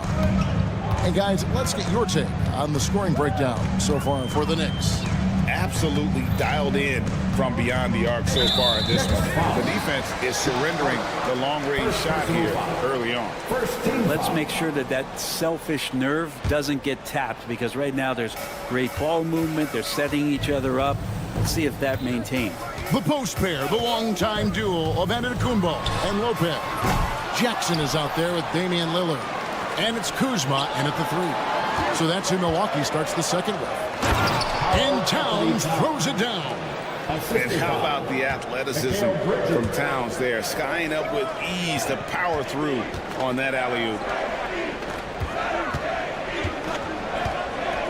S1: And guys, let's get your take on the scoring breakdown so far for the Knicks.
S6: Absolutely dialed in from beyond the arc so far in this one. The defense is surrendering the long-range shot here early on.
S4: Let's make sure that that selfish nerve doesn't get tapped, because right now there's great ball movement. They're setting each other up. Let's see if that maintains.
S1: The post pair, the long-time duel of Antetokounmpo and Lopez. Jackson is out there with Damian Lillard. And it's Kuzma in at the 3. So that's who Milwaukee starts the second with. And Towns throws it down.
S6: And how about the athleticism from Towns there, skying up with ease to power through on that alley-oop.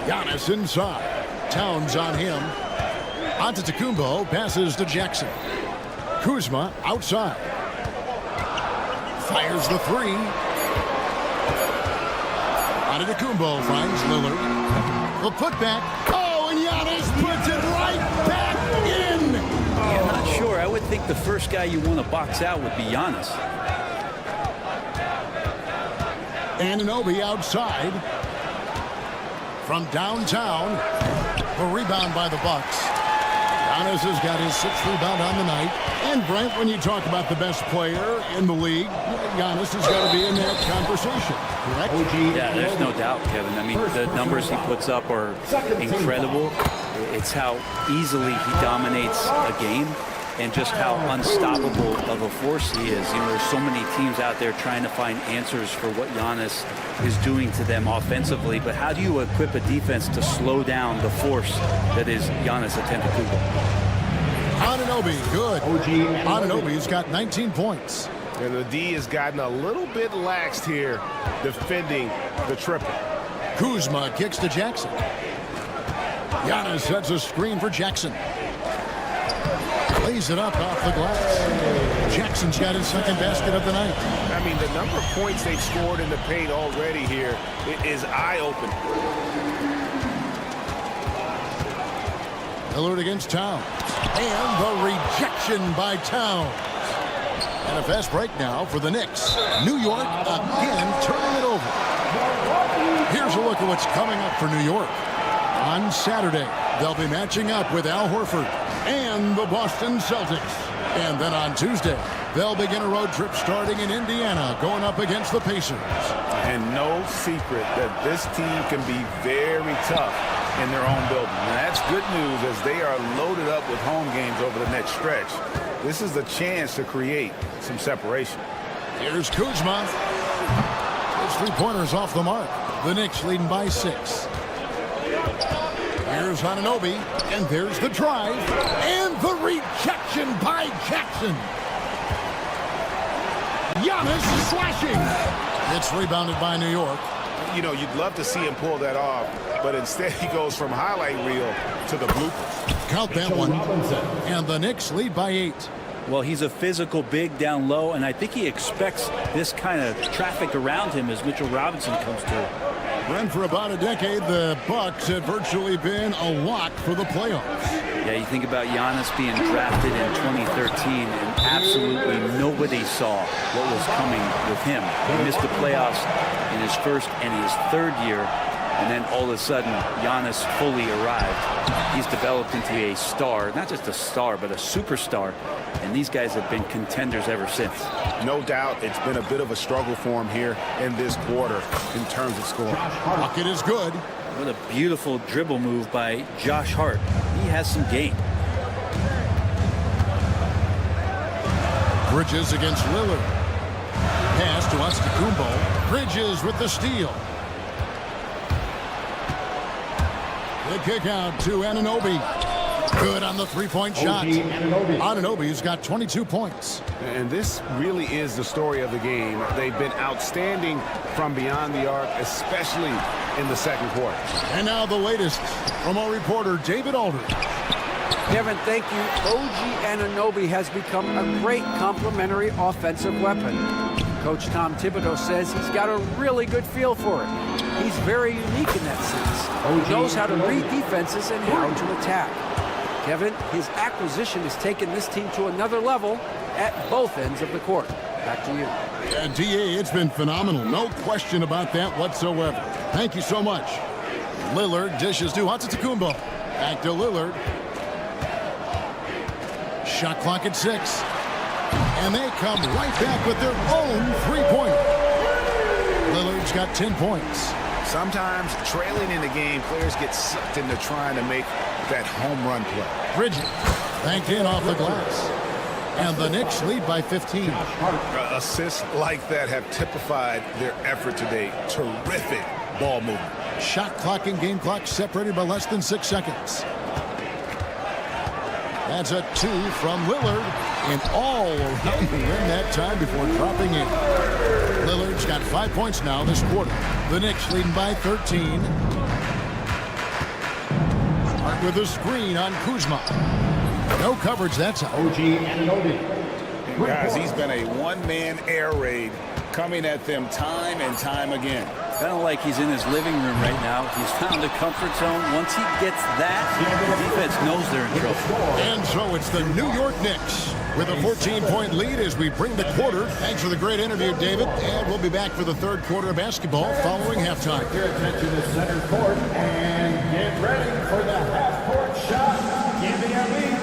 S1: Giannis inside. Towns on him. Antetokounmpo passes to Jackson. Kuzma outside. Fires the 3. Antetokounmpo finds Lillard. The putback. Oh, and Giannis puts it right back in.
S4: Yeah, I'm not sure. I would think the first guy you want to box out would be Giannis.
S1: Anunoby outside. From downtown. A rebound by the Bucks. Giannis has got his 6th rebound on the night. And Brent, when you talk about the best player in the league, Giannis has got to be in that conversation, correct?
S4: Yeah, there's no doubt, Kevin. I mean, the numbers he puts up are incredible. It's how easily he dominates a game. and just how unstoppable of a force he is. You know, there's so many teams out there trying to find answers for what Giannis is doing to them offensively, but how do you equip a defense to slow down the force that is Giannis Antetokounmpo?
S1: Anunoby, good. Anunoby's got 19 points.
S6: And the D has gotten a little bit laxed here defending the triple.
S1: Kuzma kicks to Jackson. Giannis sets a screen for Jackson. Lays it up off the glass. Jackson's got his second basket of the night.
S6: I mean, the number of points they've scored in the paint already here is eye-opening.
S1: Lillard against Towns. And the rejection by Towns. And a fast break now for the Knicks. New York again turning it over. Here's a look at what's coming up for New York. On Saturday, they'll be matching up with Al Horford and the Boston Celtics. And then on Tuesday, they'll begin a road trip starting in Indiana, going up against the Pacers.
S6: And no secret that this team can be very tough in their own building. And that's good news as they are loaded up with home games over the next stretch. This is the chance to create some separation.
S1: Here's Kuzma. His three-pointers off the mark. The Knicks leading by 6. Here's Anunoby, and there's the drive, and the rejection by Jackson. Giannis is slashing. It's rebounded by New York.
S6: You know, you'd love to see him pull that off, but instead he goes from highlight reel to the bloopers.
S1: Count that one. And the Knicks lead by 8.
S4: Well, he's a physical big down low, and I think he expects this kind of traffic around him as Mitchell Robinson comes through.
S1: Brent, for about a decade, the Bucks have virtually been a lock for the playoffs.
S4: Yeah, you think about Giannis being drafted in 2013, and absolutely nobody saw what was coming with him. He missed the playoffs in his first and his third year, and then all of a sudden, Giannis fully arrived. He's developed into a star, not just a star, but a superstar, and these guys have been contenders ever since.
S6: No doubt it's been a bit of a struggle for him here in this quarter in terms of scoring.
S1: Bucket is good.
S4: What a beautiful dribble move by Josh Hart. He has some game.
S1: Bridges against Lillard. Pass to Antetokounmpo. Bridges with the steal. The kick out to Anunoby. Good on the three-point shot. Anunoby's got 22 points.
S6: And this really is the story of the game. They've been outstanding from beyond the arc, especially in the second quarter.
S1: And now the latest from our reporter, David Aldridge.
S5: Kevin, thank you. OG Anunoby has become a great complementary offensive weapon. Coach Tom Thibodeau says he's got a really good feel for it. He's very unique in that sense. He knows how to read defenses and how to attack. Kevin, his acquisition has taken this team to another level at both ends of the court. Back to you.
S1: DA, it's been phenomenal. No question about that whatsoever. Thank you so much. Lillard dishes to Antetokounmpo. Back to Lillard. Shot clock at 6. And they come right back with their own three-pointer. Lillard's got 10 points.
S6: Sometimes trailing in the game, players get sucked into trying to make that home run play.
S1: Bridges banked in off the glass. And the Knicks lead by 15.
S6: Assists like that have typified their effort today. Terrific ball movement.
S1: Shot clock and game clock separated by less than 6 seconds. That's a 2 from Lillard. And all around the rim that time before dropping in. Lillard's got 5 points now this quarter. The Knicks leading by 13. Hart with a screen on Kuzma. No coverage, that's OG Anunoby.
S6: Guys, he's been a one-man air raid coming at them time and time again.
S4: Kind of like he's in his living room right now. He's found a comfort zone. Once he gets that, the defense knows they're in trouble.
S1: And so it's the New York Knicks with a 14-point lead as we bring the quarter. Thanks for the great interview, David. And we'll be back for the third quarter of basketball following halftime.
S3: Your attention to center court and get ready for the half-court shot. Giving a lead.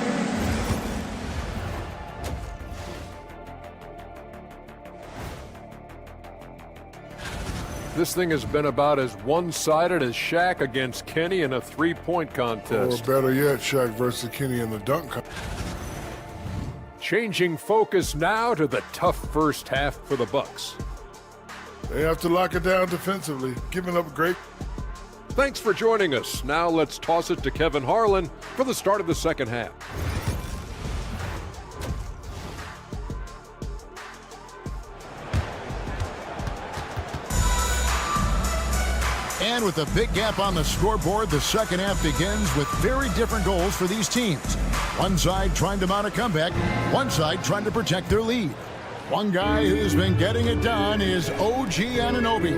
S8: This thing has been about as one-sided as Shaq against Kenny in a three-point contest.
S7: Or better yet, Shaq versus Kenny in the dunk contest.
S8: Changing focus now to the tough first half for the Bucks.
S7: They have to lock it down defensively, giving up great.
S8: Thanks for joining us. Now let's toss it to Kevin Harlan for the start of the second half.
S1: And with a big gap on the scoreboard, the second half begins with very different goals for these teams. One side trying to mount a comeback, one side trying to protect their lead. One guy who's been getting it done is OG Anunoby.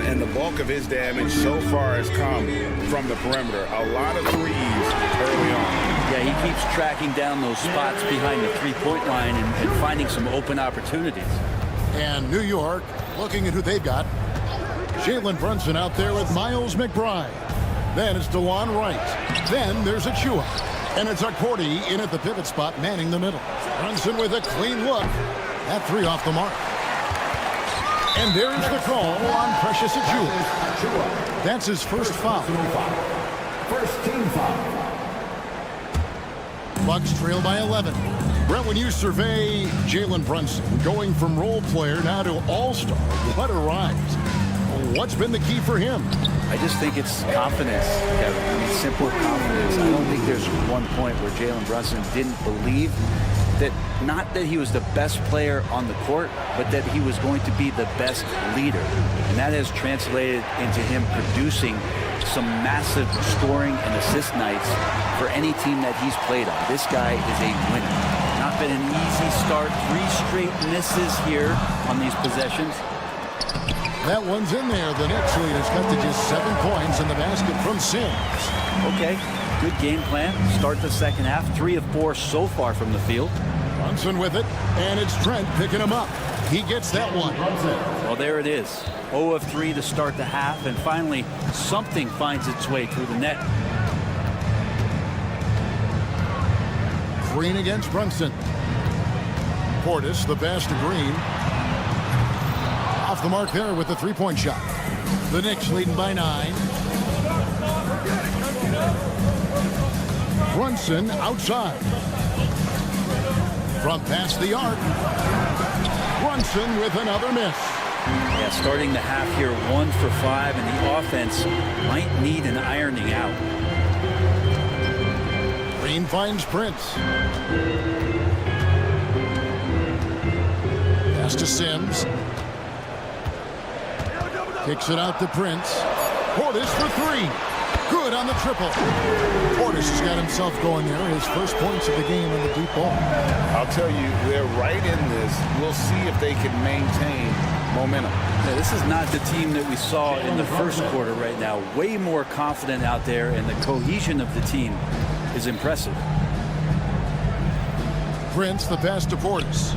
S2: And the bulk of his damage so far has come from the perimeter. A lot of threes early on.
S4: Yeah, he keeps tracking down those spots behind the three-point line and finding some open opportunities.
S1: And New York, looking at who they've got. Jalen Brunson out there with Miles McBride. Then it's DeLon Wright. Then there's Achua. And it's Accordi in at the pivot spot, manning the middle. Brunson with a clean look. That three off the mark. And there's the call on Precious Achua. That's his first foul.
S3: First team foul.
S1: Bucks trail by 11. Brent, when you survey Jalen Brunson, going from role player now to all-star, what a rise. What's been the key for him?
S4: I just think it's confidence, Kevin. I mean, simple confidence. I don't think there's one point where Jalen Brunson didn't believe that, not that he was the best player on the court, but that he was going to be the best leader. And that has translated into him producing some massive scoring and assist nights for any team that he's played on. This guy is a winner. Not been an easy start. 3 straight misses here on these possessions.
S1: That one's in there. The Knicks lead has cut to just 7 points in the basket from Sims.
S4: Okay, good game plan. Start the second half. 3 of 4 so far from the field.
S1: Brunson with it, and it's Trent picking him up. He gets that one.
S4: Well, there it is. 0 of 3 to start the half, and finally something finds its way through the net.
S1: Green against Brunson. Portis, the pass to Green. Off the mark there with the three-point shot. The Knicks leading by 9. Brunson outside. From past the arc. Brunson with another miss.
S4: Yeah, starting the half here 1 for 5, and the offense might need an ironing out.
S1: Green finds Prince. Pass to Sims. Kicks it out to Prince. Portis for 3. Good on the triple. Portis has got himself going there. His first points of the game on the deep ball.
S2: I'll tell you, they're right in this. We'll see if they can maintain momentum.
S4: Yeah, this is not the team that we saw in the first quarter right now. Way more confident out there, and the cohesion of the team is impressive.
S1: Prince, the pass to Portis.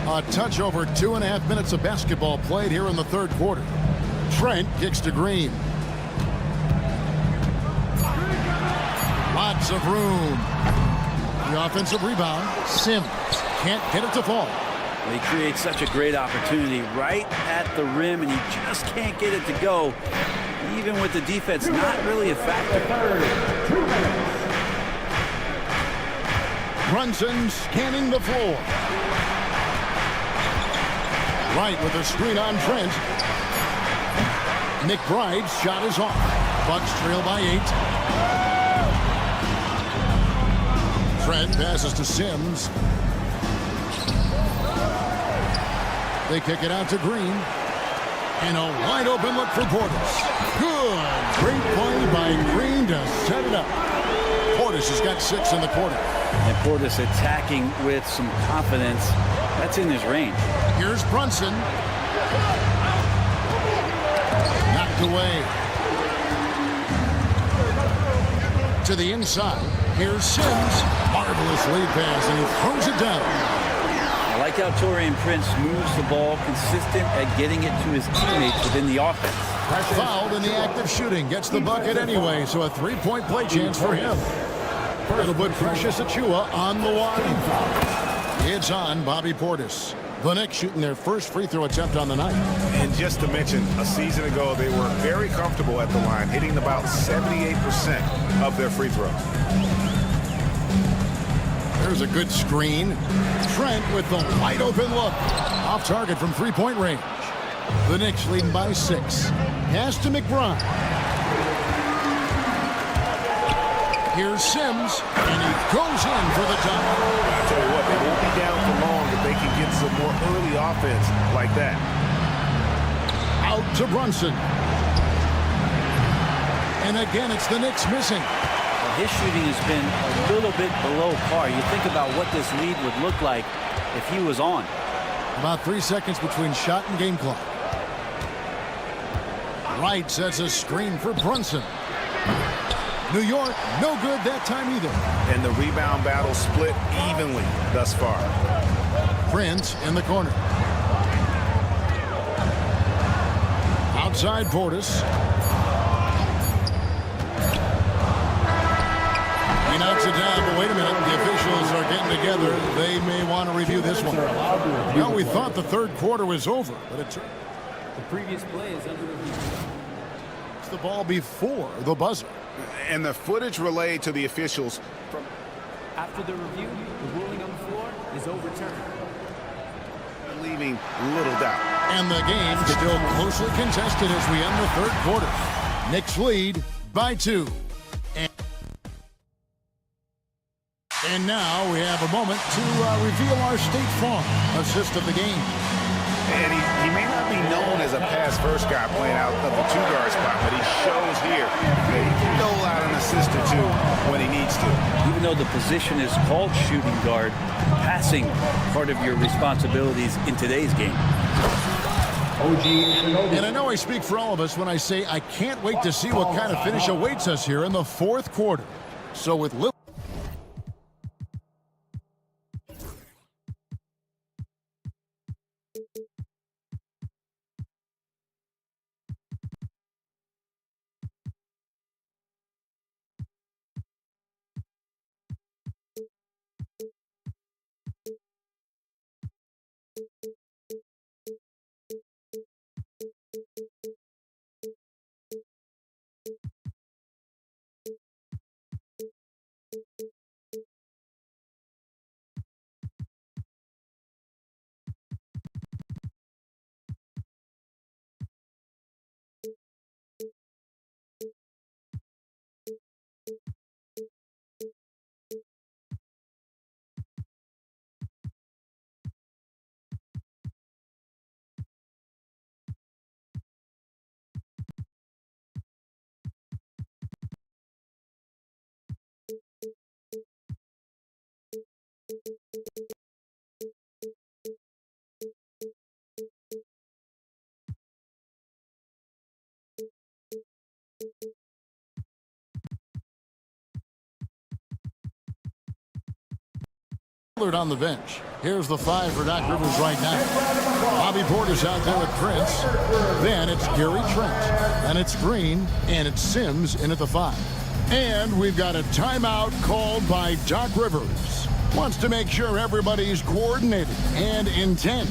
S1: A touch over 2.5 minutes of basketball played here in the third quarter. Trent kicks to Green. Lots of room. The offensive rebound. Sims can't get it to fall.
S4: He creates such a great opportunity right at the rim, and he just can't get it to go. Even with the defense not really a factor.
S1: Brunson scanning the floor. Right with a screen on Trent. McBride's shot is off. Bucks trail by 8. Trent passes to Sims. They kick it out to Green. And a wide open look for Portis. Good. Great play by Green to set it up. Portis has got 6 in the quarter.
S4: And Portis attacking with some confidence. That's in his range.
S1: Here's Brunson. Knocked away. To the inside. Here's Sims. Marvelous lead pass, and he throws it down.
S4: I like how Taurean Prince moves the ball, consistent at getting it to his teammates within the offense.
S1: Fouled in the act of shooting. Gets the bucket anyway, so a 3-point play chance for him. It'll put Precious Achua on the line. It's on Bobby Portis. The Knicks shooting their first free throw attempt on the night.
S6: And just to mention, a season ago, they were very comfortable at the line, hitting about 78% of their free throws.
S1: There's a good screen. Trent with the wide open look. Off target from three-point range. The Knicks leading by 6. Pass to McBride. Here's Sims, and he goes in for the tie.
S6: I tell you what, they won't be down for long if they can get some more early offense like that.
S1: Out to Brunson. And again, it's the Knicks missing.
S4: Well, his shooting has been a little bit below par. You think about what this lead would look like if he was on.
S1: About 3 seconds between shot and game clock. Wright sets a screen for Brunson. New York, no good that time either.
S6: And the rebound battle split evenly thus far.
S1: Prince in the corner. Outside Portis. He knocks it down, but wait a minute. The officials are getting together. They may want to review this one. Well, we thought the third quarter was over, but it's...
S17: The previous play is under review.
S1: It's the ball before the buzzer.
S6: And the footage relayed to the officials from...
S17: After the review, the ruling on the floor is overturned.
S6: Leaving little doubt.
S1: And the game still closely contested as we end the third quarter. Knicks lead by 2. And now we have a moment to reveal our State Farm assist of the game.
S6: And he may not be known as a pass-first guy playing out of the two-guard spot, but he shows here that he can dole out an assist or two when he needs to.
S4: Even though the position is called shooting guard, passing part of your responsibilities in today's game.
S1: And I know I speak for all of us when I say I can't wait to see what kind of finish awaits us here in the fourth quarter. So with Lillard on the bench. Here's the 5 for Doc Rivers right now. Bobby Portis out there with Prince. Then it's Gary Trent. Then it's Green. And it's Sims in at the 5. And we've got a timeout called by Doc Rivers. Wants to make sure everybody's coordinated and intent.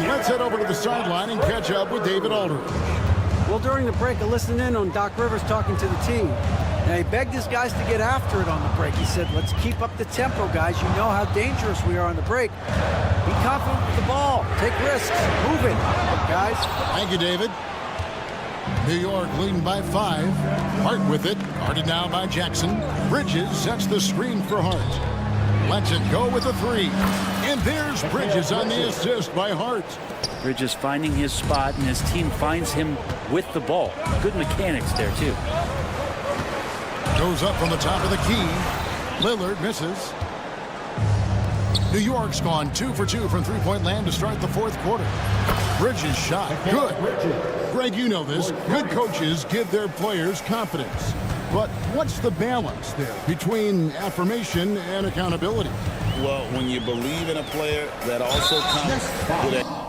S1: Let's head over to the sideline and catch up with David Aldridge.
S5: Well, during the break, I listened in on Doc Rivers talking to the team. And he begged his guys to get after it on the break. He said, let's keep up the tempo, guys. You know how dangerous we are on the break. Be confident with the ball. Take risks. Move it, guys.
S1: Thank you, David. New York leading by 5. Hart with it. Guarded now by Jackson. Bridges sets the screen for Hart. Lets it go with a 3. And there's Bridges on the assist by Hart.
S4: Bridges finding his spot, and his team finds him with the ball. Good mechanics there, too.
S1: Goes up from the top of the key. Lillard misses. New York's gone 2 for 2 from three-point land to start the fourth quarter. Bridges shot. Good. Greg, you know this. Good coaches give their players confidence. But what's the balance there between affirmation and accountability?
S2: Well, when you believe in a player, that also comes with a...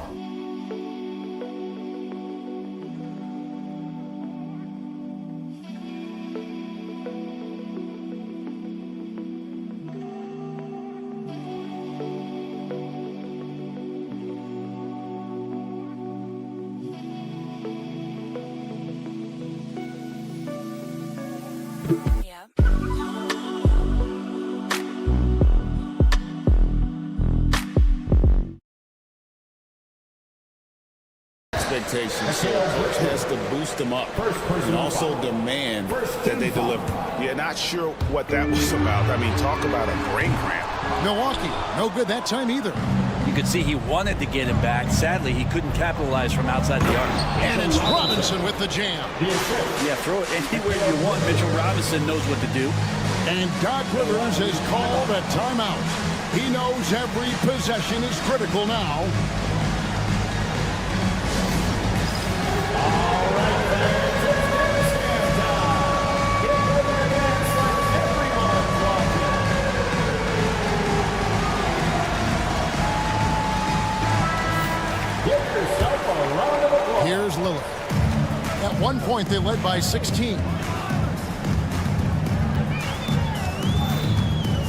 S2: expectations, so coach has to boost them up and also demand that they deliver.
S6: Yeah, not sure what that was about. I mean, talk about a brain cramp.
S1: Milwaukee, no good that time either.
S4: You could see he wanted to get him back. Sadly, he couldn't capitalize from outside the arc.
S1: And it's Robinson with the jam.
S4: Yeah, throw it anywhere you want. Mitchell Robinson knows what to do.
S1: And Doc Rivers has called a timeout. He knows every possession is critical now.
S3: All right, fans, it's dance time. Get ready to dance like everyone's watching. Give yourself a round of applause.
S1: Here's Lillard. At one point, they led by 16.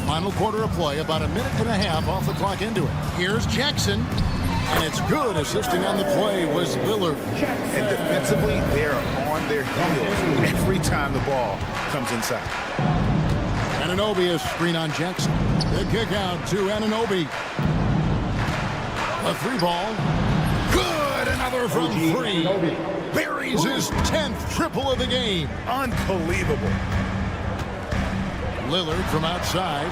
S1: Final quarter of play, about a minute and a half off the clock into it. Here's Jackson, and it's good. Assisting on the play was Lillard.
S6: And defensively, they're on their heels every time the ball comes inside.
S1: Anunoby is screen on Jackson. The kick out to Anunoby. A three ball. Good! Another from three. Buries his 10th triple of the game.
S6: Unbelievable.
S1: Lillard from outside.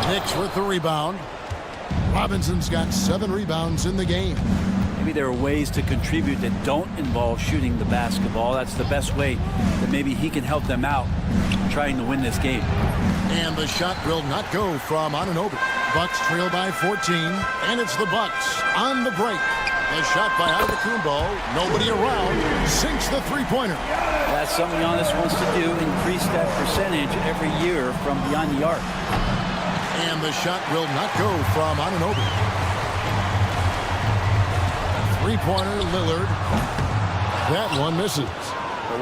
S1: Knicks with the rebound. Robinson's got 7 rebounds in the game.
S4: Maybe there are ways to contribute that don't involve shooting the basketball. That's the best way that maybe he can help them out trying to win this game.
S1: And the shot will not go from Anunoby. Bucks trail by 14, and it's the Bucks on the break. The shot by Antetokounmpo, nobody around, sinks the three-pointer.
S4: That's something Giannis wants to do, increase that percentage every year from beyond the arc.
S1: And the shot will not go from Anunoby. Three-pointer, Lillard. That one misses.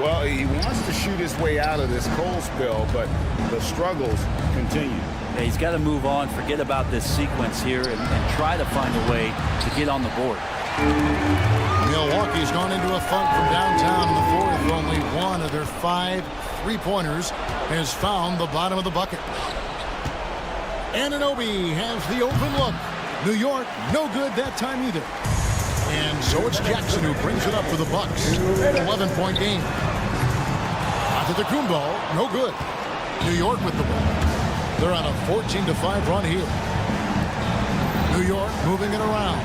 S6: Well, he wants to shoot his way out of this cold spell, but the struggles continue.
S4: Yeah, he's got to move on, forget about this sequence here, and try to find a way to get on the board.
S1: Milwaukee's gone into a funk from downtown in the fourth. Only one of their 5 three-pointers has found the bottom of the bucket. Anunoby has the open look. New York, no good that time either. And so it's Jackson who brings it up for the Bucks. 11-point game. Antetokounmpo, no good. New York with the ball. They're on a 14-5 run here. New York moving it around.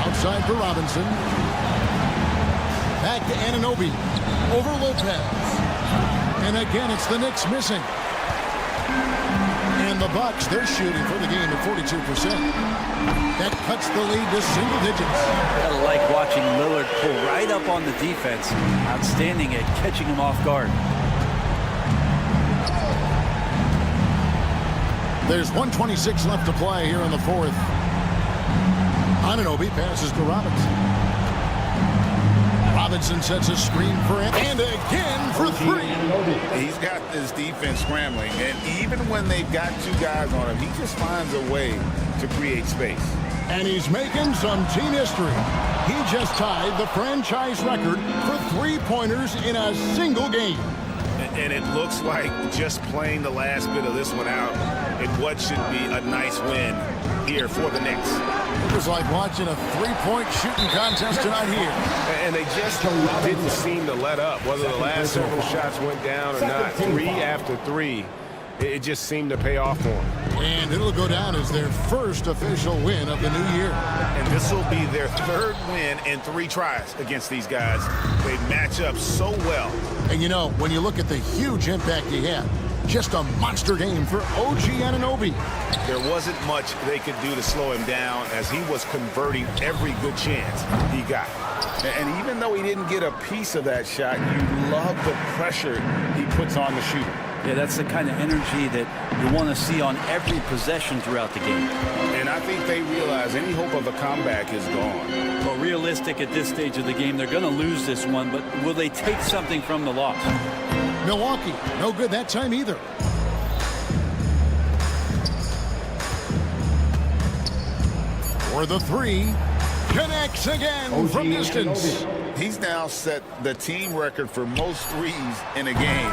S1: Outside for Robinson. Back to Anunoby. Over Lopez. And again, it's the Knicks missing. And the Bucks, they're shooting for the game at 42%. That cuts the lead to single digits.
S4: I like watching Lillard pull right up on the defense. Outstanding at catching him off guard.
S1: There's 1:26 left to play here in the fourth. Anunoby passes to Robinson. Robinson sets a screen for him, and again for 3.
S2: He's got this defense scrambling, and even when they've got 2 guys on him, he just finds a way to create space.
S1: And he's making some team history. He just tied the franchise record for three-pointers in a single game.
S6: And it looks like just playing the last bit of this one out in what should be a nice win here for the Knicks.
S1: It was like watching a three-point shooting contest tonight here.
S9: And they just didn't seem to let up, whether the last several shots went down or not. 3 after 3, it just seemed to pay off for them.
S1: And it'll go down as their first official win of the new year.
S6: And this will be their 3rd win in 3 tries against these guys. They match up so well.
S1: And you know, when you look at the huge impact he had, just a monster game for OG Anunoby.
S6: There wasn't much they could do to slow him down as he was converting every good chance he got. And even though he didn't get a piece of that shot, you love the pressure he puts on the shooter.
S4: Yeah, that's the kind of energy that you want to see on every possession throughout the game.
S6: And I think they realize any hope of a comeback is gone.
S4: Well, realistic at this stage of the game, they're going to lose this one, but will they take something from the loss?
S1: Milwaukee, no good that time either. For the 3, connects again from distance.
S2: He's now set the team record for most threes in a game.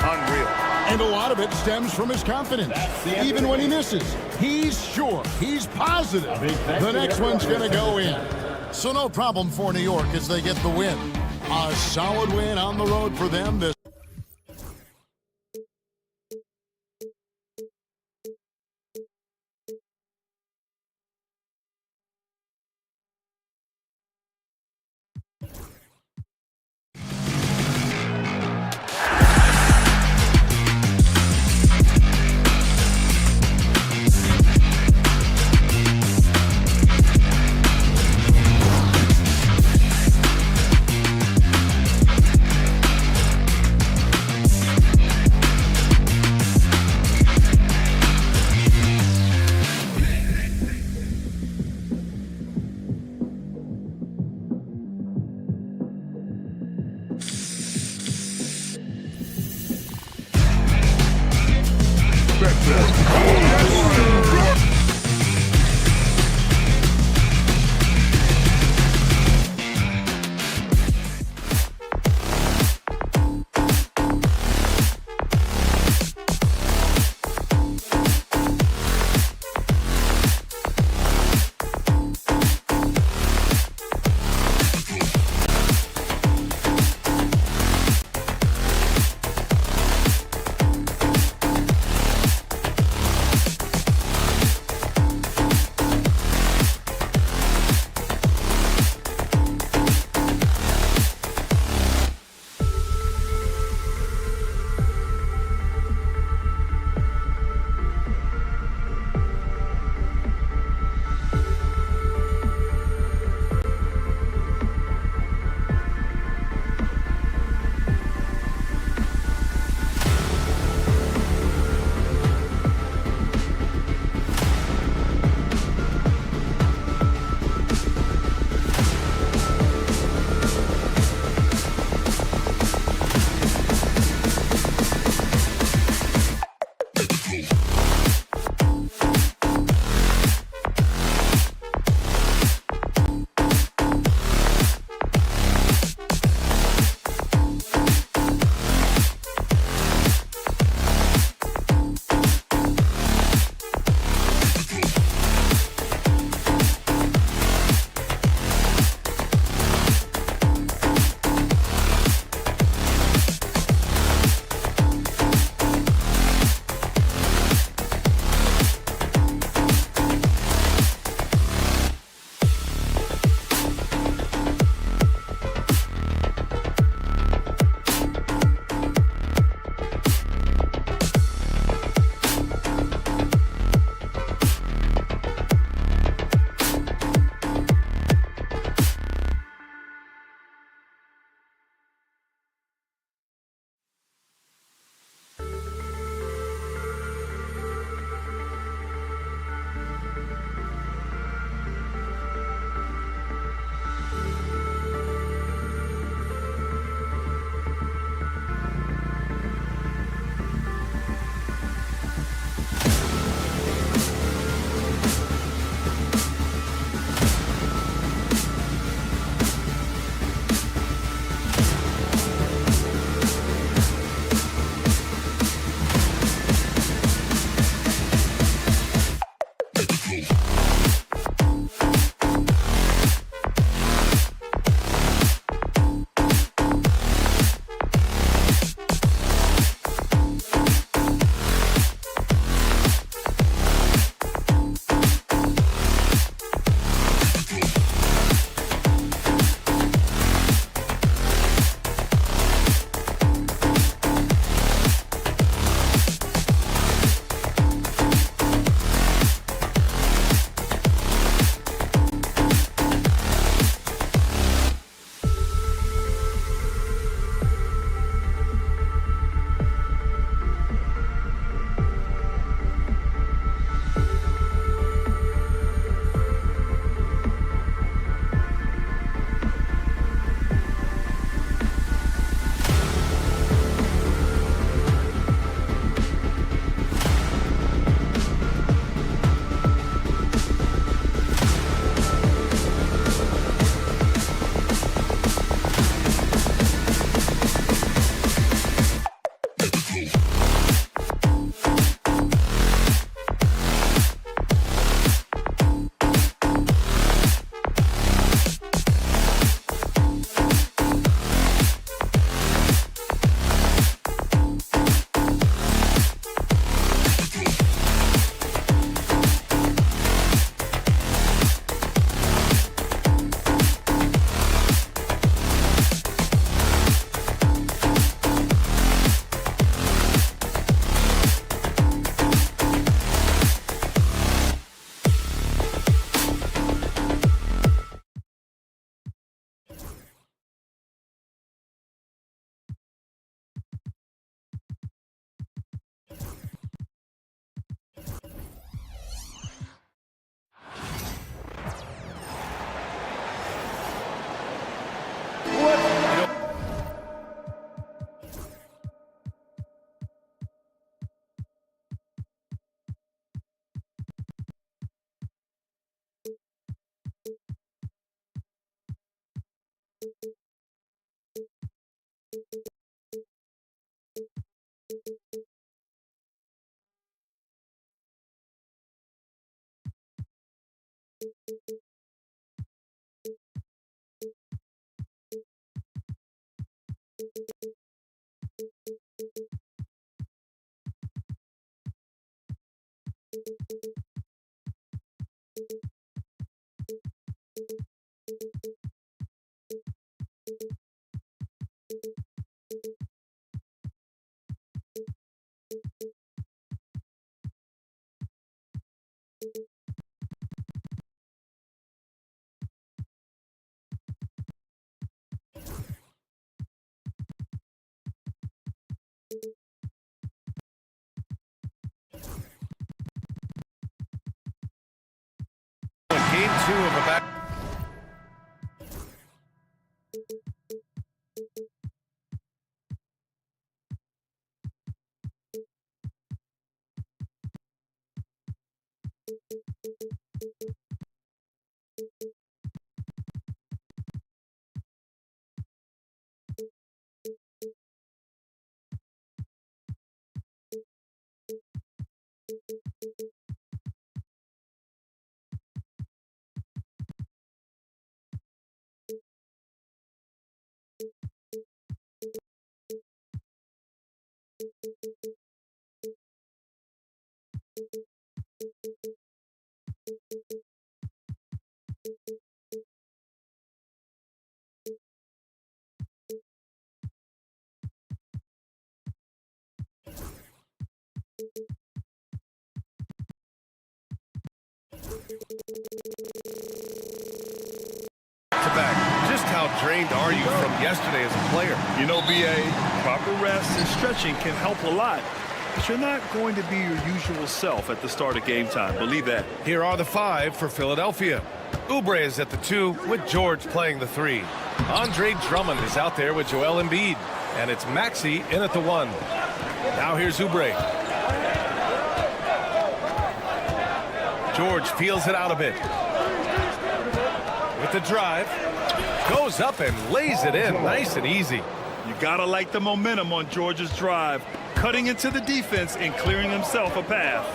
S2: Unreal.
S1: And a lot of it stems from his confidence. Even when he misses, he's sure, he's positive the next one's going to go in. So no problem for New York as they get the win. A solid win on the road for them this
S9: Game 2 of a back. Back. Just how drained are you from yesterday as a player?
S10: You know, BA, proper rest and stretching can help a lot. But you're not going to be your usual self at the start of game time. Believe that.
S9: Here are the 5 for Philadelphia. Oubre is at the 2 with George playing the 3. Andre Drummond is out there with Joel Embiid. And it's Maxey in at the 1. Now here's Oubre. George feels it out a bit. With the drive. Goes up and lays it in nice and easy.
S10: You gotta like the momentum on George's drive, cutting into the defense and clearing himself a path.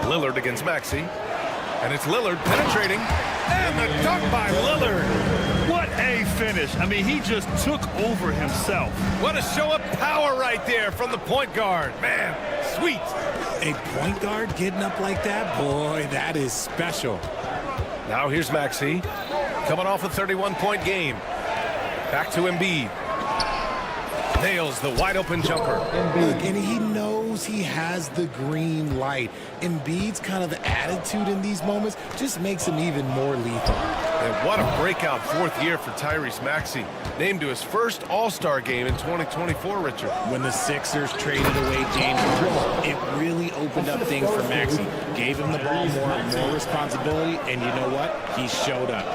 S9: Lillard against Maxey. And it's Lillard penetrating. And the dunk by Lillard.
S10: What a finish. I mean, he just took over himself.
S9: What a show of power right there from the point guard. Man, sweet.
S14: A point guard getting up like that? Boy, that is special.
S9: Now here's Maxey. Coming off a 31-point game. Back to Embiid. Nails the wide-open jumper.
S14: Look, and he knows he has the green light. Embiid's kind of attitude in these moments just makes him even more lethal.
S9: And what a breakout 4th year for Tyrese Maxey. Named to his first All-Star game in 2024, Richard.
S14: When the Sixers traded away James Harden, it really opened up things for Maxey. Gave him the ball more responsibility, and you know what? He showed up.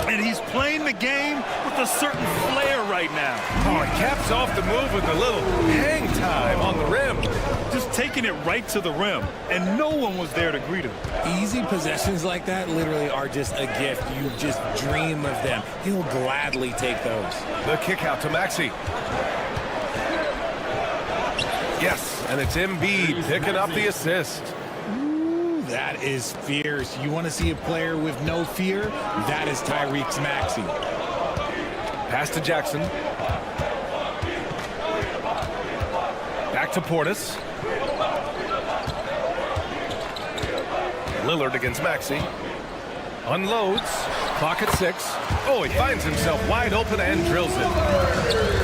S10: And he's playing the game with a certain flair right now.
S9: Oh, he caps off the move with a little hang time on the rim.
S10: Just taking it right to the rim, and no one was there to greet him.
S14: Easy possessions like that literally are just a gift. You just dream of them. He'll gladly take those.
S9: The kick out to Maxey. Yes, and it's Embiid picking up the assist.
S14: That is fierce. You want to see a player with no fear? That is Tyrese Maxey.
S9: Pass to Jackson. Back to Portis. Lillard against Maxey. Unloads. Clock at 6. Oh, he finds himself wide open and drills it.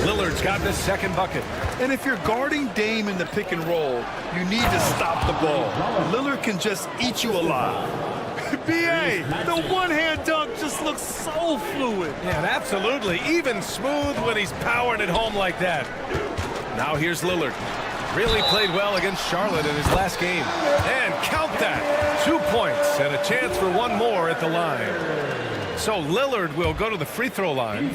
S9: Lillard's got the second bucket.
S10: And if you're guarding Dame in the pick and roll, you need to stop the ball. Lillard can just eat you alive. B.A., the one-hand dunk just looks so fluid.
S9: Yeah, absolutely. Even smooth when he's powering it home like that. Now here's Lillard. Really played well against Charlotte in his last game. And count that. 2 points and a chance for one more at the line. So Lillard will go to the free throw line.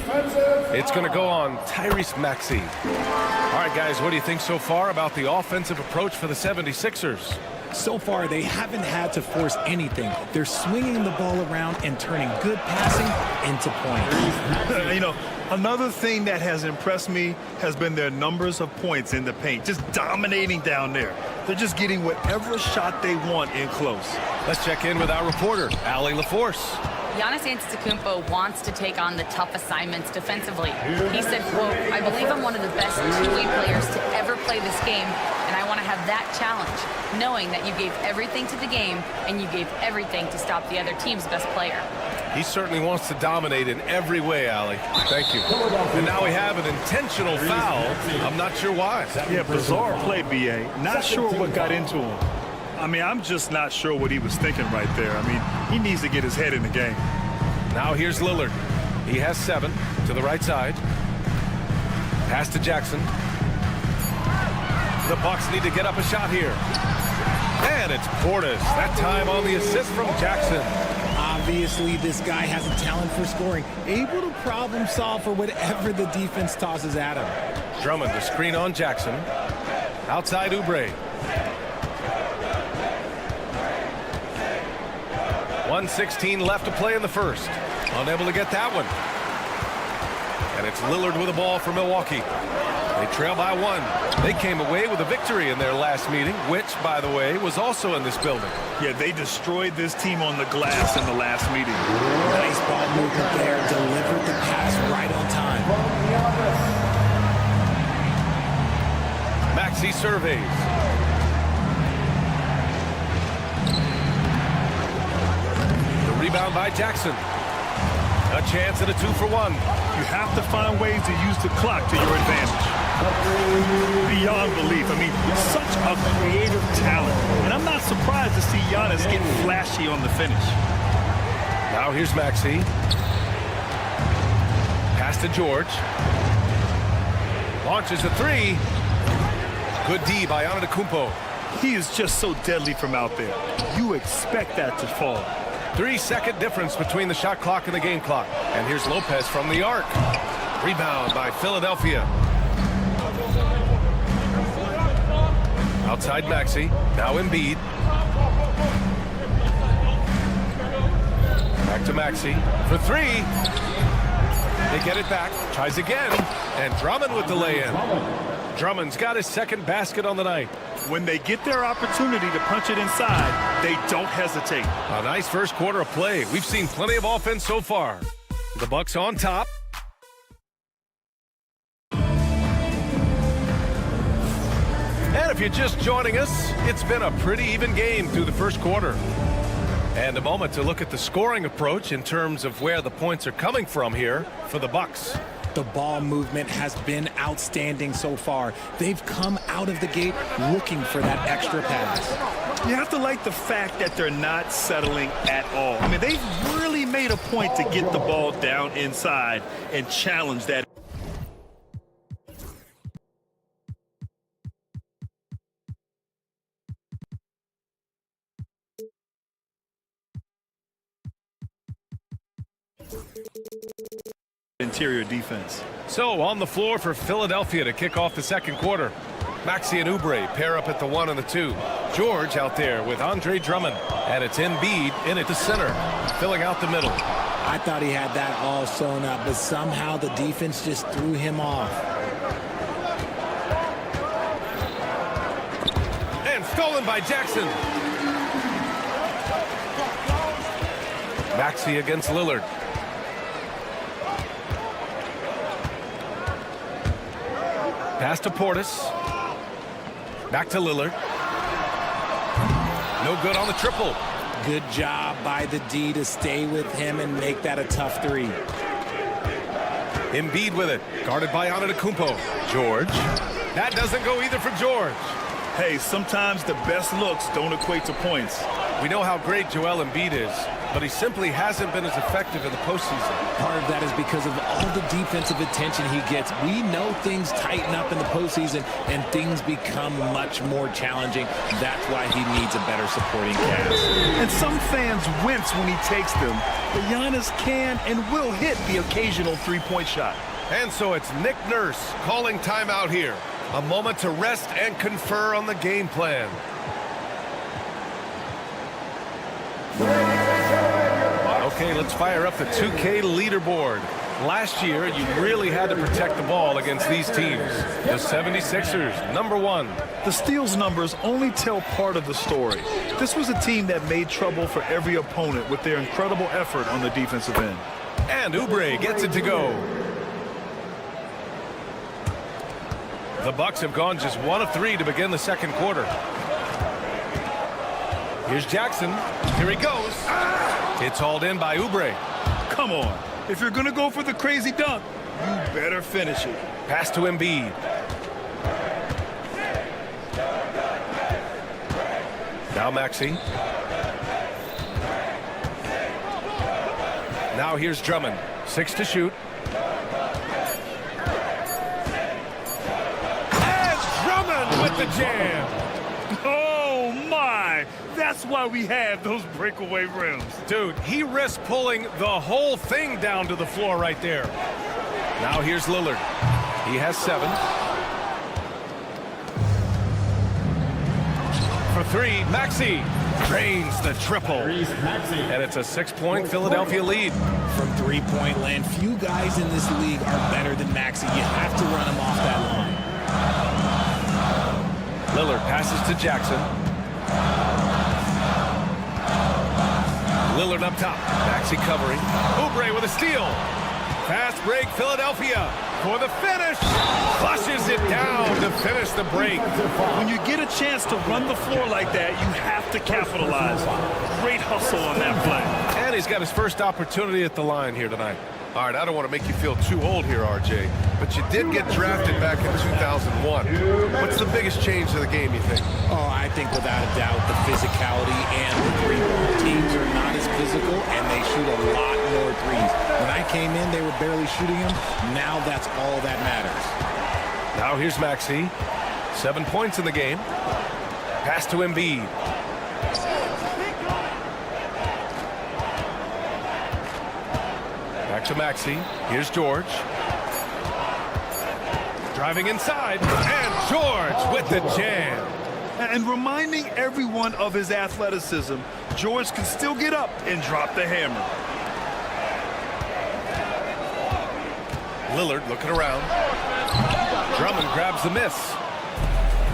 S9: It's going to go on Tyrese Maxey. All right, guys, what do you think so far about the offensive approach for the 76ers?
S14: So far, they haven't had to force anything. They're swinging the ball around and turning good passing into points.
S10: You know, another thing that has impressed me has been their numbers of points in the paint, just dominating down there. They're just getting whatever shot they want in close.
S9: Let's check in with our reporter, Allie LaForce.
S12: Giannis Antetokounmpo wants to take on the tough assignments defensively. He said, quote, "I believe I'm one of the best two-way players to ever play this game, and I want to have that challenge, knowing that you gave everything to the game and you gave everything to stop the other team's best player."
S9: He certainly wants to dominate in every way, Allie. Thank you. And now we have an intentional foul. I'm not sure why.
S10: Yeah, bizarre play, B.A. Not sure what got into him. I mean, I'm just not sure what he was thinking right there. I mean, he needs to get his head in the game.
S9: Now here's Lillard. He has 7 to the right side. Pass to Jackson. The Bucks need to get up a shot here. And it's Portis. That time on the assist from Jackson.
S14: Obviously, this guy has a talent for scoring, able to problem solve for whatever the defense tosses at him.
S9: Drummond to screen on Jackson. Outside Oubre. 1:16 left to play in the first. Unable to get that one. And it's Lillard with the ball for Milwaukee. They trail by 1. They came away with a victory in their last meeting, which, by the way, was also in this building.
S10: Yeah, they destroyed this team on the glass in the last meeting.
S14: Nice ball movement there. Delivered the pass right on time.
S9: Maxey surveys. The rebound by Jackson. A chance at a 2-for-1.
S10: You have to find ways to use the clock to your advantage. Beyond belief. I mean, such a creative talent. And I'm not surprised to see Giannis get flashy on the finish.
S9: Now here's Maxey. Pass to George. Launches a 3. Good D by Antetokounmpo.
S10: He is just so deadly from out there. You expect that to fall.
S9: 3-second difference between the shot clock and the game clock. And here's Lopez from the arc. Rebound by Philadelphia. Outside Maxey. Now Embiid. Back to Maxey for 3. They get it back. Tries again. And Drummond with the lay-in. Drummond's got his second basket on the night.
S10: When they get their opportunity to punch it inside, they don't hesitate.
S9: A nice first quarter of play. We've seen plenty of offense so far. The Bucks on top. And if you're just joining us, it's been a pretty even game through the first quarter. And a moment to look at the scoring approach in terms of where the points are coming from here for the Bucks.
S14: The ball movement has been outstanding so far. They've come out of the gate looking for that extra pass.
S10: You have to like the fact that they're not settling at all. I mean, they've really made a point to get the ball down inside and challenge that. Interior defense.
S9: So on the floor for Philadelphia to kick off the second quarter. Maxey and Oubre pair up at the 1 and the 2. George out there with Andre Drummond. And it's Embiid in at the center, filling out the middle.
S14: I thought he had that all sewn up, but somehow the defense just threw him off.
S9: And stolen by Jackson. Maxey against Lillard. Pass to Portis. Back to Lillard. No good on the triple.
S14: Good job by the D to stay with him and make that a tough 3.
S9: Embiid with it. Guarded by Antetokounmpo. George. That doesn't go either for George.
S10: Hey, sometimes the best looks don't equate to points.
S9: We know how great Joel Embiid is, but he simply hasn't been as effective in the postseason.
S14: Part of that is because of all the defensive attention he gets. We know things tighten up in the postseason and things become much more challenging. That's why he needs a better supporting cast.
S10: And some fans wince when he takes them, but Giannis can and will hit the occasional three-point shot.
S9: And so it's Nick Nurse calling timeout here. A moment to rest and confer on the game plan. Okay, let's fire up the 2K leaderboard. Last year, you really had to protect the ball against these teams. The 76ers, #1.
S10: The steals numbers only tell part of the story. This was a team that made trouble for every opponent with their incredible effort on the defensive end.
S9: And Oubre gets it to go. The Bucks have gone just 1 of 3 to begin the second quarter. Here's Jackson. Here he goes. It's hauled in by Oubre.
S10: Come on. If you're going to go for the crazy dunk, you better finish it.
S9: Pass to Embiid. Now Maxey. Now here's Drummond. 6 to shoot. And Drummond with the jam.
S10: Oh, my. That's why we have those breakaway rims.
S9: Dude, he risked pulling the whole thing down to the floor right there. Now here's Lillard. He has 7. For 3, Maxey drains the triple. And it's a 6-point Philadelphia lead.
S14: From three-point land, few guys in this league are better than Maxey. You have to run him off that line.
S9: Lillard passes to Jackson. Lillard up top. Maxey covering. Oubre with a steal. Fast break, Philadelphia. For the finish. Flushes it down to finish the break.
S10: When you get a chance to run the floor like that, you have to capitalize. Great hustle on that play.
S9: And he's got his first opportunity at the line here tonight. All right, I don't want to make you feel too old here, RJ, but you did get drafted back in 2001. What's the biggest change to the game, you think?
S14: Oh, I think without a doubt the physicality and the three-point teams are not as physical, and they shoot a lot more threes. When I came in, they were barely shooting them. Now that's all that matters.
S9: Now here's Maxey. 7 points in the game. Pass to Embiid. Back to Maxey. Here's George. Driving inside. And George with the jam.
S10: And reminding everyone of his athleticism, George can still get up and drop the hammer.
S9: Lillard looking around. Drummond grabs the miss.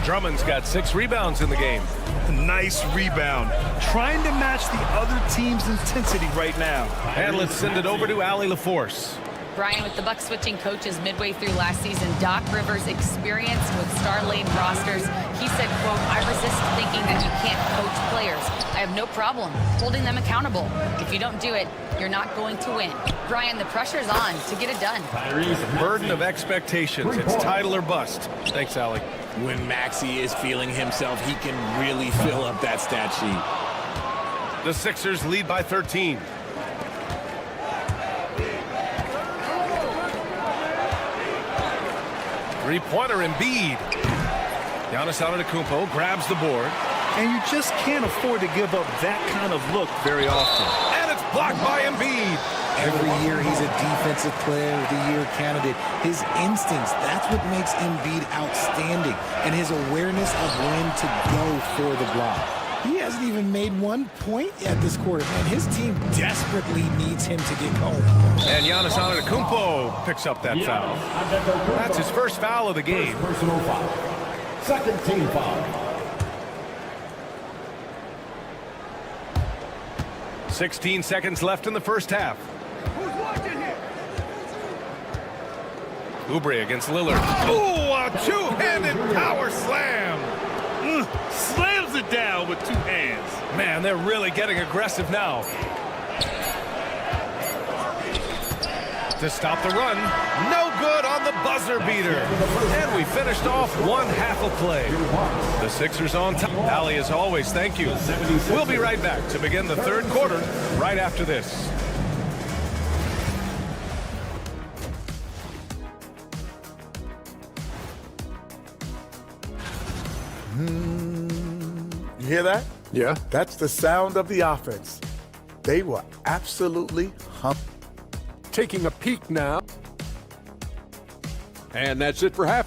S9: Drummond's got 6 rebounds in the game.
S10: Nice rebound. Trying to match the other team's intensity right now.
S9: And let's send it over to Allie LaForce.
S12: Brian, with the Bucks switching coaches midway through last season, Doc Rivers' experience with star-laden rosters, he said, quote, "I resist thinking that you can't coach players. I have no problem holding them accountable. If you don't do it, you're not going to win." Brian, the pressure's on to get it done.
S9: Burden of expectations. It's title or bust. Thanks, Allie.
S14: When Maxey is feeling himself, he can really fill up that stat sheet.
S9: The Sixers lead by 13. Three-pointer Embiid. Giannis Antetokounmpo grabs the board.
S10: And you just can't afford to give up that kind of look very often.
S9: And it's blocked by Embiid.
S14: Every year he's a Defensive Player of the Year candidate. His instincts, that's what makes Embiid outstanding. And his awareness of when to go for the block. He hasn't even made 1 point yet this quarter. Man, his team desperately needs him to get going.
S9: And Giannis Antetokounmpo picks up that foul. That's his first foul of the game.
S3: Personal foul. Second team foul.
S9: 16 seconds left in the first half. Oubre against Lillard. Ooh, a two-handed power slam.
S10: Slams it down with 2 hands.
S9: Man, they're really getting aggressive now. To stop the run. No good on the buzzer beater. And we finished off 1/2 of play. The Sixers on top. Allie, as always, thank you. We'll be right back to begin the third quarter right after this.
S7: You hear that?
S8: Yeah.
S7: That's the sound of the offense. They were absolutely
S8: Taking a peek now. And that's it for half.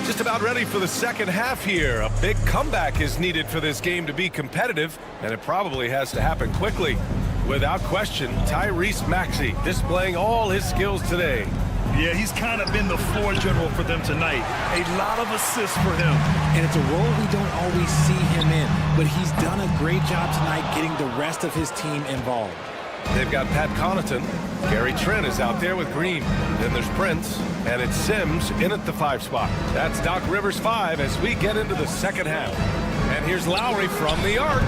S9: Just about ready ready for the second half here. A big comeback is needed for this game to be competitive, and it probably has to happen quickly. Without question, Tyrese Maxey displaying all his skills today.
S10: Yeah, he's kind of been the floor general for them tonight. A lot of assists for him.
S14: And it's a role we don't always see him in, but he's done a great job tonight getting the rest of his team involved.
S9: They've got Pat Connaughton. Gary Trent is out there with Green. Then there's Prince, and it's Sims in at the 5 spot. That's Doc Rivers 5 as we get into the second half. And here's Lowry from the arc.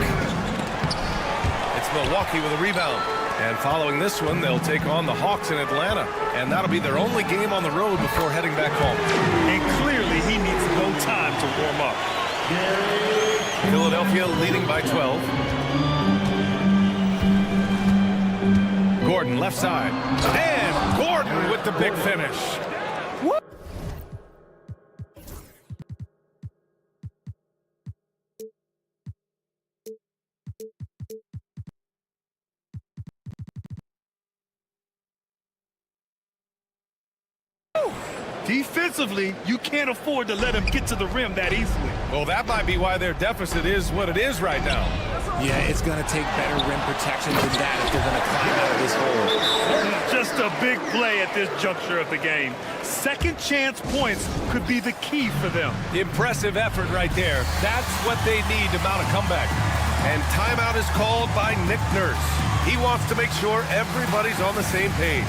S9: It's Milwaukee with a rebound. And following this one, they'll take on the Hawks in Atlanta. And that'll be their only game on the road before heading back home.
S10: And clearly he needs no time to warm up.
S9: Philadelphia leading by 12. Gordon left side. And Gordon with the big finish.
S10: Defensively, you can't afford to let him get to the rim that easily.
S9: Well, that might be why their deficit is what it is right now.
S14: Yeah, it's going to take better rim protection than that if they're going to climb out of this hole.
S10: Just a big play at this juncture of the game. Second chance points could be the key for them.
S9: Impressive effort right there. That's what they need to mount a comeback. And timeout is called by Nick Nurse. He wants to make sure everybody's on the same page.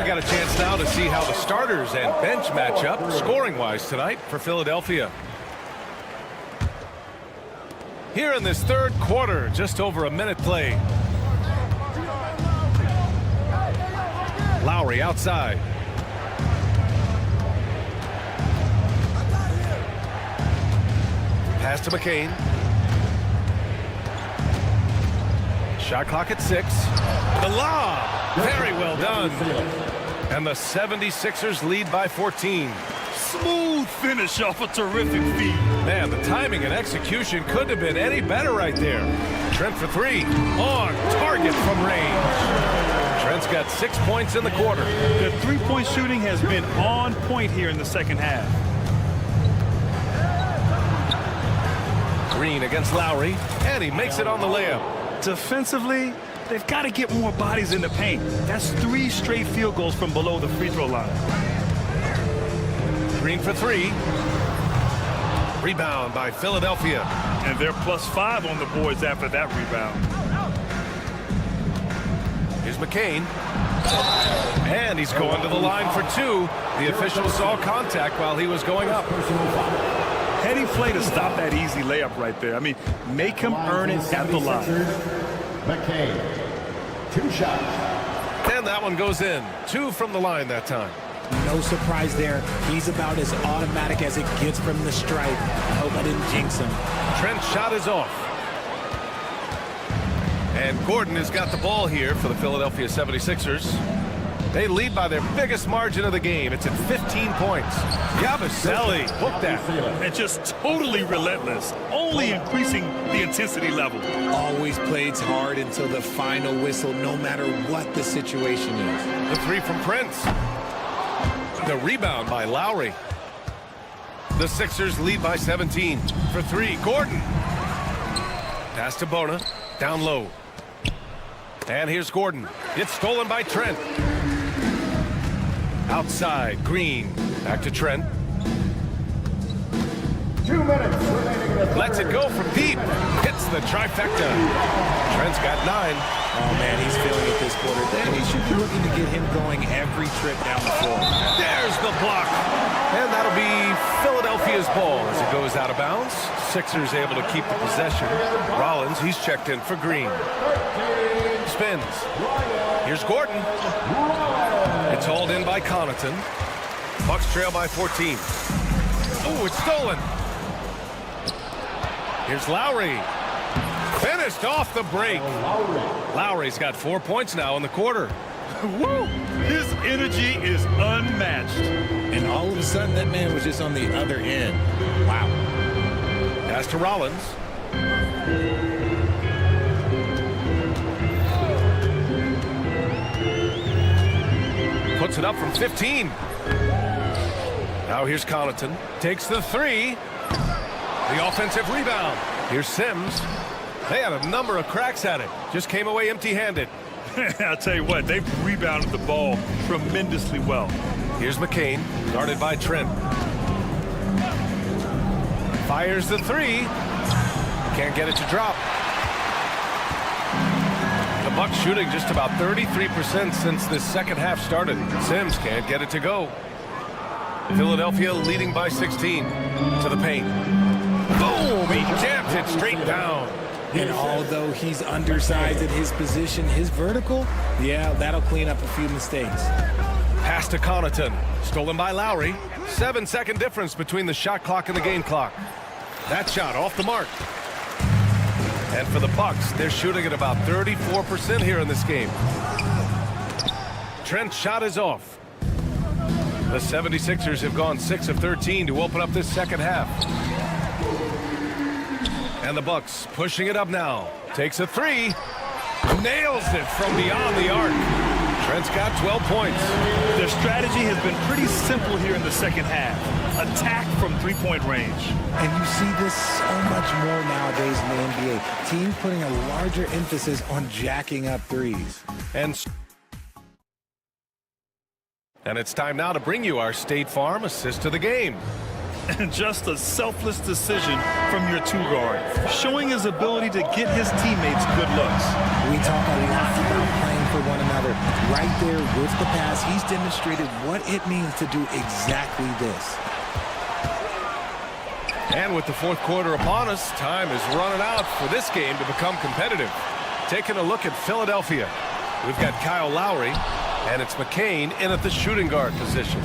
S9: Got a chance now to see how the starters and bench match up scoring-wise tonight for Philadelphia. Here in this third quarter, just over a minute play. Lowry outside. Pass to McCain. Shot clock at 6. The lob. Very well done. And the 76ers lead by 14.
S10: Smooth finish off a terrific feed.
S9: Man, the timing and execution couldn't have been any better right there. Trent for 3. On target from range. Trent's got 6 points in the quarter.
S10: The three-point shooting has been on point here in the second half.
S9: Green against Lowry, and he makes it on the layup.
S10: Defensively, they've got to get more bodies in the paint. That's 3 straight field goals from below the free throw line.
S9: Green for 3. Rebound by Philadelphia.
S10: And they're +5 on the boards after that rebound.
S9: Here's McCain. And he's going to the line for 2. The official saw contact while he was going up.
S10: Heady play to stop that easy layup right there. I mean, make him earn it at the line.
S3: McCain, 2 shots.
S9: And that one goes in. 2 from the line that time.
S14: No surprise there. He's about as automatic as it gets from the stripe. I hope I didn't jinx him.
S9: Trent's shot is off. And Gordon has got the ball here for the Philadelphia 76ers. They lead by their biggest margin of the game. It's at 15 points. Yabusele hooked that.
S10: And just totally relentless, only increasing the intensity level.
S14: Always plays hard until the final whistle, no matter what the situation is.
S9: The 3 from Prince. The rebound by Lowry. The Sixers lead by 17. For 3, Gordon. Pass to Bona. Down low. And here's Gordon. It's stolen by Trent. Outside, Green. Back to Trent.
S3: 2 minutes remaining in the third.
S9: Lets it go from deep. Hits the trifecta. Trent's got 9.
S14: Oh, man, he's feeling it this quarter. And he should be looking to get him going every trip down the floor.
S9: There's the block. And that'll be Philadelphia's ball as it goes out of bounds. Sixers able to keep the possession. Rollins, he's checked in for Green. Spins. Here's Gordon. It's hauled in by Connaughton. Bucks trail by 14. Ooh, it's stolen. Here's Lowry. Finished off the break. Lowry's got 4 points now in the quarter.
S10: Woo! His energy is unmatched.
S14: And all of a sudden, that man was just on the other end. Wow.
S9: Pass to Rollins. Puts it up from 15. Now here's Connaughton. Takes the three. The offensive rebound. Here's Sims. They had a number of cracks at it. Just came away empty-handed.
S10: I'll tell you what, they've rebounded the ball tremendously well.
S9: Here's McCain, guarded by Trent. Fires the three. Can't get it to drop. The Bucks shooting just about 33% since this second half started. Sims can't get it to go. Philadelphia leading by 16 to the paint. Boom! He jammed it straight down.
S14: And although he's undersized at his position, his vertical, yeah, that'll clean up a few mistakes.
S9: Pass to Connaughton. Stolen by Lowry. 7-second difference between the shot clock and the game clock. That shot off the mark. And for the Bucks, they're shooting at about 34% here in this game. Trent's shot is off. The 76ers have gone 6 of 13 to open up this second half. And the Bucks pushing it up now. Takes a three. Nails it from beyond the arc. Trent's got 12 points.
S10: Their strategy has been pretty simple here in the second half. Attack from three-point range.
S14: And you see this so much more nowadays in the NBA. Teams putting a larger emphasis on jacking up threes.
S9: And it's time now to bring you our State Farm assist to the game.
S10: And just a selfless decision from your two guard, showing his ability to get his teammates good looks.
S14: We talk a lot about playing for one another. Right there with the pass, he's demonstrated what it means to do exactly this.
S9: And with the fourth quarter upon us, time is running out for this game to become competitive. Taking a look at Philadelphia, we've got Kyle Lowry, and it's McCain in at the shooting guard position.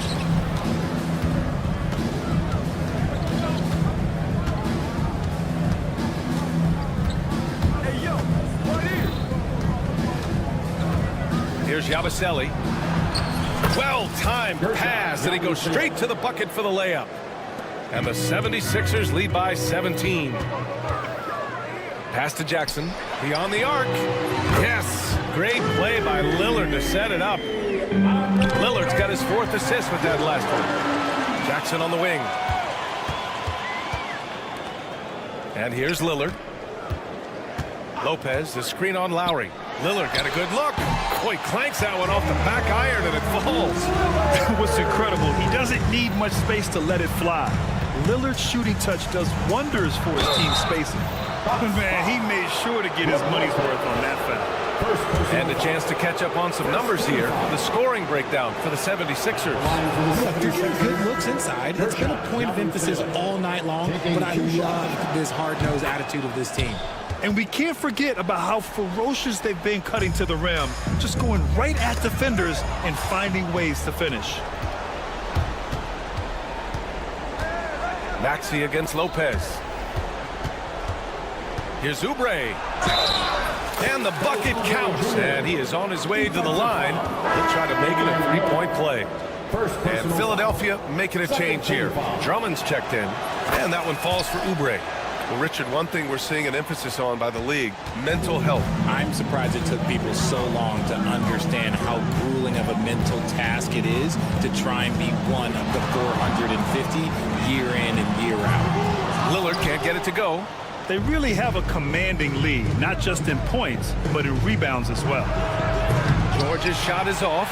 S9: Here's Yabusele. Well-timed pass, and he goes straight to the bucket for the layup. And the 76ers lead by 17. Pass to Jackson. Beyond the arc. Yes! Great play by Lillard to set it up. Lillard's got his 4th assist with that last one. Jackson on the wing. And here's Lillard. Lopez, the screen on Lowry. Lillard got a good look. Boy, clanks that one off the back iron and it falls.
S10: What's incredible, he doesn't need much space to let it fly. Lillard's shooting touch does wonders for his team spacing. Man, he made sure to get his money's worth on that foul.
S9: And a chance to catch up on some numbers here. The scoring breakdown for the 76ers.
S14: They're getting good looks inside. It's been a point of emphasis all night long, but I love this hard-nosed attitude of this team.
S10: And we can't forget about how ferocious they've been cutting to the rim, just going right at defenders and finding ways to finish.
S9: Maxey against Lopez. Here's Oubre. And the bucket counts. And he is on his way to the line. He'll try to make it a three-point play. And Philadelphia making a change here. Drummond's checked in. And that one falls for Oubre. Well, Richard, one thing we're seeing an emphasis on by the league, mental health.
S14: I'm surprised it took people so long to understand how grueling of a mental task it is to try and be one of the 450 year in and year out.
S9: Lillard can't get it to go.
S10: They really have a commanding lead, not just in points, but in rebounds as well.
S9: George's shot is off.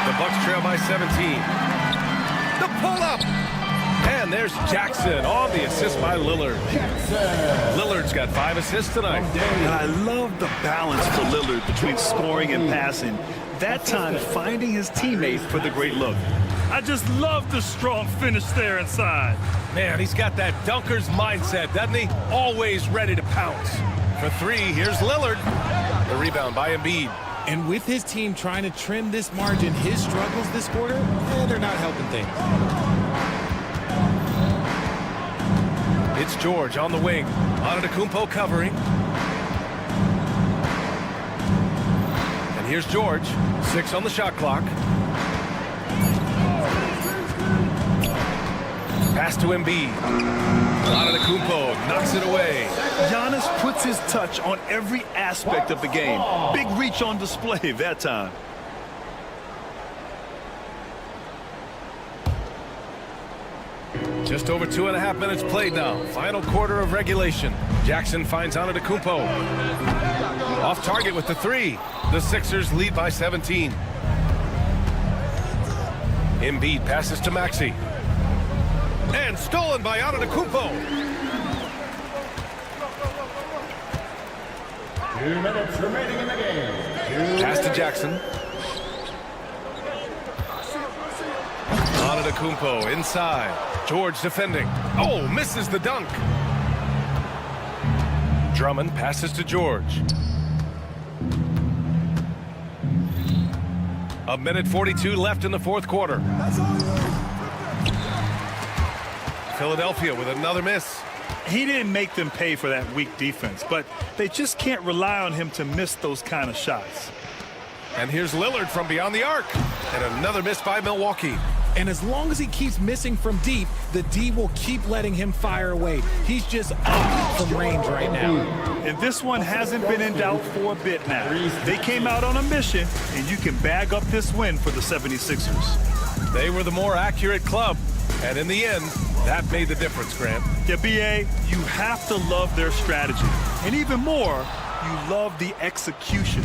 S9: The Bucks trail by 17. The pull-up. And there's Jackson on the assist by Lillard. Lillard's got 5 assists tonight.
S10: I love the balance for Lillard between scoring and passing. That time finding his teammate for the great look. I just love the strong finish there inside.
S9: Man, he's got that dunker's mindset, doesn't he? Always ready to pounce. For 3, here's Lillard. The rebound by Embiid.
S14: And with his team trying to trim this margin, his struggles this quarter, they're not helping things.
S9: It's George on the wing. Antetokounmpo covering. And here's George. 6 on the shot clock. Pass to Embiid. Antetokounmpo knocks it away.
S10: Giannis puts his touch on every aspect of the game. Big reach on display that time.
S9: Just over 2.5 minutes played now. Final quarter of regulation. Jackson finds Antetokounmpo. Off target with the three. The Sixers lead by 17. Embiid passes to Maxey. And stolen by Antetokounmpo.
S3: 2 minutes remaining in the game.
S9: Pass to Jackson. Antetokounmpo inside. George defending. Oh, misses the dunk. Drummond passes to George. 1:42 left in the fourth quarter. Philadelphia with another miss.
S10: He didn't make them pay for that weak defense, but they just can't rely on him to miss those kind of shots.
S9: And here's Lillard from beyond the arc. And another miss by Milwaukee.
S14: And as long as he keeps missing from deep, the D will keep letting him fire away. He's just up from range right now.
S10: And this one hasn't been in doubt for a bit now. They came out on a mission, and you can bag up this win for the 76ers.
S9: They were the more accurate club. And in the end, that made the difference, Grant.
S10: Yeah, B.A., you have to love their strategy. And even more, you love the execution.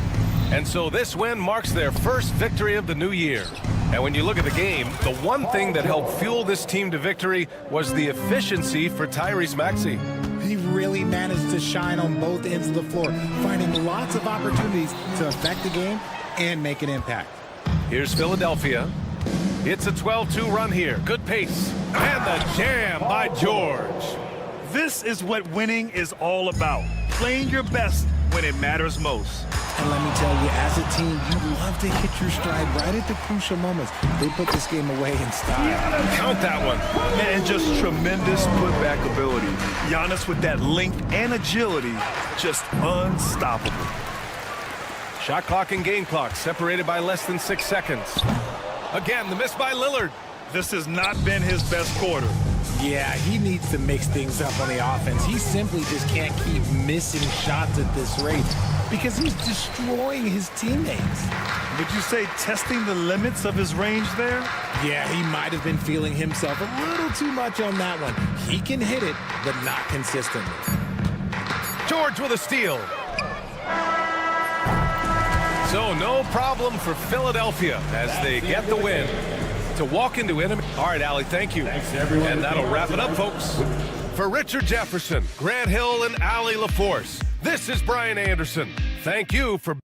S9: And so this win marks their first victory of the new year. And when you look at the game, the one thing that helped fuel this team to victory was the efficiency for Tyrese Maxey.
S14: He really managed to shine on both ends of the floor, finding lots of opportunities to affect the game and make an impact.
S9: Here's Philadelphia. It's a 12-2 run here. Good pace. And the jam by George.
S10: This is what winning is all about. Playing your best when it matters most.
S14: And let me tell you, as a team, you love to hit your stride right at the crucial moments. They put this game away in style.
S9: Count that one.
S10: And just tremendous putback ability. Giannis with that length and agility, just unstoppable.
S9: Shot clock and game clock separated by less than 6 seconds. Again, the miss by Lillard.
S10: This has not been his best quarter.
S14: Yeah, he needs to mix things up on the offense. He simply just can't keep missing shots at this rate because he's destroying his teammates.
S10: Would you say testing the limits of his range there?
S14: Yeah, he might have been feeling himself a little too much on that one. He can hit it, but not consistently.
S9: George with a steal. So no problem for Philadelphia as they get the win to walk into enemy. All right, Allie, thank you.
S3: Thanks, everyone.
S9: And that'll wrap it up, folks. For Richard Jefferson, Grant Hill, and Allie LaForce, this is Brian Anderson. Thank you for